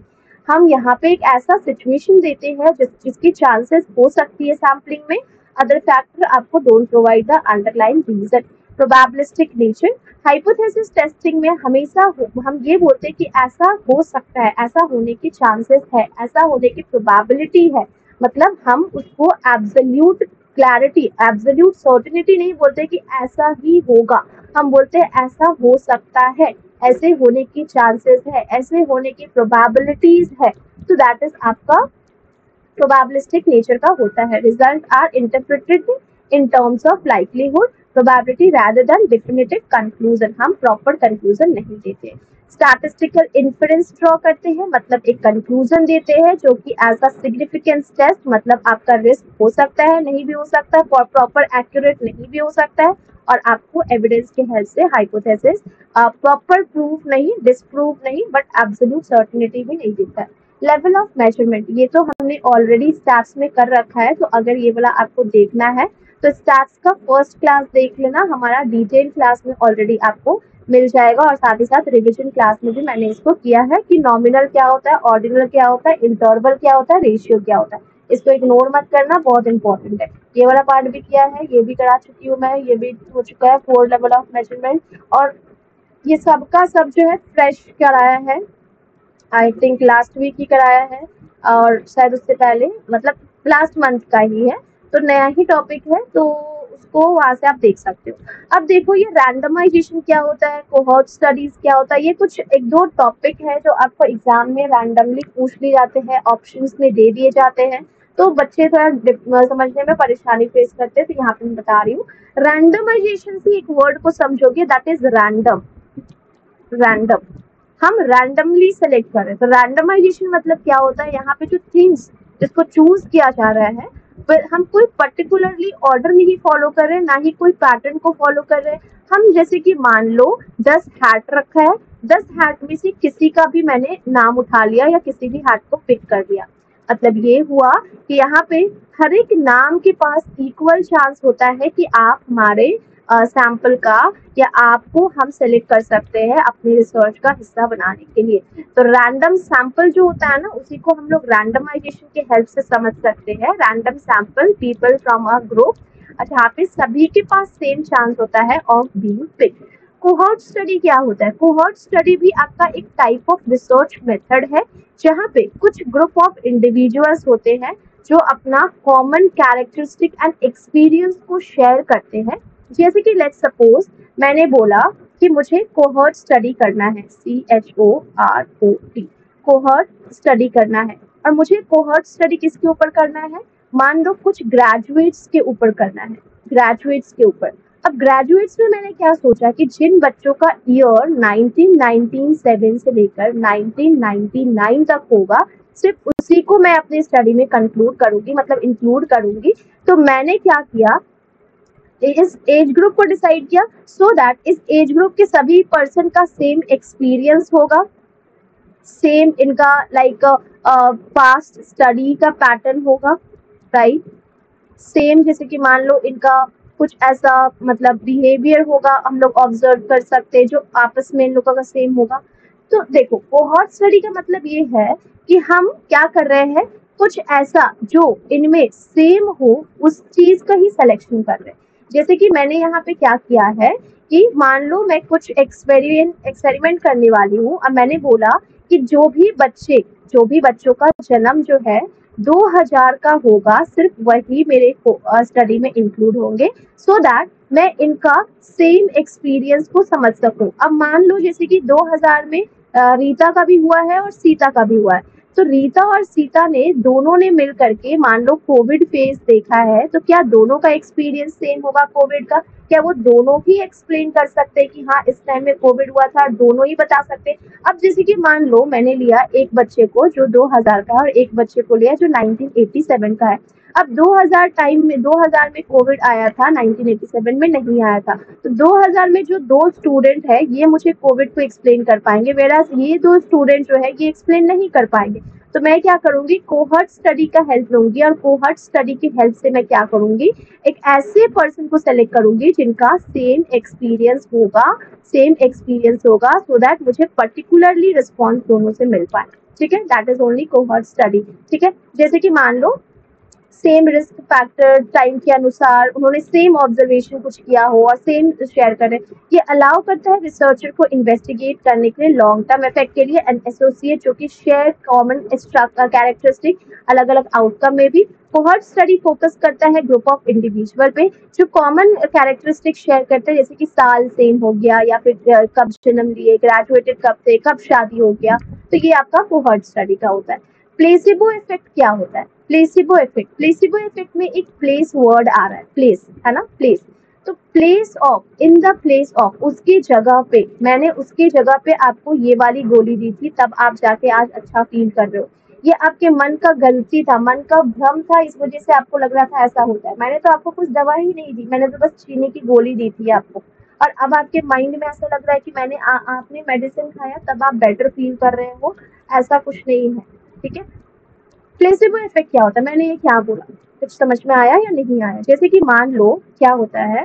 हम यहाँ पे एक ऐसा सिचुएशन देते हैं जिसकी चांसेस हो सकती है सैम्पलिंग में, अदर फैक्टर आपको don't provide the underline reason. Probabilistic nature hypothesis testing में हमेशा हम ये बोलते हैं कि ऐसा हो सकता है, ऐसा होने की चांसेस है, ऐसा होने की प्रोबेबिलिटी है, मतलब हम उसको एब्सोल्यूट क्लैरिटी, एब्सोल्यूट सर्टेनिटी नहीं बोलते कि ऐसा ही होगा, हम बोलते हैं ऐसा हो सकता है, ऐसे होने की चांसेस है, ऐसे होने की प्रोबेबिलिटीज है। तो दैट इज आपका प्रोबेबिलिस्टिक नेचर का होता है। Result are interpreted in terms of likelihood, probability rather than definitive conclusion, हम प्रॉपर कंक्लूजन नहीं देते। स्टैटिस्टिकल इन्फरेंस ड्रॉ करते हैं, मतलब एक कंक्लूजन देते हैं जो कि एज अ सिग्निफिकेंस टेस्ट, मतलब आपका रिस्क हो सकता है, नहीं भी हो सकता है, प्रॉपर एक्यूरेट नहीं भी हो सकता है, और आपको एविडेंस के हेल्प से हाइपोथेसिस प्रॉपर प्रूफ नहीं, डिसप्रूव नहीं, बट एब्सोल्यूट सर्टेनिटी भी नहीं देता है। लेवल ऑफ मेजरमेंट, ये तो हमने ऑलरेडी स्टैट्स में कर रखा है, तो अगर ये वाला आपको देखना है तो स्टैट्स का फर्स्ट क्लास देख लेना, हमारा डिटेल क्लास में ऑलरेडी आपको मिल जाएगा, और साथ ही साथ रिवीजन क्लास में भी मैंने इसको किया है कि नॉमिनल क्या होता है, ऑर्डिनल क्या होता है, इंटरवल क्या होता है, रेशियो क्या होता है। इसको इग्नोर मत करना, बहुत इंपॉर्टेंट है। ये वाला पार्ट भी किया है, ये भी करा चुकी हूँ मैं, ये भी हो चुका है 4 लेवल ऑफ मेजरमेंट, और ये सबका सब जो है फ्रेश कराया है, आई थिंक लास्ट वीक ही कराया है, और शायद उससे पहले, मतलब लास्ट मंथ का ही है, तो नया ही टॉपिक है, तो उसको वहां से आप देख सकते हो। अब देखो ये रैंडमाइजेशन क्या होता है, कोहॉर्ट स्टडीज क्या होता है, ये कुछ एक दो टॉपिक है जो आपको एग्जाम में रैंडमली पूछ लिए जाते हैं, ऑप्शंस में दे दिए जाते हैं, तो बच्चे थोड़ा समझने में परेशानी फेस करते हैं, तो यहाँ पे मैं बता रही हूँ। रैंडमाइजेशन से एक वर्ड को समझोगे, दैट इज रैंडम। रैंडम, हम रैंडमली सेलेक्ट कर रहे हैं, तो रैंडमाइजेशन मतलब क्या होता है, यहाँ पे जो थिंग्स जिसको चूज किया जा रहा है हम कोई पर्टिकुलरली ऑर्डर नहीं फॉलो कर रहे, ना ही कोई पैटर्न को फॉलो कर रहे हैं। हम जैसे कि मान लो 10 हैट रखा है, 10 हैट में से किसी का भी मैंने नाम उठा लिया या किसी भी हैट को पिक कर लिया। मतलब ये हुआ कि यहाँ पे हर एक नाम के पास इक्वल चांस होता है कि आप हमारे सैंपल का या आपको हम सेलेक्ट कर सकते हैं अपनी रिसर्च का हिस्सा बनाने के लिए। तो रैंडम सैंपल जो होता है ना, उसी को हम लोग रैंडमाइजेशन के हेल्प से समझ सकते हैं। Random sample people from a group, जहाँ पे सभी के पास सेम चांस होता है of being picked. Cohort study क्या होता है? कोहॉर्ट स्टडी भी आपका एक टाइप ऑफ रिसर्च मेथड है, जहाँ पे कुछ ग्रुप ऑफ इंडिविजुअल्स होते हैं जो अपना कॉमन कैरेक्टरिस्टिक एंड एक्सपीरियंस को शेयर करते हैं। जैसे कि लेट्स सपोज मैंने बोला कि मुझे कोहॉर्ट स्टडी करना है, CHOROT, कोहॉर्ट स्टडी करना है, और मुझे कोहॉर्ट स्टडी किसके ऊपर करना है? मान लो कुछ ग्रेजुएट्स के ऊपर करना है, ग्रेजुएट्स के ऊपर। अब ग्रेजुएट्स में मैंने क्या सोचा कि जिन बच्चों का ईयर 1997 से लेकर 1999 तक होगा, सिर्फ उसी को मैं अपनी स्टडी में कंक्लूड करूंगी, मतलब इंक्लूड करूंगी। तो मैंने क्या किया, इस एज ग्रुप को डिसाइड किया सो दैट इस एज ग्रुप के सभी पर्सन का सेम एक्सपीरियंस होगा, सेम इनका लाइक पास्ट स्टडी का पैटर्न होगा, राइट। सेम जैसे कि मान लो इनका कुछ ऐसा मतलब बिहेवियर होगा, हम लोग ऑब्जर्व कर सकते हैं, जो आपस में इन लोगों का सेम होगा। तो देखो, कोहॉर्ट स्टडी का मतलब ये है कि हम क्या कर रहे हैं, कुछ ऐसा जो इनमें सेम हो उस चीज का ही सिलेक्शन कर रहे हैं। जैसे कि मैंने यहाँ पे क्या किया है कि मान लो मैं कुछ एक्सपेरिमेंट करने वाली हूँ। अब मैंने बोला कि जो भी बच्चों का जन्म जो है 2000 का होगा, सिर्फ वही मेरे स्टडी में इंक्लूड होंगे, सो दैट मैं इनका सेम एक्सपीरियंस को समझ सकूं। अब मान लो जैसे कि 2000 में रीता का भी हुआ है और सीता का भी हुआ है, तो रीता और सीता ने दोनों ने मिल करके मान लो कोविड फेज देखा है, तो क्या दोनों का एक्सपीरियंस सेम होगा कोविड का? क्या वो दोनों ही एक्सप्लेन कर सकते हैं कि हाँ इस टाइम में कोविड हुआ था, दोनों ही बता सकते हैं? अब जैसे कि मान लो मैंने लिया एक बच्चे को जो 2000 का और एक बच्चे को लिया जो 1987 का है। अब 2000 में कोविड आया था, 1987 में नहीं आया था। तो 2000 में जो दो स्टूडेंट है ये मुझे कोविड को एक्सप्लेन कर पाएंगे, वेराज ये दो स्टूडेंट जो है ये एक्सप्लेन नहीं कर पाएंगे। तो मैं क्या करूंगी, कोहॉर्ट स्टडी का हेल्प लूंगी, और कोहॉर्ट स्टडी की हेल्प से मैं क्या करूंगी, एक ऐसे पर्सन को सेलेक्ट करूंगी जिनका सेम एक्सपीरियंस होगा, सो दैट मुझे पर्टिकुलरली रिस्पॉन्स दोनों से मिल पाए। ठीक है, that is only cohort study. ठीक है, जैसे कि मान लो सेम रिस्क फैक्टर टाइम के अनुसार उन्होंने सेम ऑब्जर्वेशन कुछ किया हो और सेम शेयर करें, ये अलाउ करता है रिसर्चर को इन्वेस्टिगेट करने के लिए लॉन्ग टर्म इफेक्ट के लिए एंड एसोसिएट जो कि शेयर कॉमन कैरेक्टरिस्टिक अलग अलग आउटकम में भी। कोहॉर्ट स्टडी फोकस करता है ग्रुप ऑफ इंडिविजुअल पे जो कॉमन कैरेक्टरिस्टिक शेयर करते हैं, जैसे कि साल सेम हो गया या फिर कब जन्म लिए, ग्रेजुएटेड कब थे, कब शादी हो गया। तो ये आपका कोहॉर्ट स्टडी का होता है। प्लेसिबो इफेक्ट क्या होता है? प्लेसिबो इफेक्ट में एक प्लेस वर्ड आ रहा है, प्लेस है ना, प्लेस। तो place of, in the place of, उसकी जगह पे, मैंने उसकी जगह पे आपको ये वाली गोली दी थी, तब आप जाके आज अच्छा फील कर रहे हो। ये आपके मन का गलती था, मन का भ्रम था, इस वजह से आपको लग रहा था ऐसा होता है। मैंने तो आपको कुछ दवा ही नहीं दी, मैंने तो बस चीनी की गोली दी थी आपको, और अब आपके माइंड में ऐसा लग रहा है कि आपने मेडिसिन खाया तब आप बेटर फील कर रहे हो। ऐसा कुछ नहीं है। ठीक है, प्लेसिबो इफेक्ट क्या होता है, मैंने ये क्या बोला, कुछ समझ में आया या नहीं आया? जैसे कि मान लो क्या होता है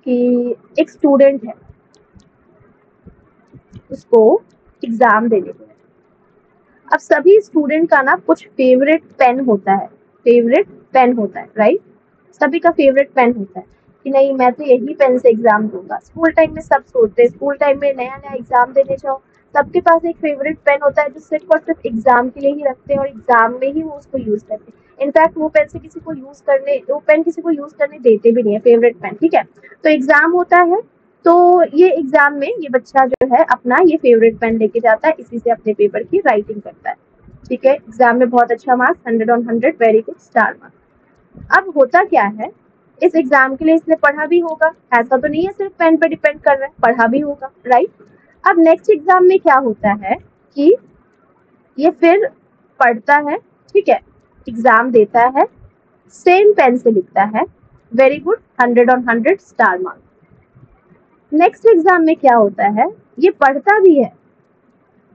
कि एक स्टूडेंट है, उसको एग्जाम देने को है। अब सभी स्टूडेंट का ना कुछ फेवरेट पेन होता है, राइट। सभी का फेवरेट पेन होता है कि नहीं मैं तो यही पेन से एग्जाम दूंगा। स्कूल टाइम में सब सोचते हैं, स्कूल टाइम में नया नया एग्जाम देने जाओ, सबके पास एक फेवरेट पेन होता है जो सिर्फ और सिर्फ एग्जाम के लिए ही रखते हैं और एग्जाम में ही वो उसको यूज करते हैं। इनफैक्ट वो पेन किसी को यूज करने देते भी नहीं है, फेवरेट पेन। ठीक है, तो एग्जाम होता है, तो ये एग्जाम में ये बच्चा जो है अपना ये फेवरेट पेन लेके जाता है, इसी से अपने पेपर की राइटिंग करता है। ठीक है, एग्जाम में बहुत अच्छा marks, 100 on 100, very good, star marks. अब होता क्या है, इस एग्जाम के लिए इसने पढ़ा भी होगा, ऐसा तो नहीं है सिर्फ पेन पे डिपेंड कर रहा है, पढ़ा भी होगा, राइट। अब नेक्स्ट एग्जाम में क्या होता है कि ये फिर पढ़ता है, ठीक है, एग्जाम देता है, सेम पेन से लिखता है, very good, 100 on 100 star mark. Next exam में क्या होता है, ये पढ़ता भी है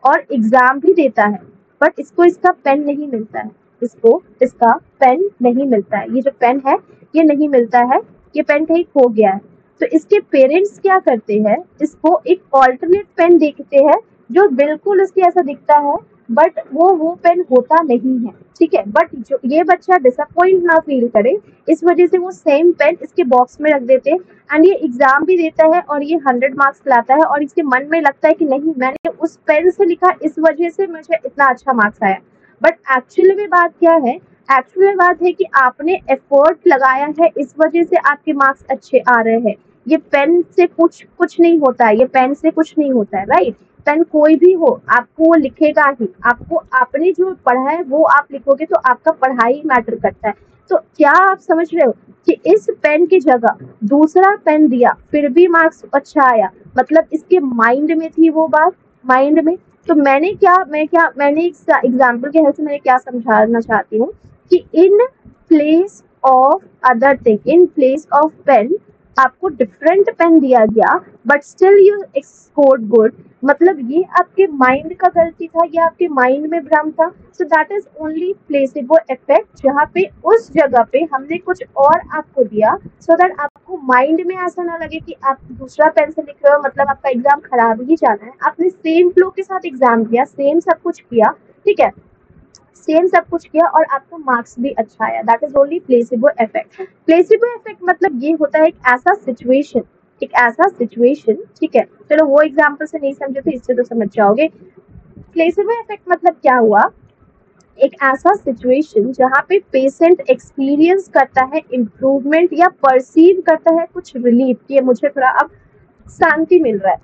और एग्जाम भी देता है, बट इसको इसका पेन नहीं मिलता है, इसको इसका पेन नहीं मिलता है, ये जो पेन है ये नहीं मिलता है, ये पेन कहीं खो गया है। तो इसके पेरेंट्स क्या करते हैं, इसको एक ऑल्टरनेट पेन देखते हैं जो बिल्कुल इसके ऐसा दिखता है, बट वो पेन होता नहीं है, ठीक है। बट जो ये बच्चा डिसअपॉइंट ना फील करे, इस वजह से वो सेम पेन इसके बॉक्स में रख देते हैं, एंड ये एग्जाम भी देता है और ये 100 मार्क्स लाता है, और इसके मन में लगता है कि नहीं, मैंने उस पेन से लिखा, इस वजह से मुझे इतना अच्छा मार्क्स आया। बट एक्चुअली में बात क्या है, एक्चुअली में बात है कि आपने एफर्ट लगाया है, इस वजह से आपके मार्क्स अच्छे आ रहे हैं। ये पेन से कुछ नहीं होता है, ये पेन से कुछ नहीं होता है, राइट। पेन कोई भी हो, आपको वो लिखेगा ही, आपको आपने जो पढ़ा है वो आप लिखोगे, तो आपका पढ़ाई मैटर करता है। तो क्या आप समझ रहे हो कि इस पेन की जगह दूसरा पेन दिया, फिर भी मार्क्स अच्छा आया, मतलब इसके माइंड में थी वो बात, माइंड में। तो मैंने एग्जाम्पल के हेल्प से मैंने क्या समझाना चाहती हूँ कि in place of other thing, in place of pen आपको डिफरेंट पेन दिया गया, but still you scored good, मतलब ये आपके माइंड का गलती था, ये आपके माइंड में भ्रम था। So that is only placebo effect, जहाँ पे उस जगह पे हमने कुछ और आपको दिया, सो दैट आपको माइंड में ऐसा ना लगे कि आप दूसरा पेन से लिख रहे हो, मतलब आपका एग्जाम खराब ही जाना है। आपने सेम फ्लो के साथ एग्जाम दिया, सेम सब कुछ किया, ठीक है, सेम सब कुछ किया और आपका मार्क्स भी अच्छा आया। That is only placebo effect. Placebo effect मतलब ये होता है एक ऐसा सिचुएशन, ठीक है। चलो वो एग्जाम्पल से नहीं समझे तो इससे तो समझ जाओगे। प्लेसिबो इफेक्ट मतलब क्या हुआ, एक ऐसा सिचुएशन जहाँ पे पेशेंट एक्सपीरियंस करता है इम्प्रूवमेंट या परसीव करता है कुछ रिलीफ, कि मुझे थोड़ा अब शांति मिल रहा है।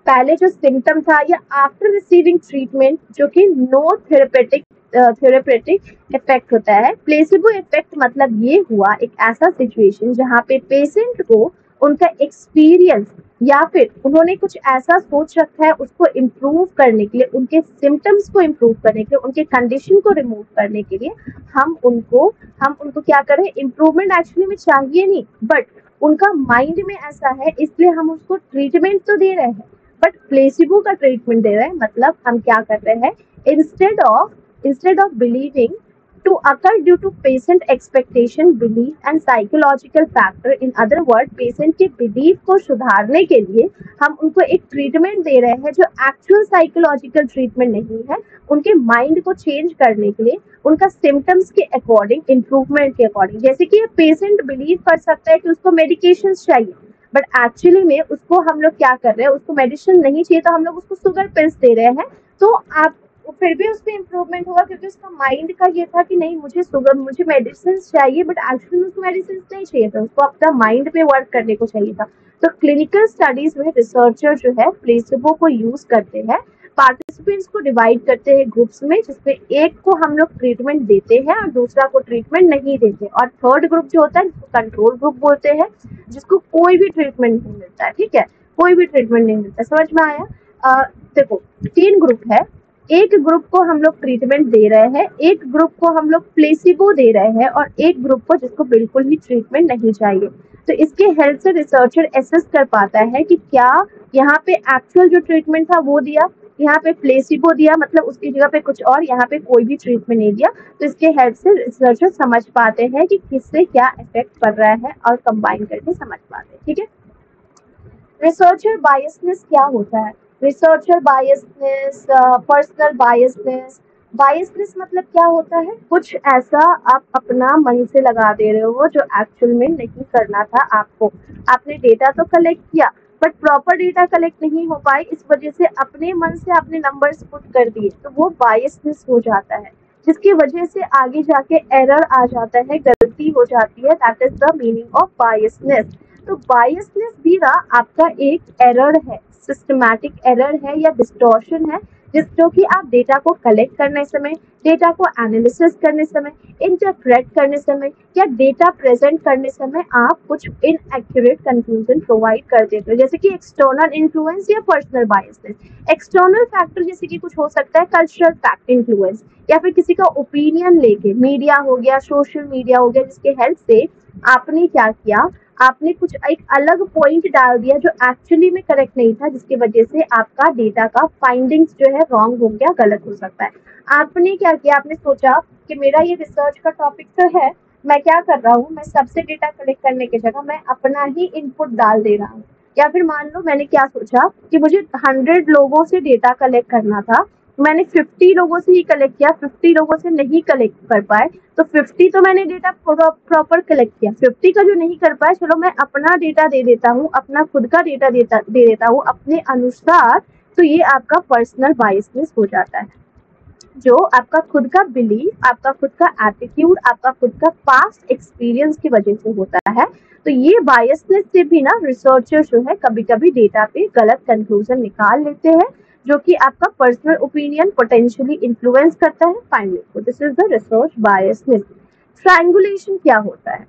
पहले जो सिम्टम था या आफ्टर रिसीविंग ट्रीटमेंट, जो कि नो थेरेपेटिक इफेक्ट होता है। प्लेसिबो इफेक्ट मतलब ये हुआ एक ऐसा सिचुएशन जहाँ पे पेशेंट को उनका एक्सपीरियंस या फिर उन्होंने कुछ ऐसा सोच रखा है उसको इम्प्रूव करने के लिए, उनके सिम्टम्स को इम्प्रूव करने के लिए, उनके कंडीशन को रिमूव करने के लिए हम उनको क्या करें, इम्प्रूवमेंट एक्चुअली में चाहिए नहीं, बट उनका माइंड में ऐसा है इसलिए हम उसको ट्रीटमेंट तो दे रहे हैं, बट प्लेसिबो का ट्रीटमेंट दे रहे हैं। मतलब हम क्या कर रहे हैं, instead of believing to occur due to patient expectation, belief and psychological factor, in other words patient के belief को सुधारने के लिए हम उनको एक ट्रीटमेंट दे रहे हैं जो एक्चुअल साइकोलॉजिकल ट्रीटमेंट नहीं है, उनके माइंड को चेंज करने के लिए, उनका सिम्टम्स के अकॉर्डिंग, इम्प्रूवमेंट के अकॉर्डिंग। जैसे कि पेशेंट बिलीव कर सकता है कि उसको मेडिकेशन चाहिए, बट एक्चुअली में उसको हम लोग क्या कर रहे हैं, उसको मेडिसिन नहीं चाहिए तो हम लोग उसको शुगर पिल्स दे रहे हैं, तो आप फिर भी उसमें इम्प्रूवमेंट होगा क्योंकि उसका माइंड का ये था कि नहीं मुझे मेडिसिन चाहिए, बट एक्चुअली में उसको मेडिसिन नहीं चाहिए था, उसको अपना माइंड पे वर्क करने को चाहिए था। तो क्लिनिकल स्टडीज में रिसर्चर जो है प्लेसिबो को यूज करते हैं, पार्टिसिपेंट्स को डिवाइड करते हैं ग्रुप्स में, जिसमें एक को हम लोग ट्रीटमेंट देते हैं और दूसरा को ट्रीटमेंट नहीं देते, और थर्ड ग्रुप जो होता है जिसको कंट्रोल ग्रुप बोलते हैं, जिसको कोई भी ट्रीटमेंट नहीं मिलता है, ठीक है, कोई भी ट्रीटमेंट नहीं मिलता। समझ में आया? देखो 3 ग्रुप है, एक ग्रुप को हम लोग ट्रीटमेंट दे रहे हैं, एक ग्रुप को हम लोग प्लेसिबो दे रहे हैं, और एक ग्रुप को जिसको बिल्कुल ही ट्रीटमेंट नहीं चाहिए। तो इसके हेल्प से रिसर्चर एसेस कर पाता है कि क्या यहाँ पे एक्चुअल जो ट्रीटमेंट था वो दिया, यहाँ पे प्लेसिबो दिया, मतलब उसकी जगह पे कुछ और, यहाँ पे कोई भी ट्रीटमेंट नहीं दिया। तो इसके हेल्प से रिसर्चर समझ पाते हैं कि किससे क्या इफेक्ट पड़ रहा है और कंबाइन करके समझ पाते हैं, ठीक है। रिसर्चर बायसनेस क्या होता है? रिसर्चर बायसनेस, पर्सनल बायसनेस मतलब क्या होता है, कुछ ऐसा आप अपना मन से लगा दे रहे हो जो एक्चुअल में नहीं करना था आपको। आपने डेटा तो कलेक्ट किया बट प्रॉपर डेटा कलेक्ट नहीं हो पाए, इस वजह से अपने मन से आपने नंबर्स पुट कर दिए, तो वो बायसनेस हो जाता है, जिसकी वजह से आगे जाके एरर आ जाता है, गलती हो जाती है। That is the meaning of biasness. तो बायसनेस भी ना आपका एक एरर है, सिस्टमैटिक एरर है या डिस्टॉर्शन है, जो कि आप डेटा को कलेक्ट करने समय, डेटा को एनालिसिस करने समय, इंटरप्रेट करने समय या डेटा प्रेजेंट करने समय आप कुछ इनएक्यूरेट कंक्लूजन प्रोवाइड कर देते हो, जैसे कि एक्सटर्नल इन्फ्लुएंस या पर्सनल बायसनेस। एक्सटर्नल फैक्टर जैसे कि कुछ हो सकता है कल्चरल फैक्ट इन्फ्लुएंस, या फिर किसी का ओपिनियन लेके, मीडिया हो गया, सोशल मीडिया हो गया, जिसके हेल्प से आपने क्या किया, आपने कुछ एक अलग पॉइंट डाल दिया जो एक्चुअली में करेक्ट नहीं था, जिसकी वजह से आपका डेटा का फाइंडिंग्स जो है रॉन्ग हो गया, गलत हो सकता है। आपने क्या किया, आपने सोचा कि मेरा ये रिसर्च का टॉपिक तो है, मैं क्या कर रहा हूँ, मैं सबसे डेटा कलेक्ट करने की जगह मैं अपना ही इनपुट डाल दे रहा हूँ। या फिर मान लो मैंने क्या सोचा कि मुझे 100 लोगों से डेटा कलेक्ट करना था, मैंने 50 लोगों से ही कलेक्ट किया, 50 लोगों से नहीं कलेक्ट कर पाए, तो 50 तो मैंने डेटा प्रॉपर कलेक्ट किया, 50 का जो नहीं कर पाए, चलो मैं अपना डेटा दे देता हूँ, अपना खुद का डेटा दे देता हूँ अपने अनुसार। तो ये आपका पर्सनल बायसनेस हो जाता है, जो आपका खुद का बिलीफ, आपका खुद का एटीट्यूड, आपका खुद का पास्ट एक्सपीरियंस की वजह से होता है। तो ये बायसनेस से भी ना रिसर्चर जो है कभी कभी डेटा पे गलत कंक्लूजन निकाल लेते हैं, जो कि आपका पर्सनल ओपिनियन पोटेंशियली इन्फ्लुएंस करता है फाइंडिंग को। This is the research biasness. Triangulation क्या होता है?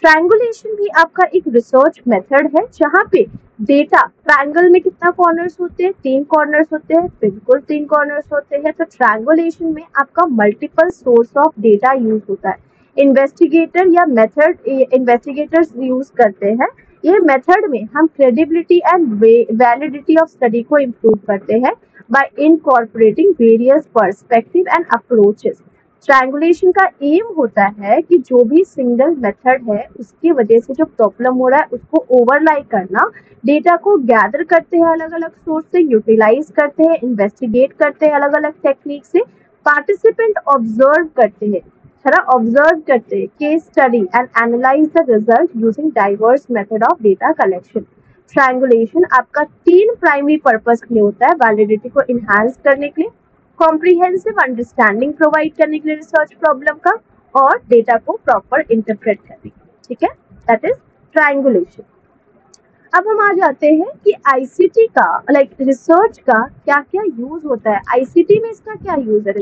ट्रायंगुलेशन भी आपका एक रिसर्च मेथड है, जहाँ पे डेटा, ट्रायंगल में कितना कॉर्नर्स होते हैं? 3 कॉर्नर्स होते हैं, बिल्कुल 3 कॉर्नर्स होते हैं। तो ट्रायंगुलेशन में आपका multiple source of data use होता है। इन्वेस्टिगेटर या मेथड इन्वेस्टिगेटर्स यूज करते हैं। ये मेथड में हम credibility and validity of study को इम्प्रूव करते हैं bye incorporating various perspective and approaches. Triangulation का एम होता है कि जो भी सिंगल मेथड है उसकी वजह से जो प्रॉब्लम हो रहा है उसको ओवरलाई करना, डेटा को गैदर करते हैं अलग अलग सोर्स से, यूटिलाइज करते हैं, इन्वेस्टिगेट करते हैं अलग अलग टेक्निक से, पार्टिसिपेंट ऑब्जर्व करते हैं, ऑब्जर्व करते हैं, case study and analyse the result using diverse method of data collection. Triangulation आपका 3 प्राइमरी पर्पस के लिए होता है: वैलिडिटी को इनहांस करने के लिए, कॉम्प्रिहेंसिव अंडरस्टैंडिंग प्रोवाइड करने के लिए रिसर्च प्रॉब्लम का, और डेटा को प्रॉपर इंटरप्रेट करने के लिए। ठीक है, दैट इज ट्रायंगुलेशन। अब हम आ जाते हैं कि आईसीटी का रिसर्च का क्या क्या यूज होता है। आईसीटी में इसका क्या यूज है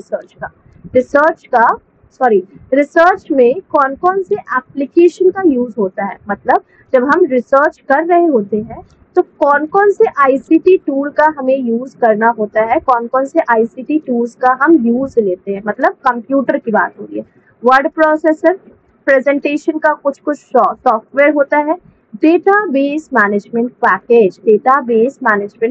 रिसर्च में कौन कौन से एप्लीकेशन का यूज होता है, मतलब जब हम रिसर्च कर रहे होते हैं तो कौन कौन से आईसीटी टूल का हमें यूज करना होता है, कौन कौन से आईसीटी टूल्स का हम यूज लेते हैं, मतलब कंप्यूटर की बात हो रही है। वर्ड प्रोसेसर, प्रेजेंटेशन का कुछ कुछ सॉफ्टवेयर होता है, डेटाबेस मैनेजमेंट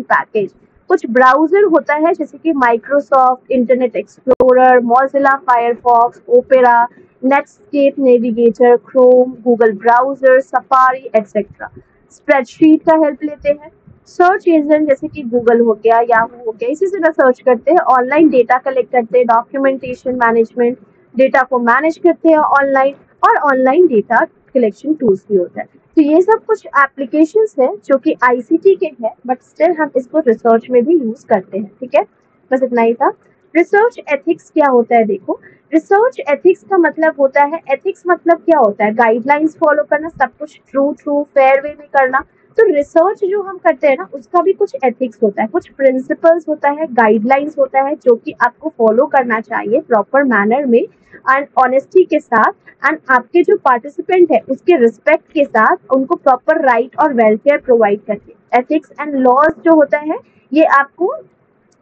पैकेज, कुछ ब्राउजर होता है जैसे कि Microsoft internet explorer, Mozilla Firefox, opera, Netscape navigator, Chrome, Google browser, safari etcetera. Spreadsheet का हेल्प लेते हैं। सर्च इंजन जैसे कि गूगल हो गया, याहू हो गया, इसी से सर्च करते हैं। ऑनलाइन डेटा कलेक्ट करते हैं, डॉक्यूमेंटेशन मैनेजमेंट, डेटा को मैनेज करते हैं ऑनलाइन, और ऑनलाइन डेटा कलेक्शन टूल्स भी होता है। तो ये सब कुछ एप्लीकेशंस है जो कि आईसीटी के हैं, बट स्टिल हम इसको रिसर्च में भी यूज करते हैं। ठीक है, बस इतना ही था। रिसर्च एथिक्स क्या होता है? देखो, रिसर्च एथिक्स का मतलब होता है, एथिक्स मतलब क्या होता है? गाइडलाइंस फॉलो करना, सब कुछ ट्रू फेयर वे में करना। तो रिसर्च जो हम करते हैं ना, उसका भी कुछ एथिक्स होता है, कुछ प्रिंसिपल्स होता है, गाइडलाइंस होता है, जो कि आपको फॉलो करना चाहिए प्रॉपर मैनर में एंड ऑनेस्टी के साथ, एंड आपके जो पार्टिसिपेंट है उसके रिस्पेक्ट के साथ, उनको प्रॉपर राइट और वेलफेयर प्रोवाइड करके। एथिक्स एंड लॉज जो होता है, ये आपको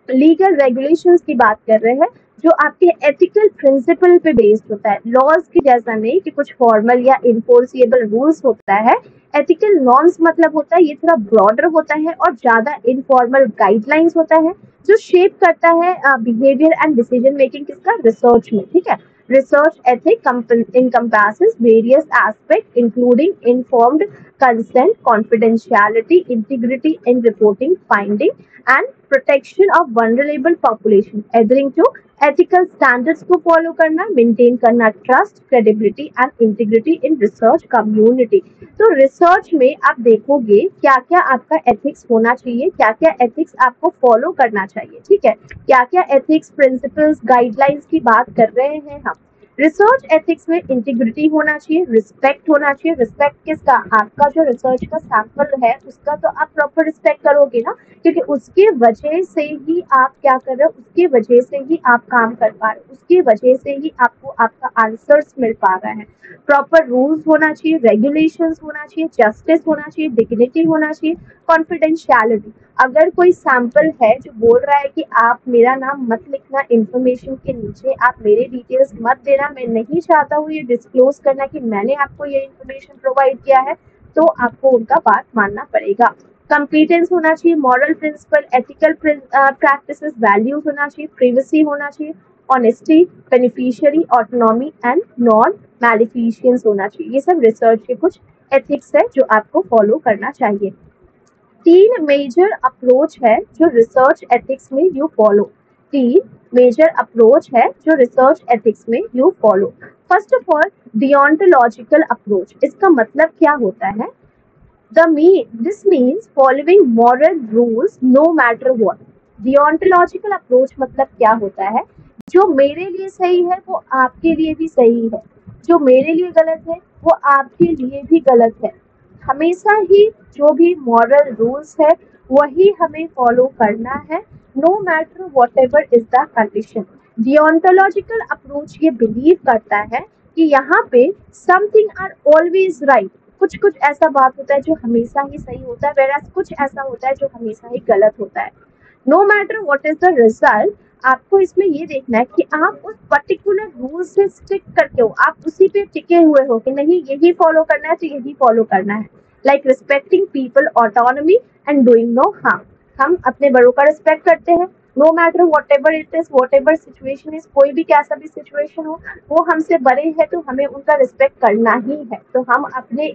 लीगल रेगुलेशंस की बात कर रहे हैं, जो आपके एथिकल प्रिंसिपल पे बेस्ड होता है। लॉज की जैसा नहीं कि कुछ फॉर्मल या इनफोर्सिएबल रूल्स होता है। एथिकल नॉर्म्स मतलब होता है ये थोड़ा ब्रॉडर होता है और ज्यादा इनफॉर्मल गाइडलाइंस होता है, जो शेप करता है बिहेवियर एंड डिसीजन मेकिंग किसका? रिसर्च में। ठीक है, research ethic encompasses various aspects including informed consent, confidentiality, integrity in reporting, finding and protection of vulnerable population, adhering to ethical standards को follow करना, maintain करना trust, credibility and integrity in research community। तो research में आप देखोगे क्या क्या आपका ethics होना चाहिए, क्या क्या ethics आपको follow करना चाहिए। ठीक है, क्या क्या ethics principles guidelines की बात कर रहे हैं हम। रिसर्च एथिक्स में इंटीग्रिटी होना चाहिए, रिस्पेक्ट होना चाहिए। रिस्पेक्ट किसका? आपका जो रिसर्च का सैंपल है उसका तो आप प्रॉपर रिस्पेक्ट करोगे ना, क्योंकि उसके वजह से ही आप क्या कर रहे हो, उसके वजह से ही आप काम कर पा रहे हो, उसकी वजह से ही आपको आपका आंसर्स मिल पा रहा है। प्रॉपर रूल्स होना चाहिए, रेगुलेशंस होना चाहिए, जस्टिस होना चाहिए, डिग्निटी होना चाहिए, कॉन्फिडेंशियलिटी। अगर कोई सैंपल है जो बोल रहा है कि आप मेरा नाम मत लिखना इंफॉर्मेशन के नीचे, आप मेरे डिटेल्स मत देना, मैं नहीं चाहता हूँ ये डिस्क्लोज करना कि मैंने आपको ये इंफॉर्मेशन प्रोवाइड किया है, तो आपको उनका बात मानना पड़ेगा। कंप्लीटेंस होना चाहिए, moral principle, ethical practices, values होना चाहिए, प्रिवेसी होना चाहिए, honesty, beneficiary, autonomy and non maleficence होना चाहिए। ये सब रिसर्च के कुछ एथिक्स है जो आपको फॉलो करना चाहिए। 3 मेजर अप्रोच है जो रिसर्च एथिक्स में यू फॉलो। 3 मेजर अप्रोच है जो रिसर्च एथिक्स में you follow. First of all, deontological approach. इसका मतलब क्या होता है? This means following moral rules no matter what. Deontological approach मतलब क्या होता है? जो मेरे लिए सही है वो आपके लिए भी सही है, जो मेरे लिए गलत है वो आपके लिए भी गलत है। हमेशा ही जो भी मॉरल रूल्स है वही हमें फॉलो करना है, no matter what ever is the condition. Deontological approach ये बिलीव करता है कि यहाँ पे समथिंग आर ऑलवेज राइट, कुछ कुछ ऐसा बात होता है जो हमेशा ही सही होता है, whereas कुछ ऐसा होता है जो हमेशा ही गलत होता है। No matter what is the result, आपको इसमें ये देखना है कि आप उस पर्टिकुलर रूल से स्टिक करके हो, आप उसी पे टिके हुए हो कि नहीं यही फॉलो करना है तो यही फॉलो करना है। Like respecting people autonomy and doing no harm. हम अपने बड़ों का रिस्पेक्ट करते हैं, no matter what ever it is, whatever situation is, कोई भी कैसा भी सिचुएशन हो, वो हमसे बड़े हैं तो हमें उनका रिस्पेक्ट करना ही है। तो हम अपने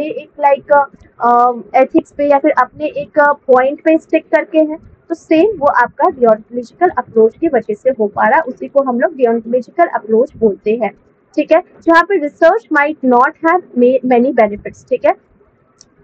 एक लाइक एथिक्स पे या फिर अपने एक पॉइंट पे स्टिक करके हैं, तो सेम वो आपका डियोंटोलॉजिकल अप्रोच की वजह से हो पा रहा है, उसी को हम लोग डियोंटोलॉजिकल अप्रोच बोलते हैं। ठीक है, जहाँ पे research might not have many benefits. ठीक है,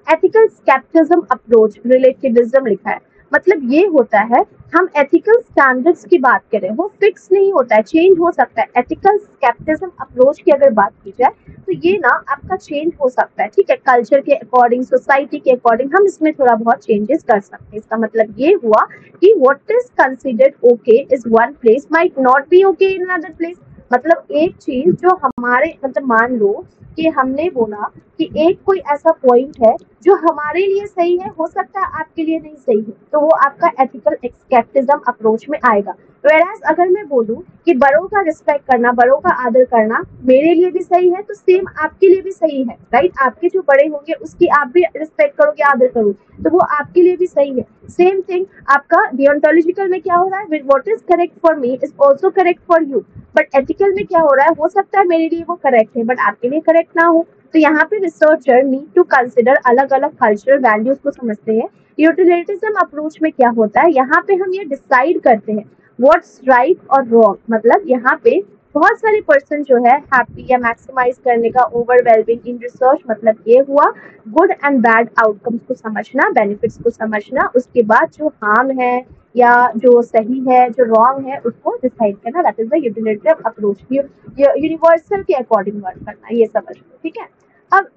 एथिकल स्केप्टिज्म अप्रोच, रिलेटिविज्म लिखा है, मतलब ये होता है हम एथिकल स्टैंडर्ड्स की बात करें वो फिक्स नहीं होता है, चेंज हो सकता है। एथिकल स्केप्टिज्म अप्रोच की अगर बात की जाए तो ये ना आपका चेंज हो सकता है। ठीक है, कल्चर के अकॉर्डिंग, सोसाइटी के अकॉर्डिंग हम इसमें थोड़ा बहुत चेंजेस कर सकते हैं। इसका मतलब ये हुआ कि what is considered okay is one place might not be okay in another place. मतलब एक चीज जो हमारे मतलब मान लो कि हमने बोला कि एक कोई ऐसा पॉइंट है जो हमारे लिए सही है, हो सकता है आपके लिए नहीं सही है, तो वो आपका एथिकल स्केप्टिज्म अप्रोच में आएगा। Whereas अगर मैं बोलूं कि बड़ों का रिस्पेक्ट करना, बड़ों का आदर करना मेरे लिए भी सही है, तो सेम आपके लिए भी सही है, राइट? आपके जो बड़े होंगे उसकी आप भी रिस्पेक्ट करोगे, आदर करोगे, तो वो आपके लिए भी सही है। सेम थिंग आपका डियोंटोलॉजिकल में क्या हो रहा है, what is correct for me is also correct for you. But ethical में क्या हो रहा है, हो सकता है मेरे लिए वो करेक्ट है बट आपके लिए करेक्ट ना हो। तो यहाँ पे रिसर्चर नीड टू कंसिडर अलग अलग कल्चरल वैल्यूज को समझते हैं। यूटिलिटिज्म अप्रोच में क्या होता है, यहाँ पे हम ये डिसाइड करते हैं व्हाट्स राइट और रॉन्ग। मतलब यहाँ पे बहुत सारे पर्सन जो है हैप्पी या मैक्सिमाइज करने का ओवरवेलमिंग इन रिसर्च, मतलब ये हुआ गुड एंड बैड आउटकम्स को समझना, बेनिफिट्स को समझना, उसके बाद जो हार्म है या जो सही है जो रॉन्ग है उसको डिसाइड करना, that is the utilitive approach. Universal के अकॉर्डिंग वर्क करना, ये समझ लो। ठीक है, अब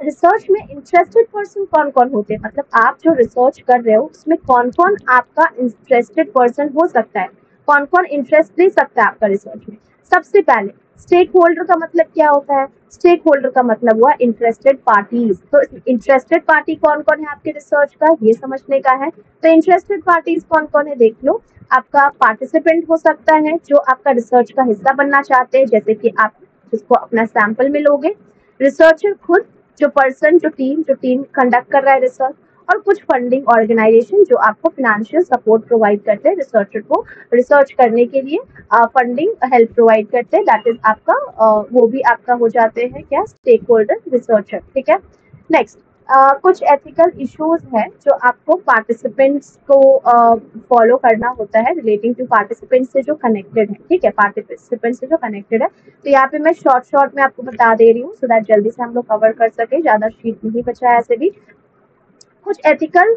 रिसर्च में इंटरेस्टेड पर्सन कौन कौन होते हैं, मतलब आप जो रिसर्च कर रहे हो उसमें कौन कौन आपका इंटरेस्टेड पर्सन हो सकता है, कौन कौन इंटरेस्ट ले सकता है आपका रिसर्च में। सबसे पहले स्टेक होल्डर का मतलब क्या होता है, स्टेक होल्डर का मतलब हुआ इंटरेस्टेड पार्टीज। तो इंटरेस्टेड पार्टी कौन कौन है आपके रिसर्च का, ये समझने का है। तो इंटरेस्टेड पार्टीज कौन कौन है देख लो। आपका पार्टिसिपेंट हो सकता है जो आपका रिसर्च का हिस्सा बनना चाहते हैं, जैसे कि आप जिसको अपना सैंपल में लोगे, रिसर्चर खुद, जो पर्सन, जो टीम कंडक्ट कर रहा है रिसर्च, और कुछ फंडिंग ऑर्गेनाइजेशन जो आपको फाइनेंशियल सपोर्ट प्रोवाइड करते हैं रिसर्चर को रिसर्च करने के लिए, फंडिंग हेल्प प्रोवाइड करते हैं, दैट इज आपका वो भी आपका हो जाते हैं क्या, स्टेक होल्डर रिसर्चर। ठीक है, नेक्स्ट कुछ एथिकल इश्यूज है जो आपको पार्टिसिपेंट्स को फॉलो करना होता है, रिलेटिंग टू पार्टिसिपेंट्स से जो कनेक्टेड है। ठीक है, पार्टिसिपेंट्स से जो कनेक्टेड है, तो यहाँ पे मैं शॉर्ट में आपको बता दे रही हूँ सो दैट जल्दी से हम लोग कवर कर सके, ज्यादा शीट नहीं बचा है ऐसे भी। कुछ ethical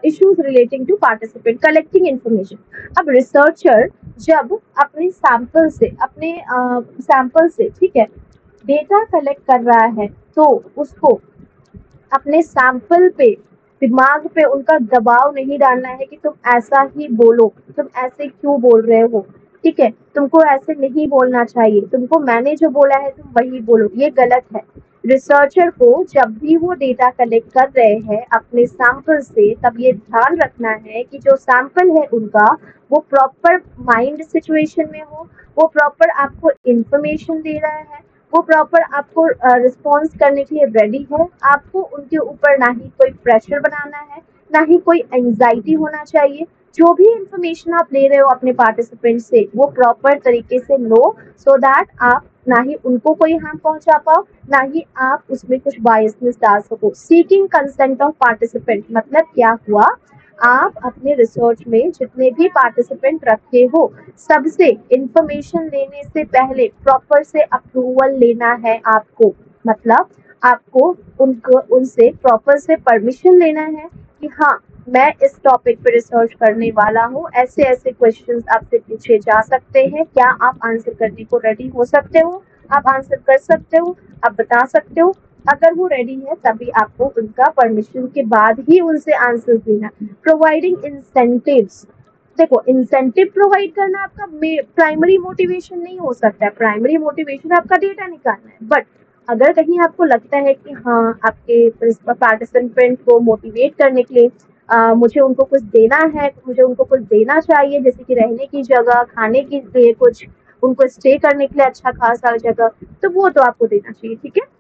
issues relating to participant collecting information. अब रिसर्चर जब अपने सैंपल से ठीक है डेटा कलेक्ट कर रहा है तो उसको अपने सैंपल पे दिमाग पे उनका दबाव नहीं डालना है कि तुम ऐसा ही बोलो, तुम ऐसे क्यों बोल रहे हो, ठीक है, तुमको ऐसे नहीं बोलना चाहिए, तुमको मैंने जो बोला है तुम वही बोलो, ये गलत है। रिसर्चर को जब भी वो डेटा कलेक्ट कर रहे हैं अपने सैंपल से, तब ये ध्यान रखना है कि जो सैंपल है उनका वो प्रॉपर माइंड सिचुएशन में हो, वो प्रॉपर आपको इंफॉर्मेशन दे रहा है, वो प्रॉपर आपको रिस्पॉन्स करने के लिए रेडी है। आपको उनके ऊपर ना ही कोई प्रेशर बनाना है, ना ही कोई एंजाइटी होना चाहिए। जो भी इंफॉर्मेशन आप ले रहे हो अपने पार्टिसिपेंट से वो प्रॉपर तरीके से लो, सो दैट आप ना ही उनको कोई हार्म पहुंचा पाओ, ना ही आप उसमें कुछ बायसनेस डाल सको। सीकिंग कंसेंट ऑफ पार्टिसिपेंट मतलब क्या हुआ, आप अपने रिसर्च में जितने भी पार्टिसिपेंट रखे हो सबसे इंफॉर्मेशन लेने से पहले प्रॉपर से अप्रूवल लेना है आपको। मतलब आपको उनसे प्रॉपर से परमिशन लेना है कि हाँ मैं इस टॉपिक पे रिसर्च करने वाला हूँ, ऐसे ऐसे क्वेश्चंस आपसे पूछे जा सकते हैं, क्या आप आंसर करने को रेडी हो सकते हो, आप आंसर कर सकते हो, आप बता सकते हो। अगर वो रेडी है तभी आपको उनका परमिशन के बाद ही उनसे आंसर देना। प्रोवाइडिंग इंसेंटिव्स, देखो इंसेंटिव प्रोवाइड करना आपका प्राइमरी मोटिवेशन नहीं हो सकता है, प्राइमरी मोटिवेशन आपका डेटा निकालना है। बट अगर कहीं आपको लगता है कि हाँ आपके पार्टिसिपेंट को मोटिवेट करने के लिए मुझे उनको कुछ देना है, मुझे उनको कुछ देना चाहिए, जैसे कि रहने की जगह, खाने के लिए कुछ, उनको स्टे करने के लिए अच्छा खासा जगह, तो वो तो आपको देना चाहिए, ठीक है।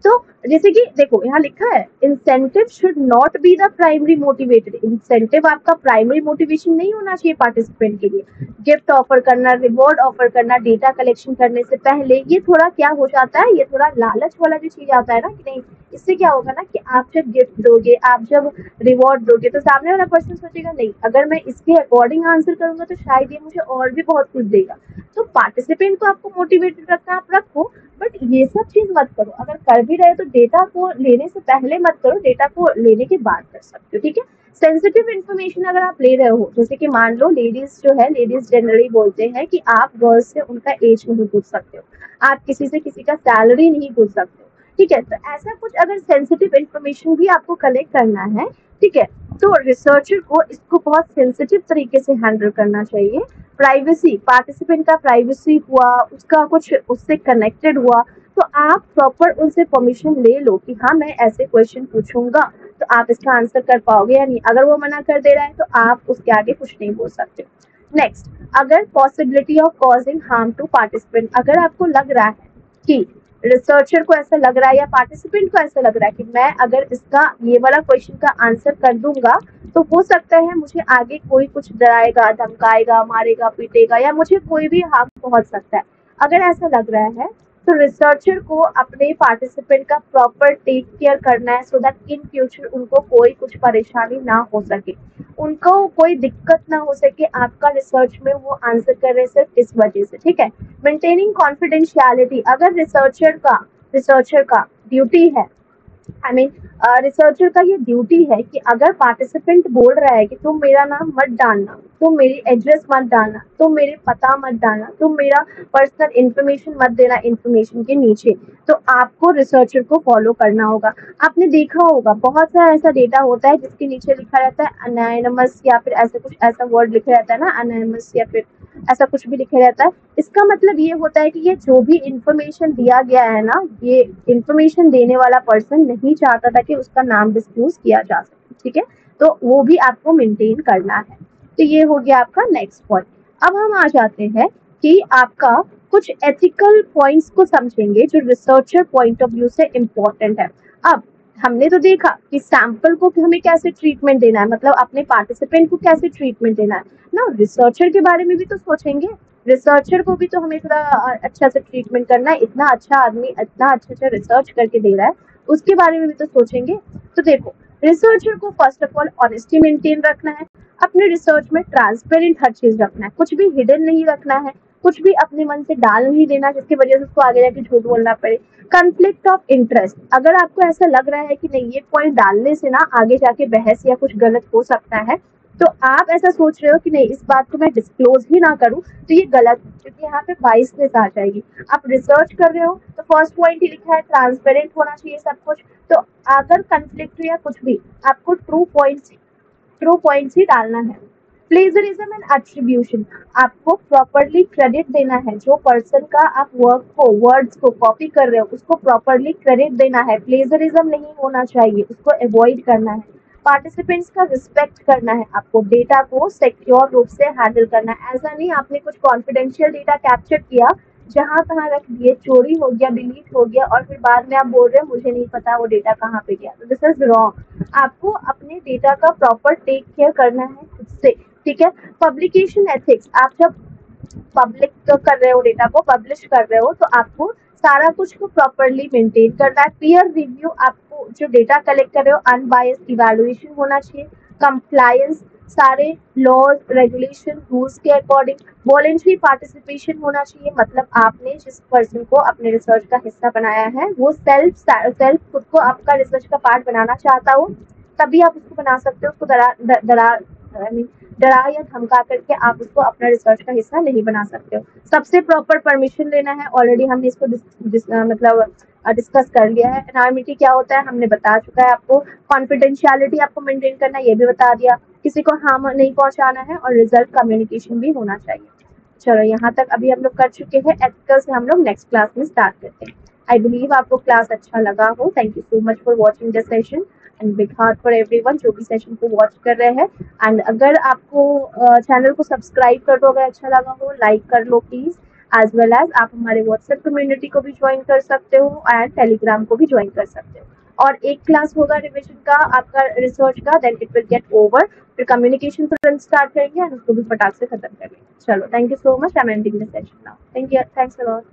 तो जैसे कि देखो यहाँ लिखा है incentive should not be the primary motivator, incentive आपका प्राइमरी मोटिवेशन नहीं होना चाहिए पार्टिसिपेंट के लिए। गिफ्ट ऑफर करना, रिवॉर्ड ऑफर करना डेटा कलेक्शन करने से पहले, ये थोड़ा क्या हो जाता है, ये थोड़ा लालच वाला जो चीज आता है ना कि नहीं, इससे क्या होगा ना कि आप जब गिफ्ट दोगे, आप जब रिवॉर्ड दोगे तो सामने वाला पर्सन सोचेगा नहीं अगर मैं इसके अकॉर्डिंग आंसर करूंगा तो शायद ये मुझे और भी बहुत कुछ देगा। तो पार्टिसिपेंट को आपको मोटिवेटेड रखना, आप रखो, बट ये सब चीज मत करो। अगर कर भी रहे तो डेटा को लेने से पहले मत करो, डेटा को लेने के बाद कर सकते हो, ठीक है। सेंसिटिव इन्फॉर्मेशन अगर आप ले रहे हो, जैसे कि मान लो लेडीज जो है, लेडीज जनरली बोलते हैं कि आप गर्ल्स से उनका एज नहीं पूछ सकते हो, आप किसी से किसी का सैलरी नहीं पूछ सकते हो, ठीक है। तो ऐसा कुछ अगर सेंसिटिव इन्फॉर्मेशन भी आपको कलेक्ट करना है, ठीक है, तो रिसर्चर को इसको बहुत सेंसिटिव तरीके से हैंडल करना चाहिए। प्राइवेसी, पार्टिसिपेंट का प्राइवेसी हुआ, उसका कुछ उससे कनेक्टेड हुआ, तो आप प्रॉपर उनसे परमिशन ले लो कि हाँ मैं ऐसे क्वेश्चन पूछूंगा तो आप इसका आंसर कर पाओगे या नहीं। अगर वो मना कर दे रहा है तो आप उसके आगे कुछ नहीं बोल सकते। नेक्स्ट, अगर possibility of causing harm to participant, अगर आपको लग रहा है कि रिसर्चर को ऐसा लग रहा है या पार्टिसिपेंट को ऐसा लग रहा है कि मैं अगर इसका ये वाला क्वेश्चन का आंसर कर दूंगा तो हो सकता है मुझे आगे कोई कुछ डराएगा, धमकाएगा, मारेगा, पीटेगा या मुझे कोई भी हार्म पहुंच सकता है, अगर ऐसा लग रहा है तो रिसर्चर को अपने पार्टिसिपेंट का प्रॉपर टेक केयर करना है, सो दैट इन फ्यूचर उनको कोई कुछ परेशानी ना हो सके, उनको कोई दिक्कत ना हो सके आपका रिसर्च में वो आंसर कर रहे सिर्फ इस वजह से, ठीक है। मेंटेनिंग कॉन्फिडेंशियलिटी, अगर रिसर्चर का ड्यूटी है, आई मीन रिसर्चर का ये ड्यूटी है कि अगर पार्टिसिपेंट बोल रहा है कि तुम मेरा नाम मत डालना, तुम मेरी एड्रेस मत डालना, तुम मेरे पता मत डालना, तुम मेरा पर्सनल इंफॉर्मेशन मत देना इंफॉर्मेशन के नीचे, तो आपको रिसर्चर को फॉलो करना होगा। आपने देखा होगा बहुत सारा ऐसा डेटा होता है जिसके नीचे लिखा रहता है अनोनिमस या फिर ऐसा कुछ, ऐसा वर्ड लिखा रहता है ना अनोनिमस या फिर ऐसा कुछ भी लिखा रहता है। इसका मतलब ये होता है कि ये जो भी इंफॉर्मेशन दिया गया है ना, ये इंफॉर्मेशन देने वाला पर्सन नहीं चाहता था कि उसका नाम डिस्क्लोज किया जा सके, ठीक है। तो वो भी आपको मेंटेन करना है। तो ये हो गया आपका नेक्स्ट पॉइंट। अब हम आ जाते हैं कि आपका कुछ एथिकल पॉइंट्स को समझेंगे जो रिसर्चर पॉइंट ऑफ व्यू से इम्पोर्टेंट है। अब हमने तो देखा कि सैंपल को हमें कैसे ट्रीटमेंट देना है, मतलब अपने पार्टिसिपेंट को कैसे ट्रीटमेंट देना है ना, रिसर्चर के बारे में भी तो सोचेंगे, रिसर्चर को भी तो हमें थोड़ा अच्छा से ट्रीटमेंट करना है, इतना अच्छा आदमी इतना अच्छा रिसर्च करके दे रहा है, उसके बारे में भी तो सोचेंगे। तो देखो रिसर्चर को first of all honesty maintain रखना है, अपने रिसर्च में ट्रांसपेरेंट हर चीज रखना है, कुछ भी हिडन नहीं रखना है, कुछ भी अपने मन से डाल नहीं देना जिसकी वजह से उसको आगे जाके झूठ बोलना पड़े। कॉन्फ्लिक्ट ऑफ इंटरेस्ट, अगर आपको ऐसा लग रहा है कि नहीं ये पॉइंट डालने से ना आगे जाके बहस या कुछ गलत हो सकता है, तो आप ऐसा सोच रहे हो कि नहीं इस बात को मैं डिस्क्लोज ही ना करूं, तो ये गलत, क्योंकि यहाँ पे बाइसनेस आ जाएगी। आप रिसर्च कर रहे हो तो फर्स्ट पॉइंट ही लिखा है ट्रांसपेरेंट होना चाहिए सब कुछ, तो अगर कंफ्लिक्ट या कुछ भी आपको ट्रू पॉइंट्स ही डालना है। प्लेजरिज्म एंड एट्रीब्यूशन, आपको प्रॉपरली क्रेडिट देना है, जो पर्सन का आप वर्क को वर्ड्स को कॉपी कर रहे हो उसको प्रॉपरली क्रेडिट देना है। प्लेजरिज्म नहीं होना चाहिए, उसको अवॉइड करना है। पार्टिसिपेंट्स का रिस्पेक्ट करना है, आपको डेटा को सिक्योर रूप से हैंडल करना है। ऐसा नहीं आपने कुछ कॉन्फिडेंशियल डेटा कैप्चर किया, जहां तहां रख दिए, चोरी हो गया, डिलीट हो गया और फिर बाद में आप बोल रहे हो मुझे नहीं पता वो डेटा कहाँ पे गया, तो दिस इज रॉन्ग। आपको अपने डेटा का प्रॉपर टेक केयर करना है खुद से, ठीक है। पब्लिकेशन एथिक्स, आप जब पब्लिक कर रहे हो, डेटा को पब्लिश कर रहे हो, तो आपको सारा कुछ को प्रॉपरली मेंटेन करना है। पीयर रिव्यू, आपको जो डेटा कलेक्ट कर रहे हो अनबायस्ड इवैल्यूएशन होना चाहिए। कंप्लायंस, सारे लॉज रेगुलेशन रूल्स के अकॉर्डिंग। वॉलेंटरी पार्टिसिपेशन होना चाहिए, मतलब आपने जिस पर्सन को अपने रिसर्च का हिस्सा बनाया है वो सेल्फ खुद को आपका रिसर्च का पार्ट बनाना चाहता हो, तभी आप उसको बना सकते हो। उसको डरा या धमका करके आप उसको अपना रिसर्च का हिस्सा नहीं बना सकते हो। सबसे प्रॉपर परमिशन लेना है, ऑलरेडी हमने इसको डिस्कस कर लिया है। एनानिमिटी क्या होता है हमने बता चुका है आपको। कॉन्फिडेंशियलिटी आपको मेंटेन करना है, ये भी बता दिया। किसी को हार्म नहीं पहुंचाना है और रिजल्ट कम्युनिकेशन भी होना चाहिए। चलो यहाँ तक अभी हम लोग कर चुके हैं। एथिकल से हम लोग नेक्स्ट क्लास में स्टार्ट करते हैं। आई बिलीव आपको क्लास अच्छा लगा हो। Thank you so much for watching this session and big heart for everyone जो भी सेशन को वॉच कर रहे हैं। एंड अगर आपको चैनल को सब्सक्राइब कर दो अगर अच्छा लगा हो, लाइक कर लो प्लीज। एज वेल एज आप हमारे व्हाट्सएप कम्युनिटी को भी ज्वाइन कर सकते हो एंड टेलीग्राम को भी ज्वाइन कर सकते हो। और एक क्लास होगा रिविजन का आपका रिसर्च का, then it will get over. फिर कम्युनिकेशन तुरंत स्टार्ट करेंगे एंड उसको भी फटाक से खत्म करेंगे। चलो, thank you so much. I am ending the session now. Thank you, thanks a lot.